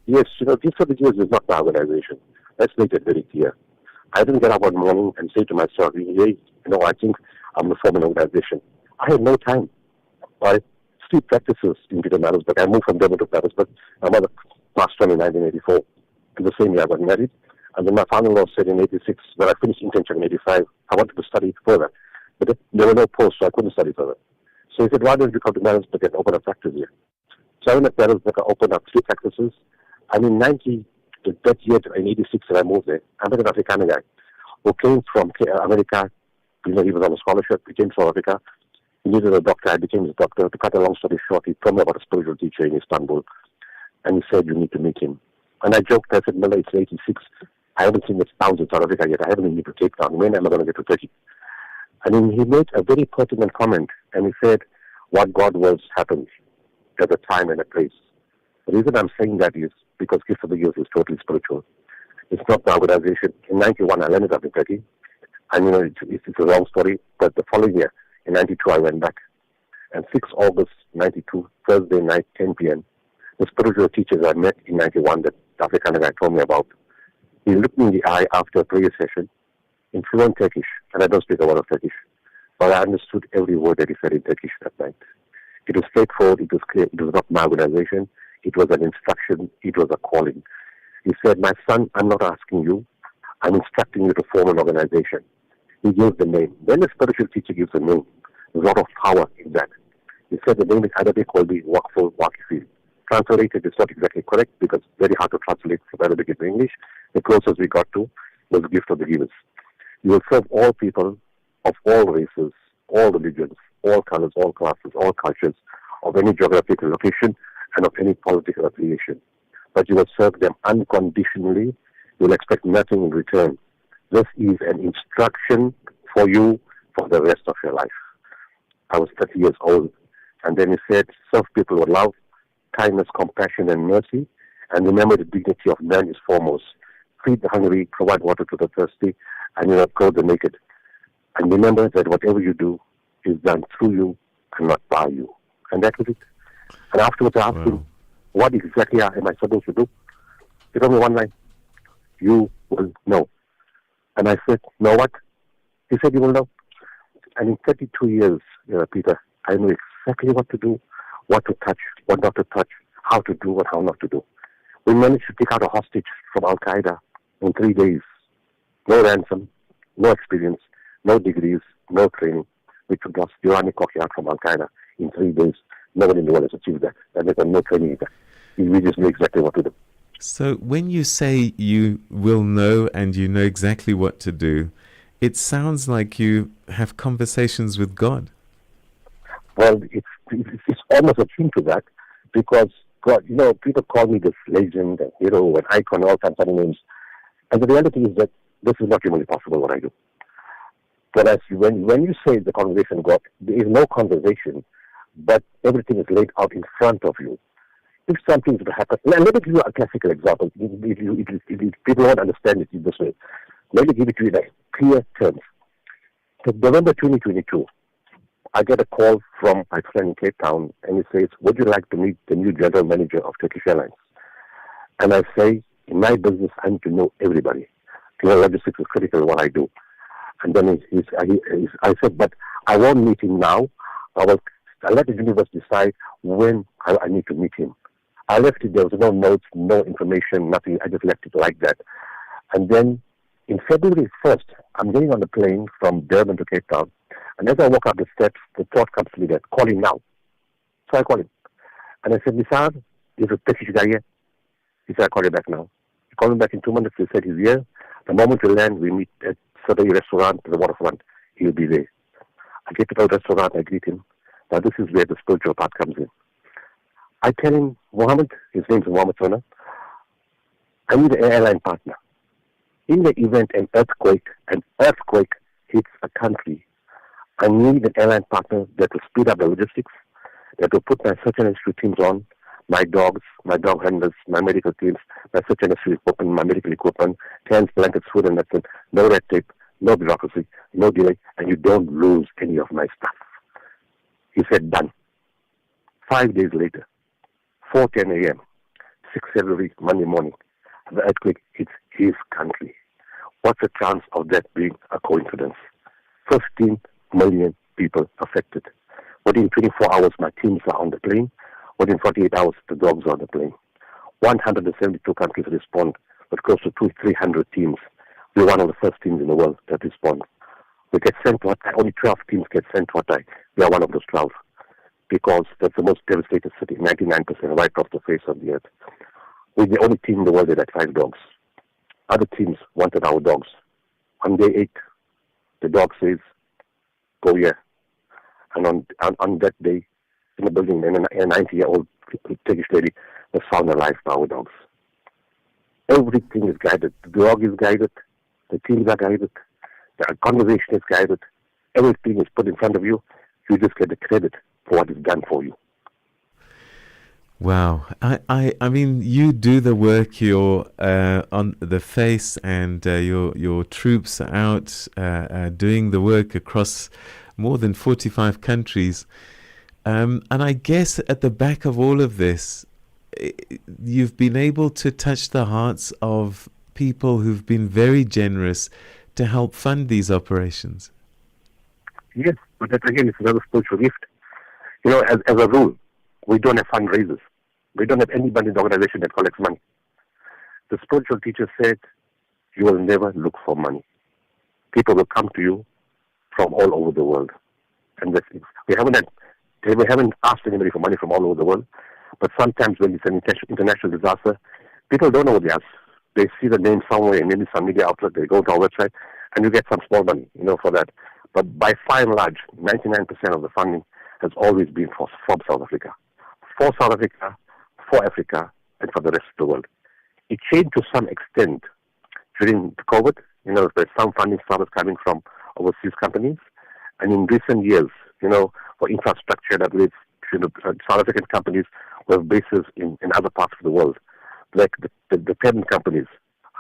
Yes, Gift of the Givers is not my organization. Let's make that very clear. I didn't get up one morning and say to myself, hey, I think I'm going to form an organization. I had no time. I still practices in Pietermaritzburg. I moved from Durban to Pietermaritzburg. My mother passed on in 1984. In the same year I got married. And then my father-in-law said in 86, when I finished internship in 85, I wanted to study further. But there were no posts, so I couldn't study further. So he said, why don't you come to Pietermaritzburg and open a practice here? So I went to Pietermaritzburg, I opened up 3 practices. And in that year, in 86, when I moved there, I met an African guy who came from America. He was on a scholarship. He came to South Africa. He needed a doctor. I became his doctor. To cut a long story short, he told me about a spiritual teacher in Istanbul. And he said, you need to meet him. And I joked, I said, Miller, it's 86. I haven't seen the towns in South Africa yet. I haven't even been to Cape Town. When am I going to get to Turkey? And then he made a very pertinent comment. And he said, what God was happened at a time and a place. The reason I'm saying that is because Gift of the Givers is totally spiritual. It's not the organization. In 91, I landed up in Turkey. And, it's a long story. But the following year, in 92, I went back. And 6 August 92, Thursday night, 10 p.m., the spiritual teachers I met in 91 that the African guy told me about, he looked me in the eye after a prayer session in fluent Turkish. And I don't speak a word of Turkish. But I understood every word that he said in Turkish that night. It was straightforward. It was clear. It was not my organization. It was an instruction. It was a calling. He said, my son, I'm not asking you. I'm instructing you to form an organization. He gave the name. When the spiritual teacher gives a name, there's a lot of power in that. He said the name is Arabic called the Waqful Waqifin. Translated is not exactly correct because it's very hard to translate from Arabic into English. The closest we got to was the gift of the givers. You will serve all people of all races, all religions, all colors, all classes, all cultures, of any geographical location and of any political affiliation. But you will serve them unconditionally. You will expect nothing in return. This is an instruction for you for the rest of your life. I was 30 years old. And then he said, serve people with love, kindness, compassion, and mercy. And remember the dignity of man is foremost. Feed the hungry, provide water to the thirsty, and clothe the naked. And remember that whatever you do is done through you and not by you. And that was it. And afterwards I asked him, what exactly am I supposed to do? He told me one line, you will know. And I said, know what? He said, you will know. And in 32 years, Peter, I know exactly what to do, what to touch, what not to touch, how to do and how not to do. We managed to take out a hostage from Al-Qaeda in 3 days. No ransom, no experience, no degrees, no training. We took Durrani Koki out from Al-Qaeda in 3 days. Nobody in the world has achieved that. And there's no training either. We just know exactly what to do. So when you say you will know and you know exactly what to do, it sounds like you have conversations with God. Well, it's almost akin to that because God, people call me this legend and hero and icon, all kinds of names. And the reality is that this is not humanly possible what I do. Whereas when you say the conversation God, there is no conversation, but everything is laid out in front of you. If something would happen, let me give you a classical example. If people won't understand it this way, let me give it to you in clear terms. So November 2022, I get a call from my friend in Cape Town, and he says, would you like to meet the new general manager of Turkish Airlines? And I say, in my business, I need to know everybody. Logistics is critical what I do. And then I said, but I won't meet him now. I'll let the universe decide when I need to meet him. I left it, there was no notes, no information, nothing. I just left it like that. And then in February 1st, I'm getting on the plane from Durban to Cape Town. And as I walk up the steps, the thought comes to me that, call him now. So I call him. And I said, Nisar, there's a Turkish guy here. He said, I'll call you back now. He called me back in 2 minutes. He said, he's here. The moment we land, we meet at Sadai restaurant to the waterfront. He'll be there. I get to the restaurant, I greet him. Now this is where the spiritual part comes in. I tell him, Mohammed, his name is Mohammed Sona, I need an airline partner. In the event an earthquake hits a country, I need an airline partner that will speed up the logistics, that will put my search and rescue teams on, my dogs, my dog handlers, my medical teams, my search and rescue equipment, my medical equipment, tents, blankets, food and medicine, no red tape, no bureaucracy, no delay, and you don't lose any of my stuff. He said, done. 5 days later, 4:10 a.m., 6 February, Monday morning, the earthquake hits his country. What's the chance of that being a coincidence? 15 million people affected. Within 24 hours, my teams are on the plane. Within 48 hours, the dogs are on the plane. 172 countries respond, with close to 300 teams. We're one of the first teams in the world that respond. We get sent to Hatay. Only 12 teams get sent to Hatay. We are one of those 12 because that's the most devastated city, 99% right off the face of the earth. We're the only team in the world that had 5 dogs. Other teams wanted our dogs. On day 8, the dog says, go here. And on that day, in the building, a 90-year-old Turkish lady was found alive by our dogs. Everything is guided. The dog is guided. The teams are guided. The conversation is guided. Everything is put in front of you. You just get the credit for what is done for you. Wow. I mean, you do the work, you're on the face, and your troops are out doing the work across more than 45 countries. And I guess at the back of all of this, you've been able to touch the hearts of people who've been very generous to help fund these operations. Yes, but that again is another spiritual gift. As a rule, we don't have fundraisers. We don't have anybody in the organization that collects money. The spiritual teacher said, you will never look for money. People will come to you from all over the world. And we haven't asked anybody for money from all over the world, But sometimes when it's an international disaster, people don't know what they are. They see the name somewhere in maybe some media outlet, they go to our website, and you get some small money, for that. But by far and large, 99% of the funding has always been from South Africa. For South Africa, for Africa, and for the rest of the world. It changed to some extent during COVID. There's some funding started coming from overseas companies. And in recent years, for infrastructure that with South African companies who have bases in other parts of the world, like the parent companies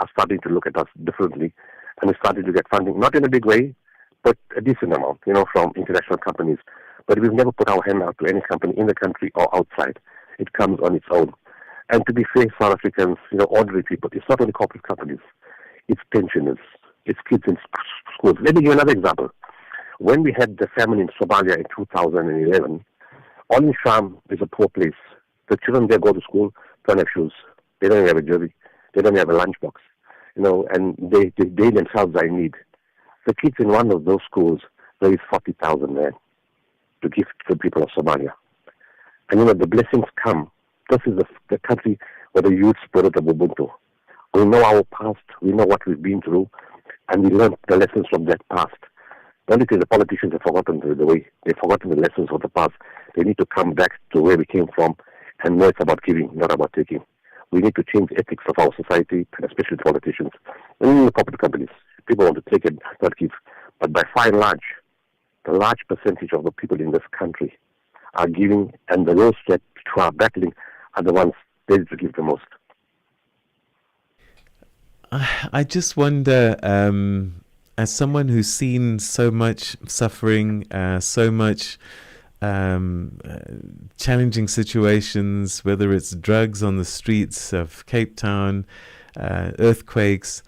are starting to look at us differently and are starting to get funding, not in a big way, but a decent amount, from international companies. But we've never put our hand out to any company in the country or outside. It comes on its own. And to be fair, South Africans, ordinary people, it's not only corporate companies, it's pensioners, it's kids in schools. Let me give you another example. When we had the famine in Somalia in 2011, Orange Farm is a poor place. The children there go to school, don't have shoes, they don't have a jersey, they don't have a lunchbox, and they themselves are in need. The kids in one of those schools raised 40,000 rand to give to the people of Somalia. And the blessings come. This is the country where the youth spirit of Ubuntu. We know our past, we know what we've been through, and we learn the lessons from that past. The only thing the politicians have forgotten the way, they've forgotten the lessons of the past. They need to come back to where we came from and know it's about giving, not about taking. We need to change ethics of our society, especially the politicians. And even the corporate companies. People want to take and not give. But by far and large, the large percentage of the people in this country are giving, and the those that are battling are the ones ready to give the most. I just wonder, as someone who's seen so much suffering, so much challenging situations, whether it's drugs on the streets of Cape Town, earthquakes,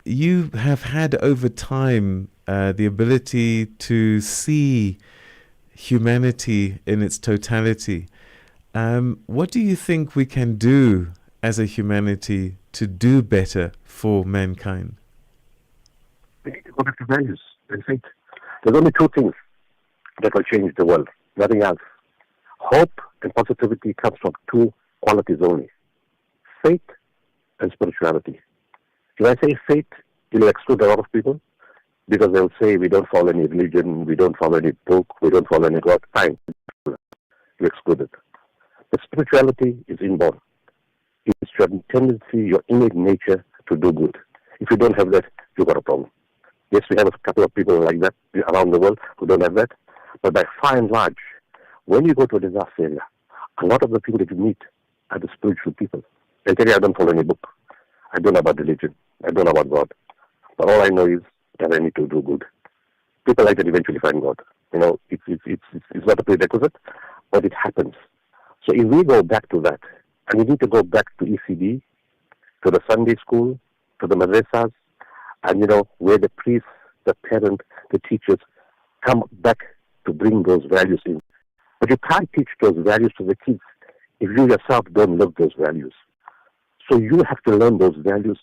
you have had over time the ability to see humanity in its totality. What do you think we can do as a humanity to do better for mankind? We need to go back to values and faith. There's only two things that will change the world, nothing else. Hope and positivity comes from two qualities only, faith and spirituality. If I say faith, it will exclude a lot of people because they'll say we don't follow any religion, we don't follow any book, we don't follow any God. Fine, you exclude it. But spirituality is inborn. It's your tendency, your innate nature to do good. If you don't have that, you've got a problem. Yes, we have a couple of people like that around the world who don't have that. But by far and large, when you go to a disaster area, a lot of the people that you meet are the spiritual people. They tell you, I don't follow any book. I don't know about religion. I don't know about God. But all I know is that I need to do good. People like that eventually find God. It's not a prerequisite, but it happens. So if we go back to that, and we need to go back to ECD, to the Sunday school, to the madrasas, and where the priests, the parent, the teachers come back to bring those values in. But you can't teach those values to the kids if you yourself don't live those values. So you have to learn those values,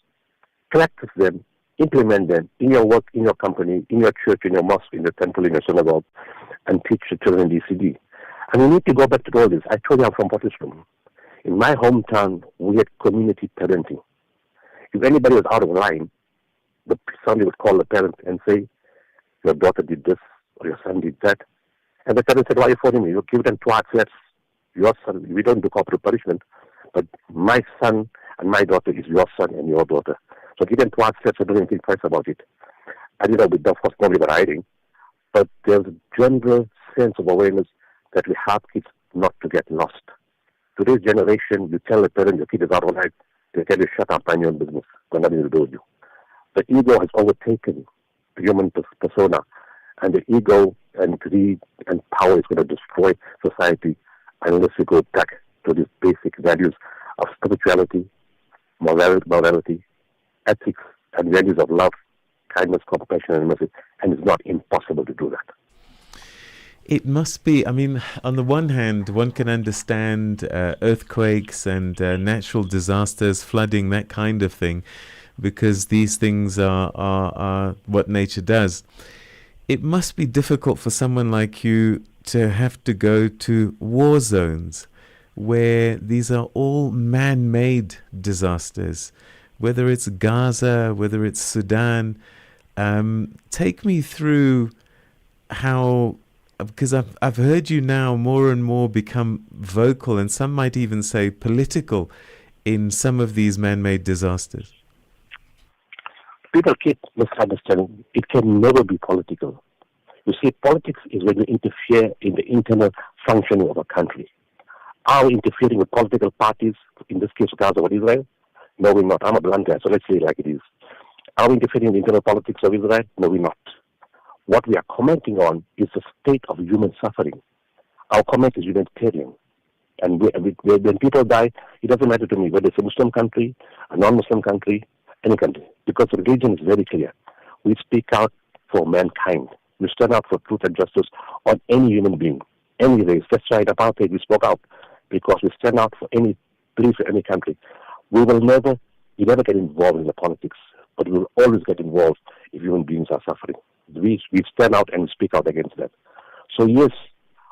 practice them, implement them in your work, in your company, in your church, in your mosque, in your temple, in your synagogue, and teach the children ECD. And we need to go back to all this. I told you I'm from Potchefstroom. In my hometown, we had community parenting. If anybody was out of line, somebody would call the parent and say, your daughter did this, or your son did that. And the parent said, why are you phoning me? You give them 2 hard slaps. Your son, we don't do corporal punishment, but my son and my daughter is your son and your daughter. So give them 2 hard slaps and don't even think twice about it. And of course, nobody but hiding. But there's a general sense of awareness that we help kids not to get lost. Today's generation, you tell a parent your kid is out of line, they tell you, shut up, mind your own business. Got nothing to do with you. The ego has overtaken the human persona, and the ego and greed and power is going to destroy society unless we go back to these basic values of spirituality, morality, ethics, and values of love, kindness, compassion, and mercy. And it's not impossible to do that. It must be, on the one hand, one can understand earthquakes and natural disasters, flooding, that kind of thing, because these things are what nature does. It must be difficult for someone like you to have to go to war zones where these are all man-made disasters, whether it's Gaza, whether it's Sudan. Take me through how, because I've heard you now more and more become vocal, and some might even say political, in some of these man-made disasters. People keep misunderstanding. It can never be political. You see, politics is when you interfere in the internal functioning of a country. Are we interfering with political parties, in this case Gaza or Israel? No, we're not. I'm a blunt guy, so let's say it like it is. Are we interfering in the internal politics of Israel? No, we're not. What we are commenting on is the state of human suffering. Our comment is humanitarian. And when people die, it doesn't matter to me whether it's a Muslim country, a non-Muslim country, any country. Because religion is very clear. We speak out for mankind. We stand out for truth and justice on any human being, any race. That's right, apartheid, we spoke out because we stand out for any place or any country. We never get involved in the politics, but we will always get involved if human beings are suffering. We stand out and speak out against that. So yes,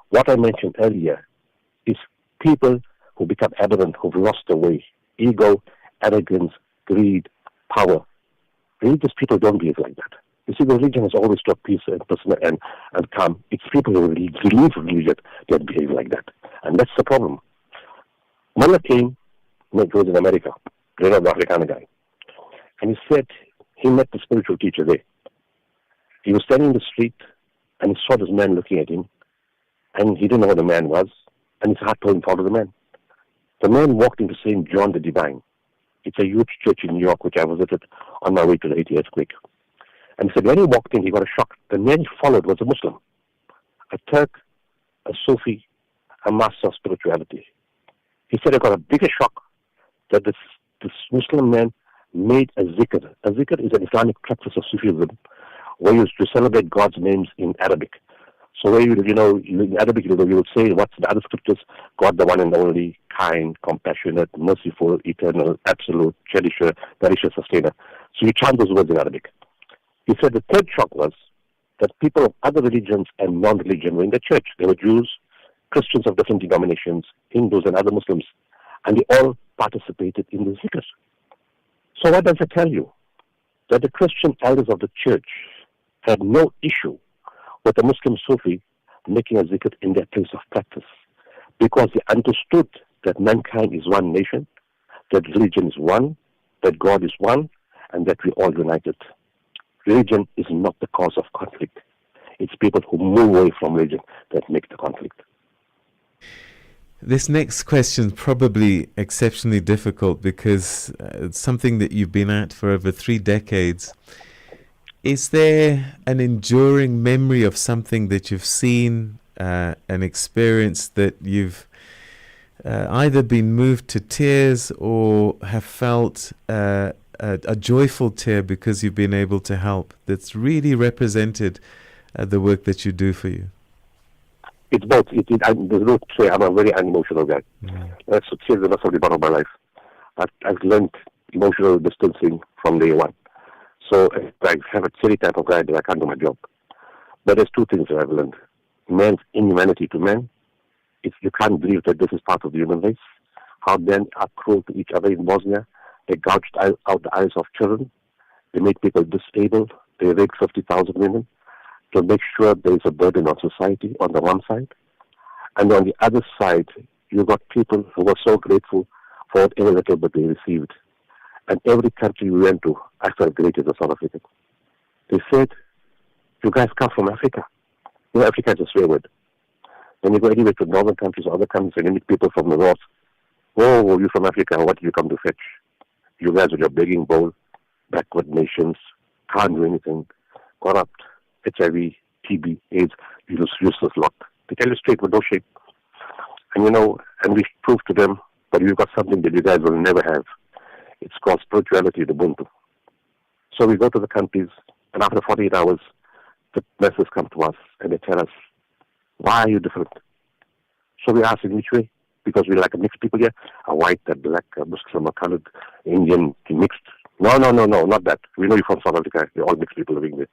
what I mentioned earlier is people who become aberrant, who've lost their way, ego, arrogance, greed, power. Religious people don't behave like that. You see, the religion has always taught peace and personal and calm. It's people who leave religion that behave like that. And that's the problem. Mullah came, he was in America, the African guy. And he said he met the spiritual teacher there. He was standing in the street and he saw this man looking at him. And he didn't know who the man was. And his heart told him, follow the man. The man walked into St. John the Divine. It's a huge church in New York, which I visited on my way to the Haiti earthquake. And he said when he walked in, he got a shock. The man he followed was a Muslim, a Turk, a Sufi, a master of spirituality. He said I got a bigger shock that this Muslim man made a zikr. A zikr is an Islamic practice of Sufism where you used to celebrate God's names in Arabic. So where in Arabic you would say what's the other scriptures? God the one and only, kind, compassionate, merciful, eternal, absolute, cherisher, nourisher, sustainer. So you chant those words in Arabic. He said the third shock was that people of other religions and non-religion were in the church. There were Jews, Christians of different denominations, Hindus and other Muslims, and they all participated in the zikr. So what does it tell you? That the Christian elders of the church had no issue with the Muslim Sufi making a zikr in their place of practice, because they understood that mankind is one nation, that religion is one, that God is one, and that we're all united. Religion is not the cause of conflict. It's people who move away from religion that make the conflict. This next question is probably exceptionally difficult because it's something that you've been at for over 3 decades. Is there an enduring memory of something that you've seen, an experience that you've either been moved to tears or have felt a joyful tear because you've been able to help, that's really represented the work that you do for you? It's both. There's no say. I'm a very unemotional guy. That's tears are not something part of my life. I've learned emotional distancing from day one. So I have a silly type of guy that I can't do my job. But there's 2 things that I've learned. Man's inhumanity to man. If you can't believe that this is part of the human race. How men are cruel to each other in Bosnia. They gouged out the eyes of children. They made people disabled. They raped 50,000 women to make sure there is a burden on society on the one side. And on the other side, you got people who were so grateful for whatever little bit they received. And every country we went to, I felt great as a South African. They said, you guys come from Africa. Africa is a swear word. When you go anywhere to northern countries or other countries and you meet people from the north, oh, you're from Africa, what did you come to fetch? You guys with your begging bowl, backward nations, can't do anything, corrupt, HIV, TB, AIDS, useless lot. They tell you straight with no shape. And and we prove to them, but we've got something that you guys will never have. It's called spirituality, the Ubuntu. So we go to the countries, and after 48 hours, the nurses come to us, and they tell us, why are you different? So we ask in which way? Because we like mixed people here, a white, a black, a Muslim, a colored, Indian, mixed. No, not that. We know you're from South Africa. We're all mixed people living there.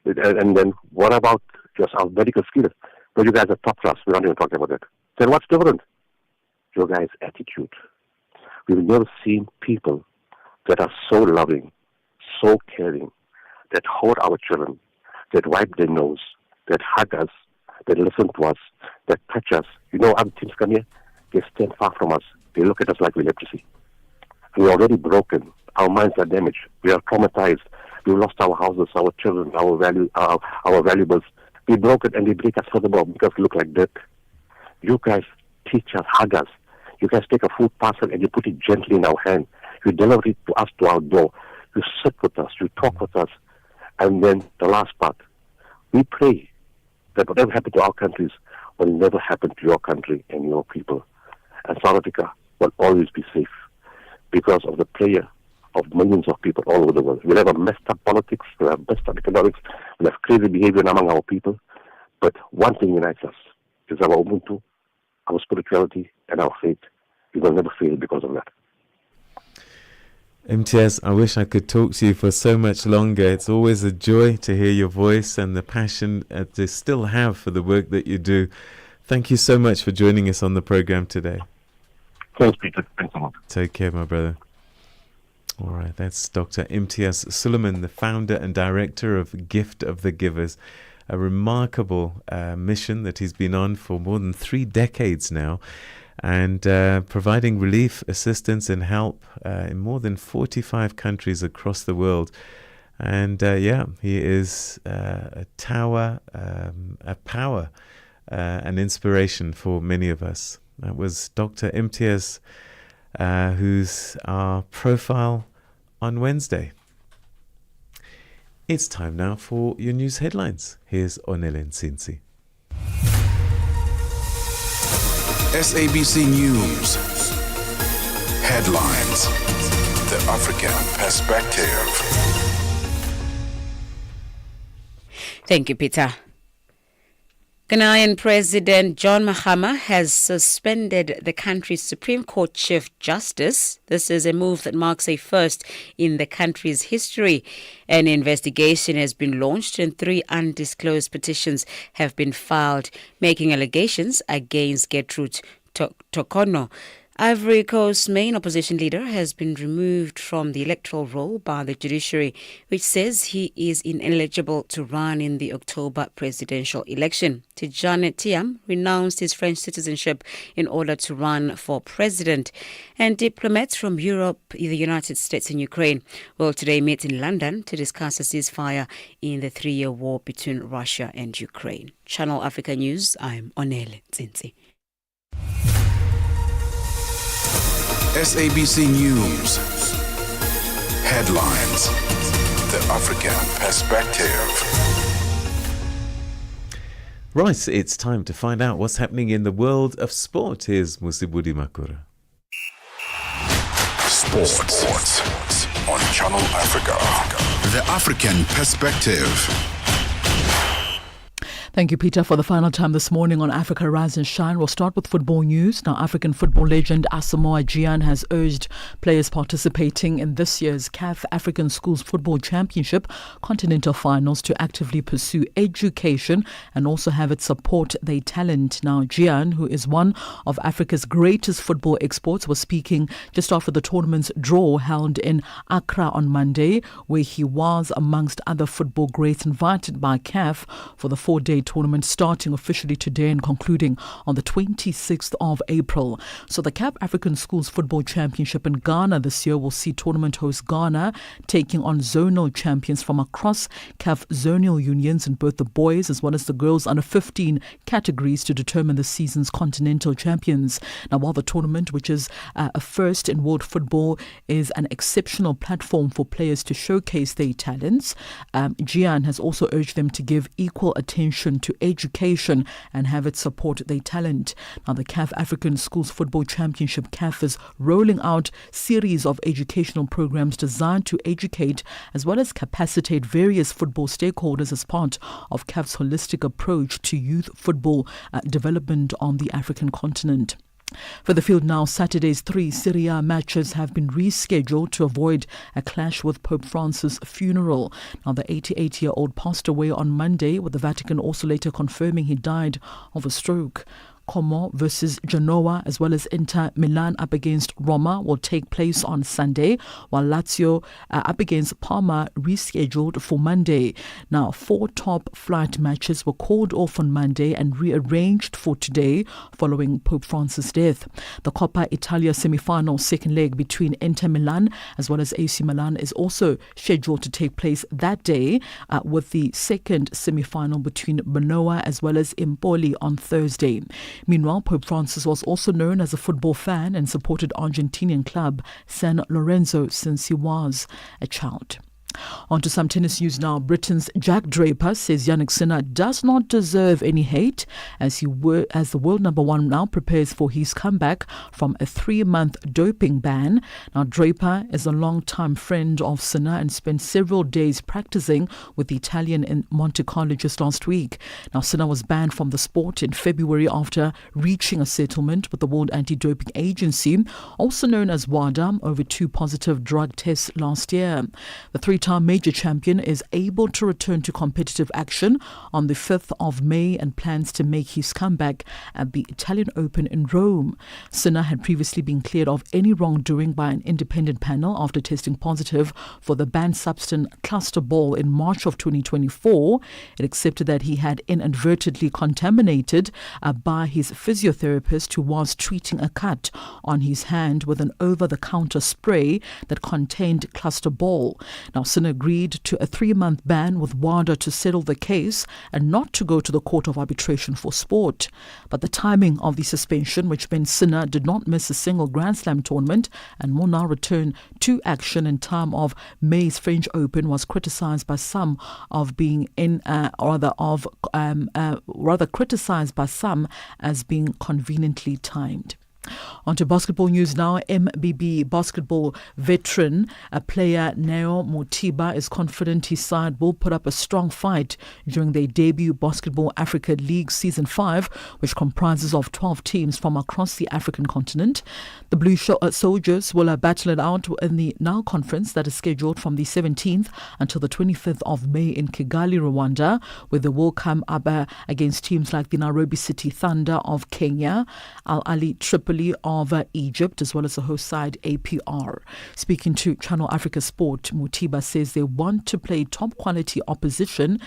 And then what about just our medical skills? No, you guys are top class. We're not even talking about that. Then what's different? your guys' attitude. We've never seen people that are so loving, so caring, that hold our children, that wipe their nose, that hug us, that listen to us, that touch us. You know, other teams come here, they stand far from us. They look at us like we're leprosy. We're already broken. Our minds are damaged. We are traumatized. We've lost our houses, our children, our valuables. We're broken and they break us furthermore because we look like dirt. You guys teach us, hug us. You guys take a food parcel and you put it gently in our hand. You deliver it to us to our door. You sit with us. You talk with us. And then the last part, we pray that whatever happened to our countries will never happen to your country and your people. And South Africa will always be safe because of the prayer of millions of people all over the world. We'll have a messed up politics, we'll have messed up economics, we'll have crazy behavior among our people. But one thing unites us is our Ubuntu, our spirituality, and our faith. We will never fail because of that. MTS, I wish I could talk to you for so much longer. It's always a joy to hear your voice and the passion to still have for the work that you do. Thank you so much for joining us on the program today. Thanks, Peter. Thanks a lot. Take care, my brother. All right, that's Dr. Imtiaz Suleiman, the founder and director of Gift of the Givers, a remarkable mission that he's been on for more than 3 decades now, and providing relief, assistance and help in more than 45 countries across the world. And he is a tower, a power, an inspiration for many of us. That was Dr. Imtiaz, who's our profile on Wednesday. It's time now for your news headlines. Here's Onele Nsinsi. SABC News. Headlines. The African Perspective. Thank you, Peter. Ghanaian President John Mahama has suspended the country's Supreme Court Chief Justice. This is a move that marks a first in the country's history. An investigation has been launched and 3 undisclosed petitions have been filed, making allegations against Gertrude Tokono. Ivory Coast's main opposition leader has been removed from the electoral roll by the judiciary, which says he is ineligible to run in the October presidential election. Tijane Thiam renounced his French citizenship in order to run for president. And diplomats from Europe, the United States and Ukraine will today meet in London to discuss a ceasefire in the 3-year war between Russia and Ukraine. Channel Africa News, I'm Onele Nsinsi. SABC News. Headlines. The African Perspective. Right, it's time to find out what's happening in the world of sport. Here's Musibudi Makura. Sports on Channel Africa. The African Perspective. Thank you, Peter, for the final time this morning on Africa Rise and Shine. We'll start with football news. Now, African football legend Asamoah Gyan has urged players participating in this year's CAF African Schools Football Championship Continental Finals to actively pursue education and also have it support their talent. Now, Gyan, who is one of Africa's greatest football exports, was speaking just after the tournament's draw held in Accra on Monday, where he was, amongst other football greats, invited by CAF for the 4-day tournament starting officially today and concluding on the 26th of April. So the CAF African Schools Football Championship in Ghana this year will see tournament host Ghana taking on zonal champions from across CAF zonal unions in both the boys as well as the girls under 15 categories to determine the season's continental champions. Now, while the tournament, which is a first in world football, is an exceptional platform for players to showcase their talents, Gyan has also urged them to give equal attention to education and have it support their talent. Now, the CAF African Schools Football Championship, CAF, is rolling out series of educational programs designed to educate as well as capacitate various football stakeholders as part of CAF's holistic approach to youth football development on the African continent. For the field now, Saturday's 3 Serie A matches have been rescheduled to avoid a clash with Pope Francis' funeral. Now, the 88-year-old passed away on Monday, with the Vatican also later confirming he died of a stroke. Como versus Genoa, as well as Inter Milan up against Roma will take place on Sunday, while Lazio up against Parma rescheduled for Monday. Now, 4 top flight matches were called off on Monday and rearranged for today following Pope Francis' death. The Coppa Italia semi-final second leg between Inter Milan as well as AC Milan is also scheduled to take place that day, with the second semi-final between Genoa as well as Empoli on Thursday. Meanwhile, Pope Francis was also known as a football fan and supported Argentinian club San Lorenzo since he was a child. On to some tennis news now. Britain's Jack Draper says Jannik Sinner does not deserve any hate as the world number 1 now prepares for his comeback from a 3-month doping ban. Now, Draper is a long-time friend of Sinner and spent several days practicing with the Italian in Monte Carlo just last week. Now, Sinner was banned from the sport in February after reaching a settlement with the World Anti-Doping Agency, also known as WADA, over 2 positive drug tests last year. The 3-time major champion is able to return to competitive action on the 5th of May and plans to make his comeback at the Italian Open in Rome. Sinner had previously been cleared of any wrongdoing by an independent panel after testing positive for the banned substance cluster ball in March of 2024. It accepted that he had inadvertently contaminated by his physiotherapist who was treating a cut on his hand with an over-the-counter spray that contained cluster ball. Now, Sinner agreed to a 3-month ban with WADA to settle the case and not to go to the Court of Arbitration for Sport. But the timing of the suspension, which meant Sinner did not miss a single Grand Slam tournament and will now return to action in time of May's French Open, was criticised by some as being conveniently timed. On to basketball news now. MBB basketball veteran player Neo Motiba is confident his side will put up a strong fight during their debut Basketball Africa League Season 5, which comprises of 12 teams from across the African continent. The Blue Soldiers will battle it out in the Now Conference that is scheduled from the 17th until the 25th of May in Kigali, Rwanda, where they will come up against teams like the Nairobi City Thunder of Kenya, Al Ali Tripoli of Egypt, as well as the host side APR. Speaking to Channel Africa Sport, Mutiba says they want to play top quality opposition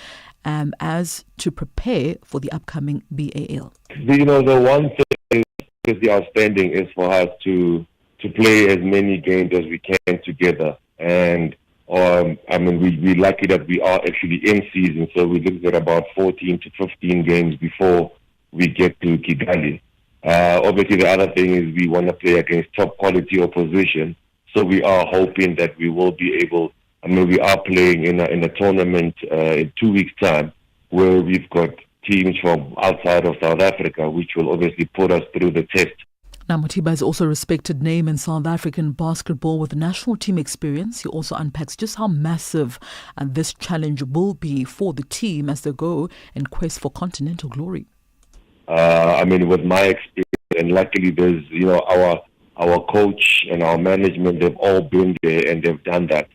as to prepare for the upcoming BAL. The one thing is the outstanding is for us to play as many games as we can together. And we're lucky that we are actually in season, so we look at about 14 to 15 games before we get to Kigali. Obviously, the other thing is we want to play against top quality opposition. So we are hoping that we will be able. We are playing in a tournament in 2 weeks' time, where we've got teams from outside of South Africa, which will obviously put us through the test. Now, Motiba is also a respected name in South African basketball with national team experience. He also unpacks just how massive this challenge will be for the team as they go in quest for continental glory. With my experience, and luckily there's, our coach and our management, they've all been there and they've done that.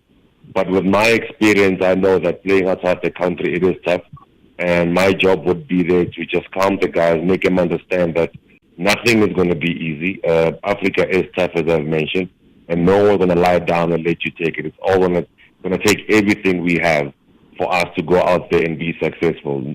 But with my experience, I know that playing outside the country, it is tough. And my job would be there to just calm the guys, make them understand that nothing is going to be easy. Africa is tough, as I've mentioned, and no one's going to lie down and let you take it. It's all going to take everything we have for us to go out there and be successful.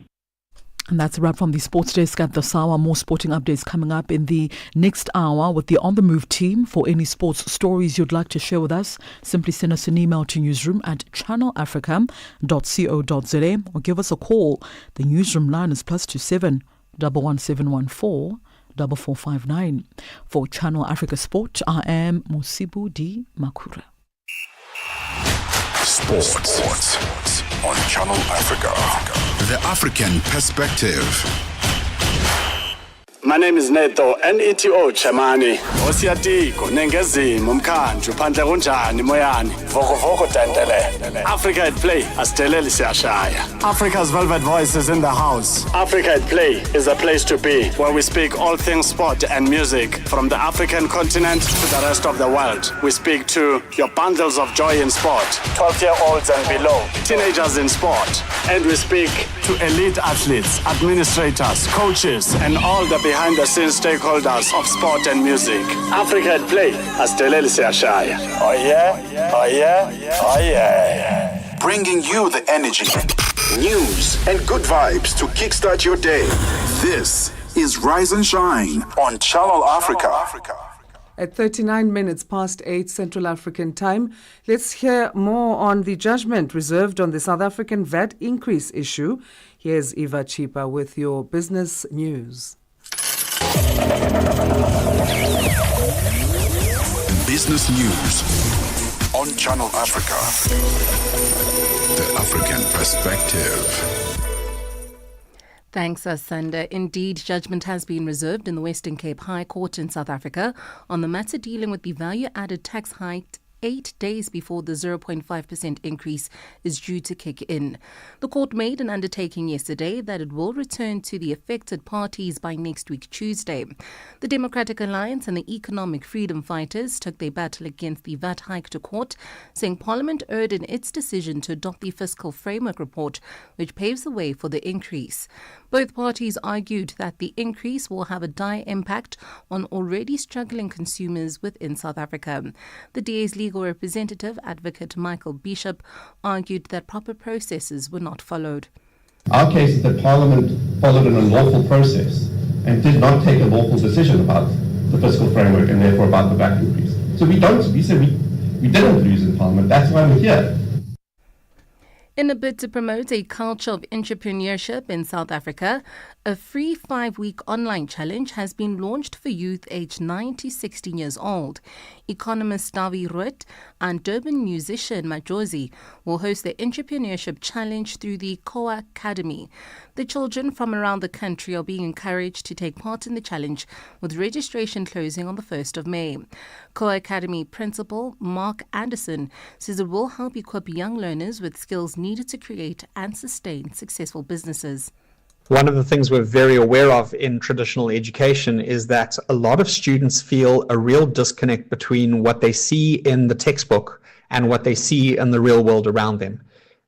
And that's a wrap from the Sports Desk at the Sawa. More sporting updates coming up in the next hour with the On The Move team. For any sports stories you'd like to share with us, simply send us an email to newsroom@channelafrica.co.za or give us a call. The newsroom line is +27 11714 4459. For Channel Africa Sport, I am Musibu Di Makura. Sports on Channel Africa. The African Perspective. My name is Neto, N-E-T-O Chamani. Osiatiko, Nengezimo, Mkhanju, Phandle kunjani moyani. Voko tendele. Africa at Play, Asteleli Siashaya. Africa's velvet voice is in the house. Africa at Play is a place to be, where we speak all things sport and music, from the African continent to the rest of the world. We speak to your bundles of joy in sport, 12-year-olds and below, teenagers in sport. And we speak to elite athletes, administrators, coaches, and all the behind-the-scenes stakeholders of sport and music. Africa at Play, asideleli siyashaya. Oh yeah, oh yeah, oh yeah. Bringing you the energy, news, and good vibes to kickstart your day. This is Rise and Shine on Channel Africa. At 39 minutes past 8 Central African time, let's hear more on the judgment reserved on the South African VAT increase issue. Here's Eva Chipa with your business news. Business news on Channel Africa. The African perspective. Thanks, Asanda. Indeed, judgment has been reserved in the Western Cape High Court in South Africa on the matter dealing with the value-added tax hike 8 days before the 0.5% increase is due to kick in. The court made an undertaking yesterday that it will return to the affected parties by next week, Tuesday. The Democratic Alliance and the Economic Freedom Fighters took their battle against the VAT hike to court, saying Parliament erred in its decision to adopt the Fiscal Framework Report, which paves the way for the increase. Both parties argued that the increase will have a dire impact on already struggling consumers within South Africa. The DA's legal representative, Advocate Michael Bishop, argued that proper processes were not followed. Our case is that Parliament followed an unlawful process and did not take a lawful decision about the fiscal framework and therefore about the VAT increase. So we didn't lose in Parliament. That's why we're here. In a bid to promote a culture of entrepreneurship in South Africa, a free 5-week online challenge has been launched for youth aged 9 to 16 years old. Economist Davi Rutt and Durban musician Majozi will host the Entrepreneurship Challenge through the COA Academy. The children from around the country are being encouraged to take part in the challenge, with registration closing on the 1st of May. COA Academy Principal Mark Anderson says it will help equip young learners with skills needed to create and sustain successful businesses. One of the things we're very aware of in traditional education is that a lot of students feel a real disconnect between what they see in the textbook and what they see in the real world around them.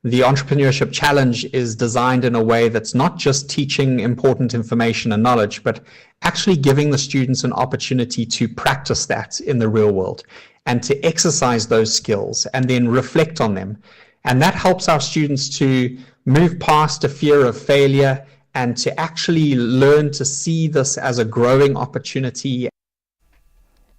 The Entrepreneurship Challenge is designed in a way that's not just teaching important information and knowledge, but actually giving the students an opportunity to practice that in the real world and to exercise those skills and then reflect on them. And that helps our students to move past a fear of failure and to actually learn to see this as a growing opportunity.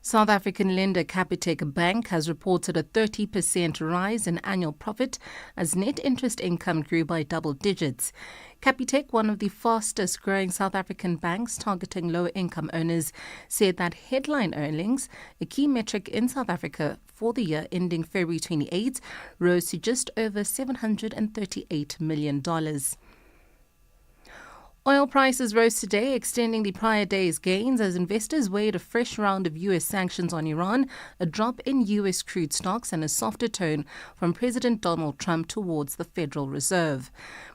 South African lender Capitec Bank has reported a 30% rise in annual profit as net interest income grew by double digits. Capitec, one of the fastest growing South African banks targeting lower income earners, said that headline earnings, a key metric in South Africa for the year ending February 28, rose to just over $738 million. Oil prices rose today, extending the prior day's gains as investors weighed a fresh round of U.S. sanctions on Iran, a drop in U.S. crude stocks, and a softer tone from President Donald Trump towards the Federal Reserve.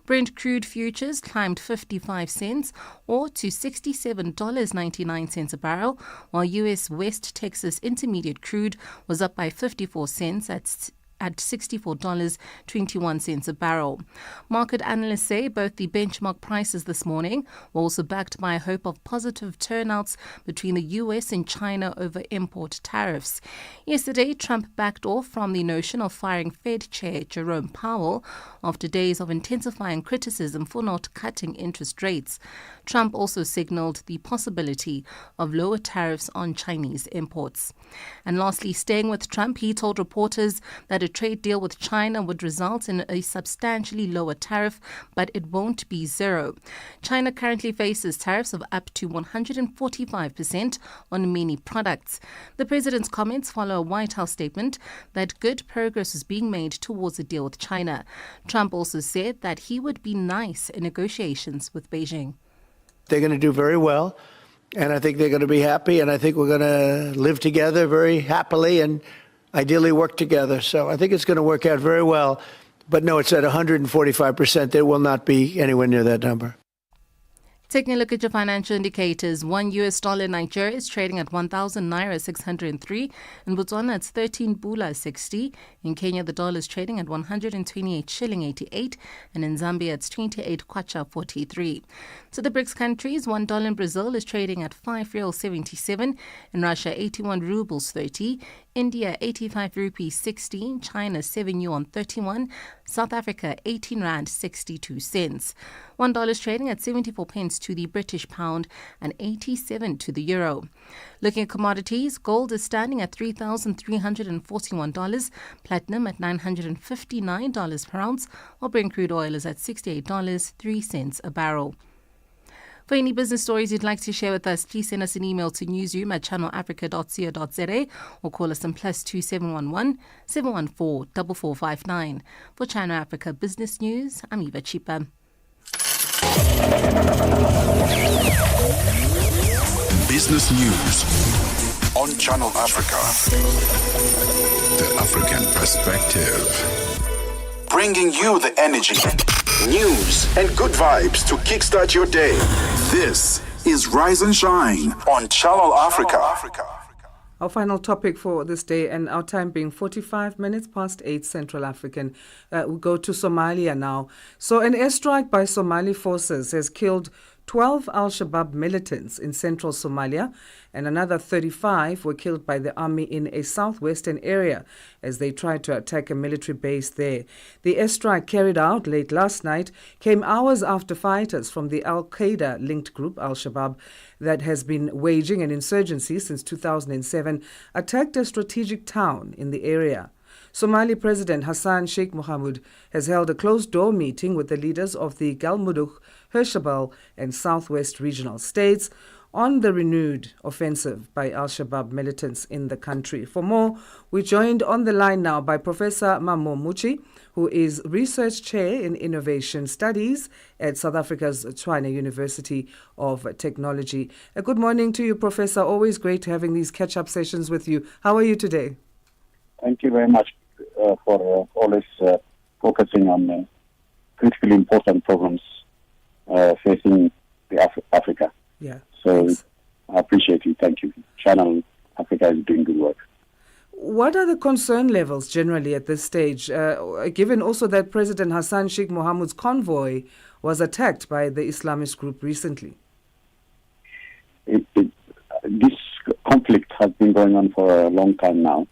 Brent crude futures climbed 55 cents or to $67.99 a barrel, while U.S. West Texas Intermediate crude was up by 54 cents at $64.21 a barrel. Market analysts say both the benchmark prices this morning were also backed by a hope of positive turnouts between the US and China over import tariffs. Yesterday, Trump backed off from the notion of firing Fed Chair Jerome Powell after days of intensifying criticism for not cutting interest rates. Trump also signaled the possibility of lower tariffs on Chinese imports. And lastly, staying with Trump, he told reporters that a trade deal with China would result in a substantially lower tariff, but it won't be zero. China currently faces tariffs of up to 145% on many products. The president's comments follow a White House statement that good progress is being made towards a deal with China. Trump also said that he would be nice in negotiations with Beijing. They're going to do very well, and I think they're going to be happy, and I think we're going to live together very happily and ideally work together. So I think it's going to work out very well. But no, it's at 145%. There will not be anywhere near that number. Taking a look at your financial indicators, $1 in Nigeria is trading at 1,000 naira 603. In Botswana, it's 13 bula 60. In Kenya, the dollar is trading at 128 shilling 88. And in Zambia, it's 28 kwacha 43. To the BRICS countries, $1 in Brazil is trading at 5 real 77. In Russia, 81 rubles 30. India, 85 rupees 16. China, 7 yuan 31. South Africa, 18 rand 62 cents. $1 is trading at 74 pence to the British pound and 87 to the euro. Looking at commodities, gold is standing at $3,341, platinum at $959 per ounce, while Brent crude oil is at $68.03 a barrel. For any business stories you'd like to share with us, please send us an email to newsroom@channelafrica.co.za or call us on +2 711 714 4459. For Channel Africa Business News, I'm Eva Chipa. Business News on Channel Africa. The African Perspective. Bringing you the energy, news, and good vibes to kickstart your day. This is Rise and Shine on Channel Africa. Our final topic for this day, and our time being 45 minutes past 8 Central African. We go to Somalia now. So an airstrike by Somali forces has killed 12 Al-Shabaab militants in central Somalia, and another 35 were killed by the army in a southwestern area as they tried to attack a military base there. The airstrike carried out late last night came hours after fighters from the Al-Qaeda-linked group Al-Shabaab that has been waging an insurgency since 2007 attacked a strategic town in the area. Somali President Hassan Sheikh Mohamud has held a closed-door meeting with the leaders of the Galmudug, Hirshabelle and Southwest regional states on the renewed offensive by Al-Shabaab militants in the country. For more, we're joined on the line now by Professor Mamo Muchi, who is Research Chair in Innovation Studies at South Africa's Tshwane University of Technology. Good morning to you, Professor. Always great having these catch-up sessions with you. How are you today? Thank you very much for always focusing on critically important problems facing Africa. Yeah. So I appreciate you. Thank you. Channel Africa is doing good work. What are the concern levels generally at this stage, given also that President Hassan Sheikh Mohamud's convoy was attacked by the Islamist group recently? This conflict has been going on for a long time now.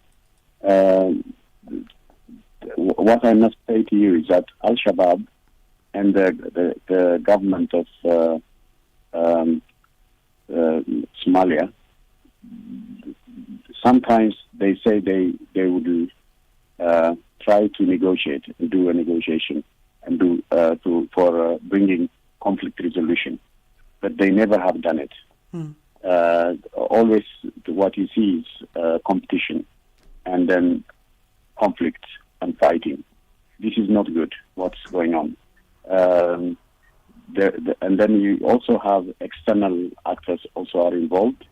What I must say to you is that Al-Shabaab and the government of Somalia, sometimes they say they would try to negotiate and do a negotiation and do for bringing conflict resolution, but they never have done it. Always what you see is competition and then conflict and fighting. This is not good, what's going on. And then you also have external actors also are involved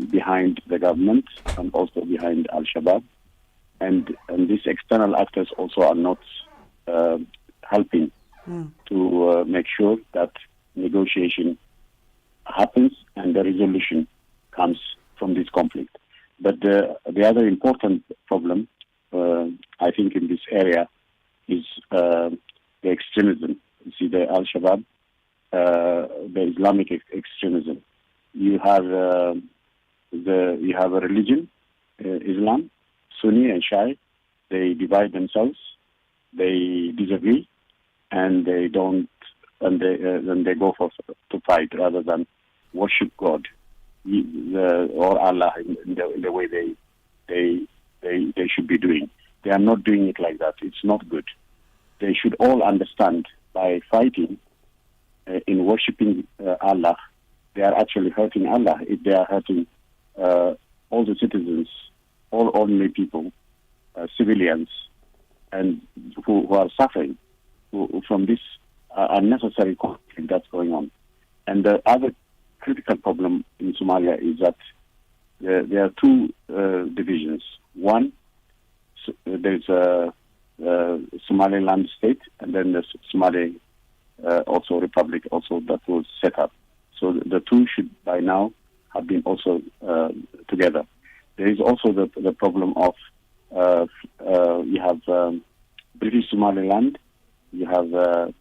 behind the government and also behind Al-Shabaab. And these external actors also are not helping to make sure that negotiation happens and the resolution comes from this conflict. But the other important problem, I think, in this area is the extremism. You see, the Al-Shabaab, the Islamic extremism. You have a religion, Islam, Sunni and Shia. They divide themselves. They disagree, and they don't. And they go to fight rather than worship God or Allah in the way they should be doing. They are not doing it like that. It's not good. They should all understand by fighting in worshiping Allah, they are actually hurting Allah. If they are hurting all the citizens, all ordinary people, civilians, and who are suffering from this unnecessary conflict that's going on. And the other critical problem in Somalia is that there are two divisions. One, there's a Somaliland state, and then the Somali also republic also that was set up. So the two should by now have been also together. There is also the problem of you have British Somaliland, you have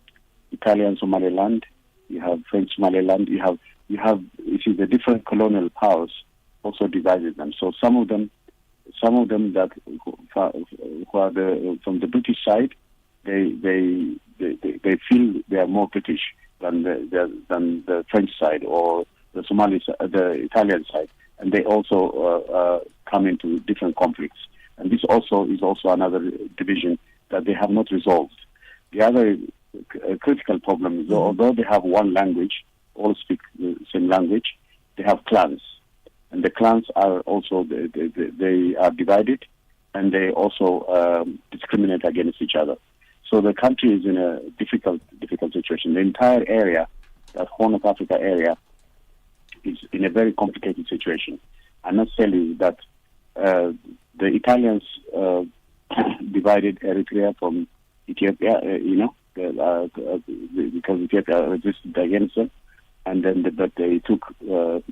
Italian Somaliland, you have French Somaliland, you see the different colonial powers also divided them. So some of them that who are from the British side, they feel they are more British than the French side or the the Italian side, and they also come into different conflicts. And this also is another division that they have not resolved. The other critical problem is, although they have one language, all speak the same language, they have clans, and the clans are also they are divided, and they also discriminate against each other. So the country is in a difficult situation. The entire area, that Horn of Africa area, is in a very complicated situation. I must tell you that the Italians divided Eritrea from Ethiopia, because Ethiopia resisted against them, and then but they took the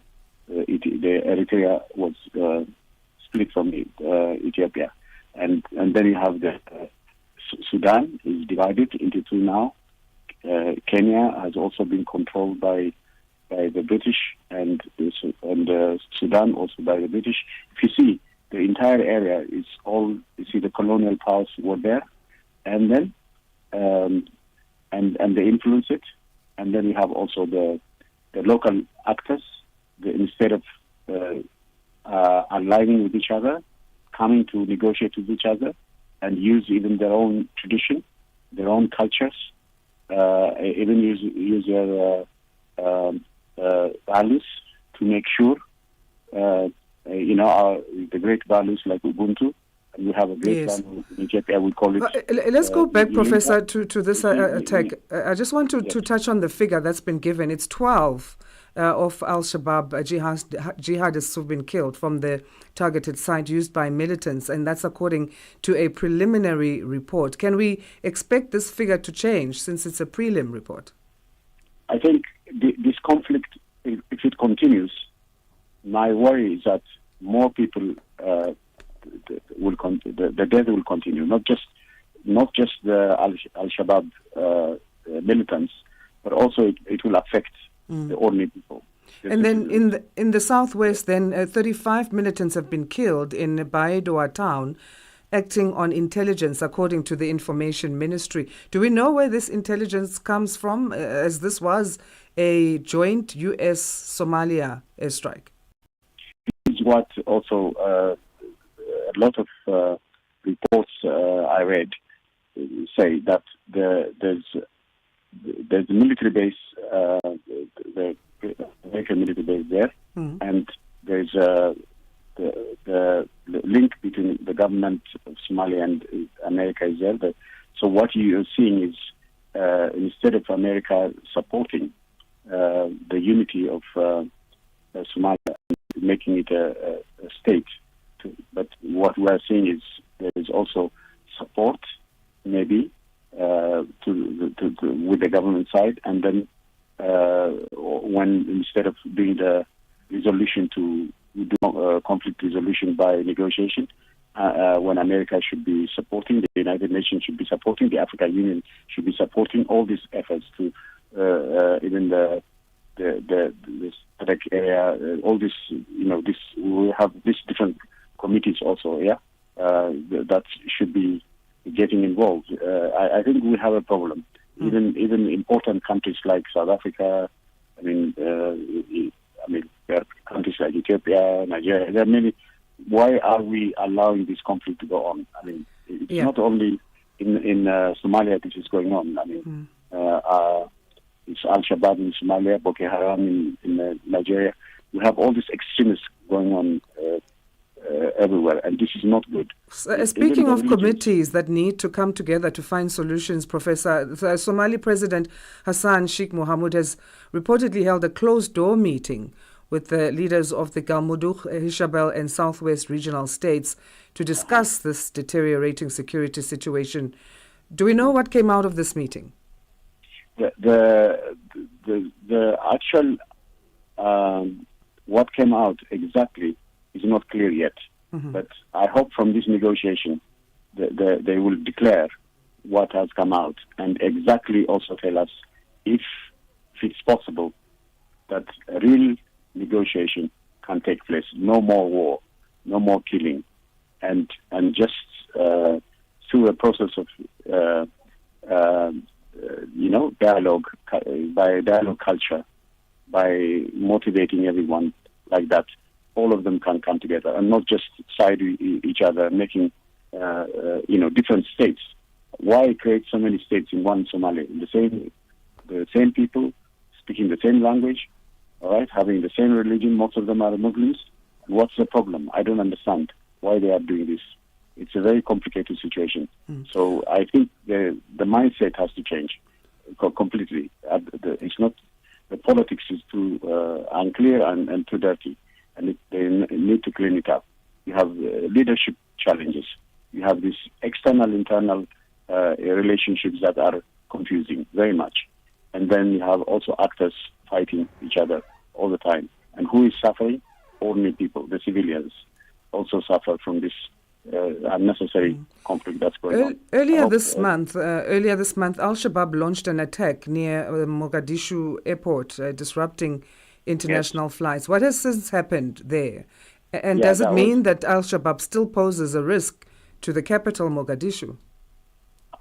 Eritrea was split from Ethiopia, and then you have the Sudan is divided into two now. Kenya has also been controlled by the British, and Sudan also by the British. If you see, the entire area is all, you see, the colonial powers were there, and then and they influence it, and then you have also the local actors. Instead of aligning with each other, coming to negotiate with each other, and use even their own tradition, their own cultures, even use their values to make sure, the great values like Ubuntu. And we have a great value in Ethiopia, we call it... Let's go back, Professor, to this attack. I just want to touch on the figure that's been given. It's 12 of Al-Shabaab jihadists who've been killed from the targeted site used by militants, and that's according to a preliminary report. Can we expect this figure to change since it's a prelim report? I think this conflict, if it continues, my worry is that more people the death will continue. Not just the Al-Shabaab militants, but also it will affect the ordinary people. And then in the southwest, then 35 militants have been killed in Beda town, acting on intelligence, according to the information ministry. Do we know where this intelligence comes from, as this was a joint U.S.-Somalia airstrike? This is what also a lot of reports I read say that there's a military base, the American military base there, and there's the link between the government of Somalia and America is there. So what you're seeing is instead of America supporting the unity of Somalia, making it a state, but what we are seeing is there is also support, maybe, with the government side, and then when instead of doing the resolution to do conflict resolution by negotiation, when America should be supporting, the United Nations should be supporting, the African Union should be supporting all these efforts to even the SADC area, all this, this we have these different committees also, that should be getting involved. I think we have a problem. Even important countries like South Africa, there are countries like Ethiopia, Nigeria. There are many. Why are we allowing this conflict to go on? It's not only in Somalia this is going on. It's Al-Shabaab in Somalia, Boko Haram in Nigeria. We have all these extremists going on everywhere, and this is not good. Speaking of committees that need to come together to find solutions, Professor, the Somali President Hassan Sheikh Mohamud has reportedly held a closed-door meeting with the leaders of the Galmudug, Hishabelle and Southwest regional states to discuss this deteriorating security situation. Do we know what came out of this meeting? the actual what came out exactly is not clear yet. Mm-hmm. But I hope from this negotiation they will declare what has come out and exactly also tell us if it's possible that a real negotiation can take place. No more war, no more killing, and just through a process of dialogue, by dialogue culture, by motivating everyone like that, all of them can come together and not just side each other, making different states. Why create so many states in one Somalia? The same people speaking the same language, all right, having the same religion. Most of them are Muslims. What's the problem? I don't understand why they are doing this. It's a very complicated situation. So I think the mindset has to change completely. It's not the politics is too unclear and too dirty, and they need to clean it up. You have leadership challenges. You have these external, internal relationships that are confusing very much, and then you have also actors fighting each other all the time. And who is suffering? Ordinary people, the civilians, also suffer from this unnecessary conflict that's going on. Earlier this month, Al-Shabaab launched an attack near Mogadishu airport, disrupting international flights. What has since happened there? And does it mean that Al-Shabaab still poses a risk to the capital, Mogadishu?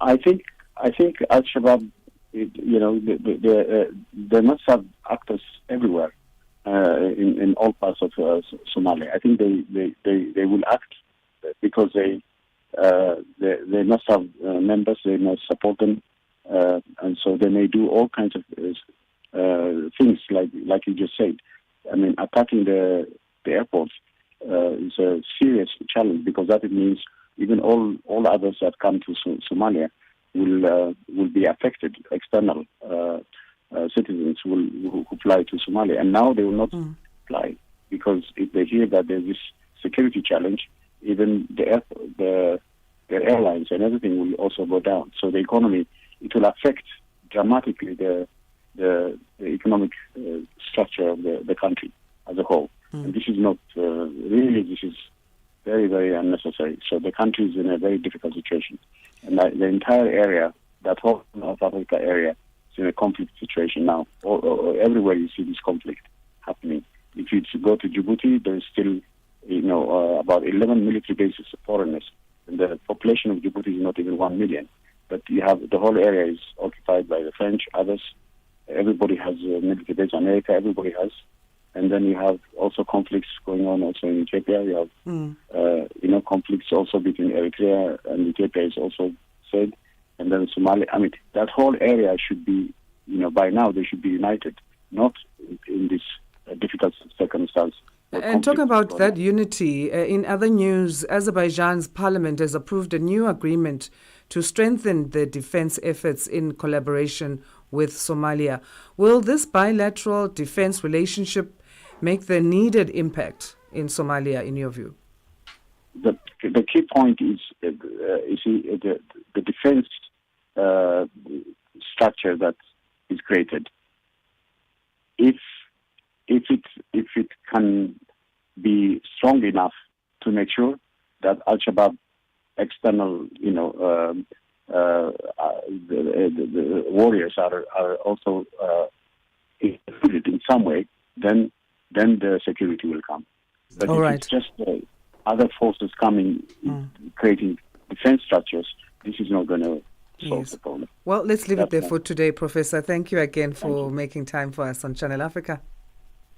I think Al-Shabaab, they must have actors everywhere in all parts of Somalia. I think they will act because they must have members, they must support them, and so they may do all kinds of things like you just said. I mean, attacking the airports is a serious challenge because that means even all others that come to Somalia will be affected. External citizens who fly to Somalia, and now they will not fly because if they hear that there's this security challenge, even the airlines and everything will also go down. So the economy, it will affect dramatically the economic structure of the country as a whole. And this is not this is very, very unnecessary. So the country is in a very difficult situation. And the entire area, that whole North Africa area, is in a conflict situation now. Or everywhere you see this conflict happening. If you go to Djibouti, there is still about 11 military bases of foreigners. And the population of Djibouti is not even 1 million. But you have the whole area is occupied by the French, others. Everybody has a military base. America, everybody has. And then you have also conflicts going on also in Ethiopia. You have, conflicts also between Eritrea and Ethiopia is also said. And then Somalia. I mean, that whole area should be, by now they should be united, not in this difficult circumstance. And talk about that unity. In other news, Azerbaijan's parliament has approved a new agreement to strengthen the defense efforts in collaboration with Somalia. Will this bilateral defense relationship make the needed impact in Somalia, in your view? The key point is, the defense structure that is created. If it can be strong enough to make sure that Al-Shabaab external, the warriors are also included in some way, then the security will come. But if it's just other forces coming, creating defense structures, this is not going to solve the problem. Well, let's leave it there for today, Professor. Thank you again for making time for us on Channel Africa.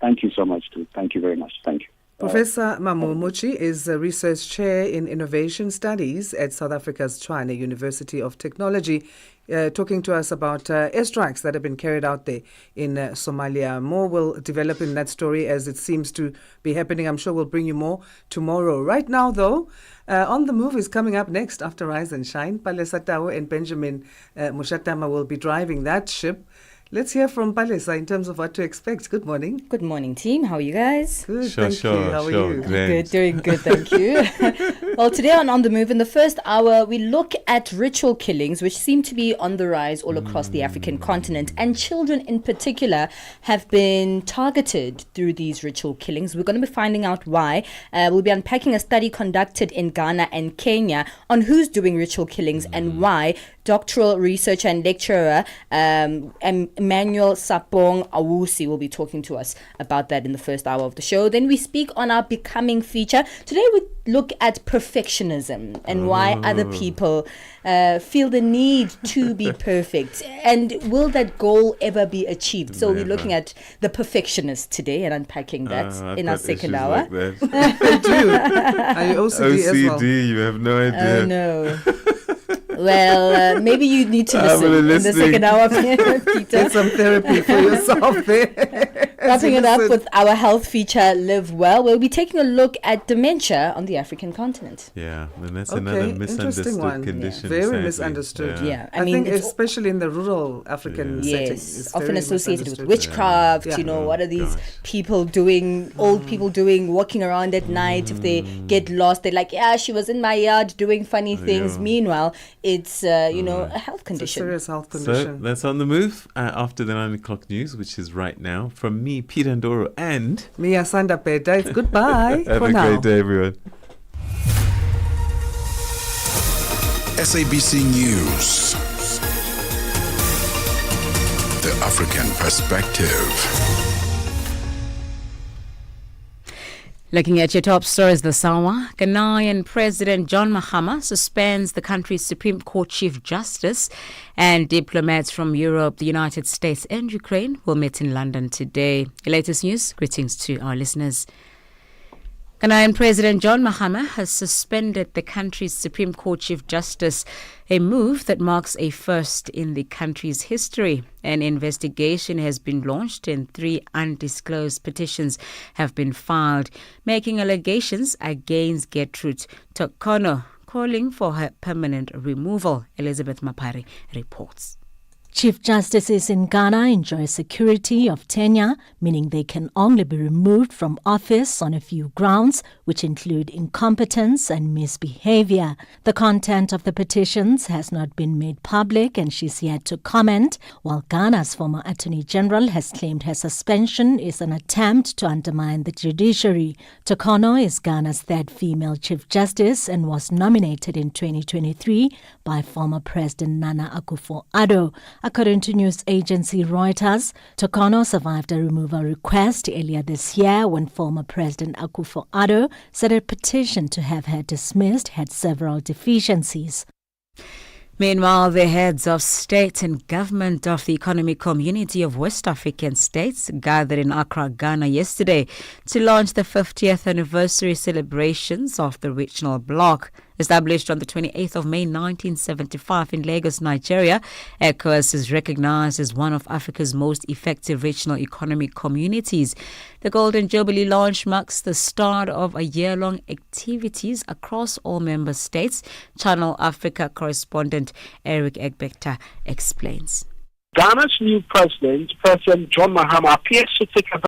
Thank you so much, too. Thank you very much. Thank you. Professor Mamu Muchi is a research chair in innovation studies at South Africa's Tshwane University of Technology, talking to us about airstrikes that have been carried out there in Somalia. More will develop in that story as it seems to be happening. I'm sure we'll bring you more tomorrow. Right now, though, On the Move is coming up next after Rise and Shine. Palesa Tao and Benjamin Mushatama will be driving that ship. Let's hear from Palesa in terms of what to expect. Good morning. Good morning, team. How are you guys? Good, thank you. How are you? Good, doing good, thank you. Well, today on The Move, in the first hour, we look at ritual killings, which seem to be on the rise all across the African continent. And children in particular have been targeted through these ritual killings. We're going to be finding out why. We'll be unpacking a study conducted in Ghana and Kenya on who's doing ritual killings and why. Doctoral researcher and lecturer Emmanuel Sapong Awusi will be talking to us about that in the first hour of the show. Then we speak on our Becoming feature. Today we look at perfectionism and why other people feel the need to be perfect. And will that goal ever be achieved? So we're looking at the perfectionist today and unpacking that in our second hour. Like I do. Are you OCD as well? You have no idea. Oh, no. Well, maybe you need to listen in the second hour, Peter. Get some therapy for yourself there. Wrapping it up with our health feature, Live Well. We'll be taking a look at dementia on the African continent. Yeah, and that's another misunderstood condition. Very sadly. misunderstood. Yeah. I think especially in the rural African settings. Yes, often associated with witchcraft. You know, what are these people doing, old people doing, walking around at night? If they get lost, they're like, yeah, she was in my yard doing funny things. Meanwhile, it's, a health condition. It's a serious health condition. So that's On the Move after the 9 o'clock news, which is right now. From me, Peter Ndoro, and me, Asanda, Beda. It's goodbye. Have for a now. great day, everyone. SABC News. The African Perspective. Looking at your top stories this hour, Ghanaian President John Mahama suspends the country's Supreme Court Chief Justice, and diplomats from Europe, the United States and Ukraine will meet in London today. The latest news, greetings to our listeners. Ghanaian President John Mahama has suspended the country's Supreme Court Chief Justice, a move that marks a first in the country's history. An investigation has been launched and 3 undisclosed petitions have been filed, making allegations against Gertrude Tokono, calling for her permanent removal. Elizabeth Mapari reports. Chief Justices in Ghana enjoy security of tenure, meaning they can only be removed from office on a few grounds, which include incompetence and misbehavior. The content of the petitions has not been made public and she's yet to comment, while Ghana's former Attorney General has claimed her suspension is an attempt to undermine the judiciary. Tokono is Ghana's 3rd female Chief Justice and was nominated in 2023 by former President Nana Akufo-Addo. According to news agency Reuters, Tokono survived a removal request earlier this year when former President Akufo-Addo said a petition to have her dismissed had several deficiencies. Meanwhile, the heads of state and government of the Economic Community of West African States gathered in Accra, Ghana yesterday to launch the 50th anniversary celebrations of the regional bloc. Established on the 28th of May 1975 in Lagos, Nigeria, ECOWAS is recognized as one of Africa's most effective regional economic communities. The Golden Jubilee launch marks the start of a year-long activities across all member states. Channel Africa correspondent Eric Egbekta explains. Ghana's new president, President John Mahama, appears to take a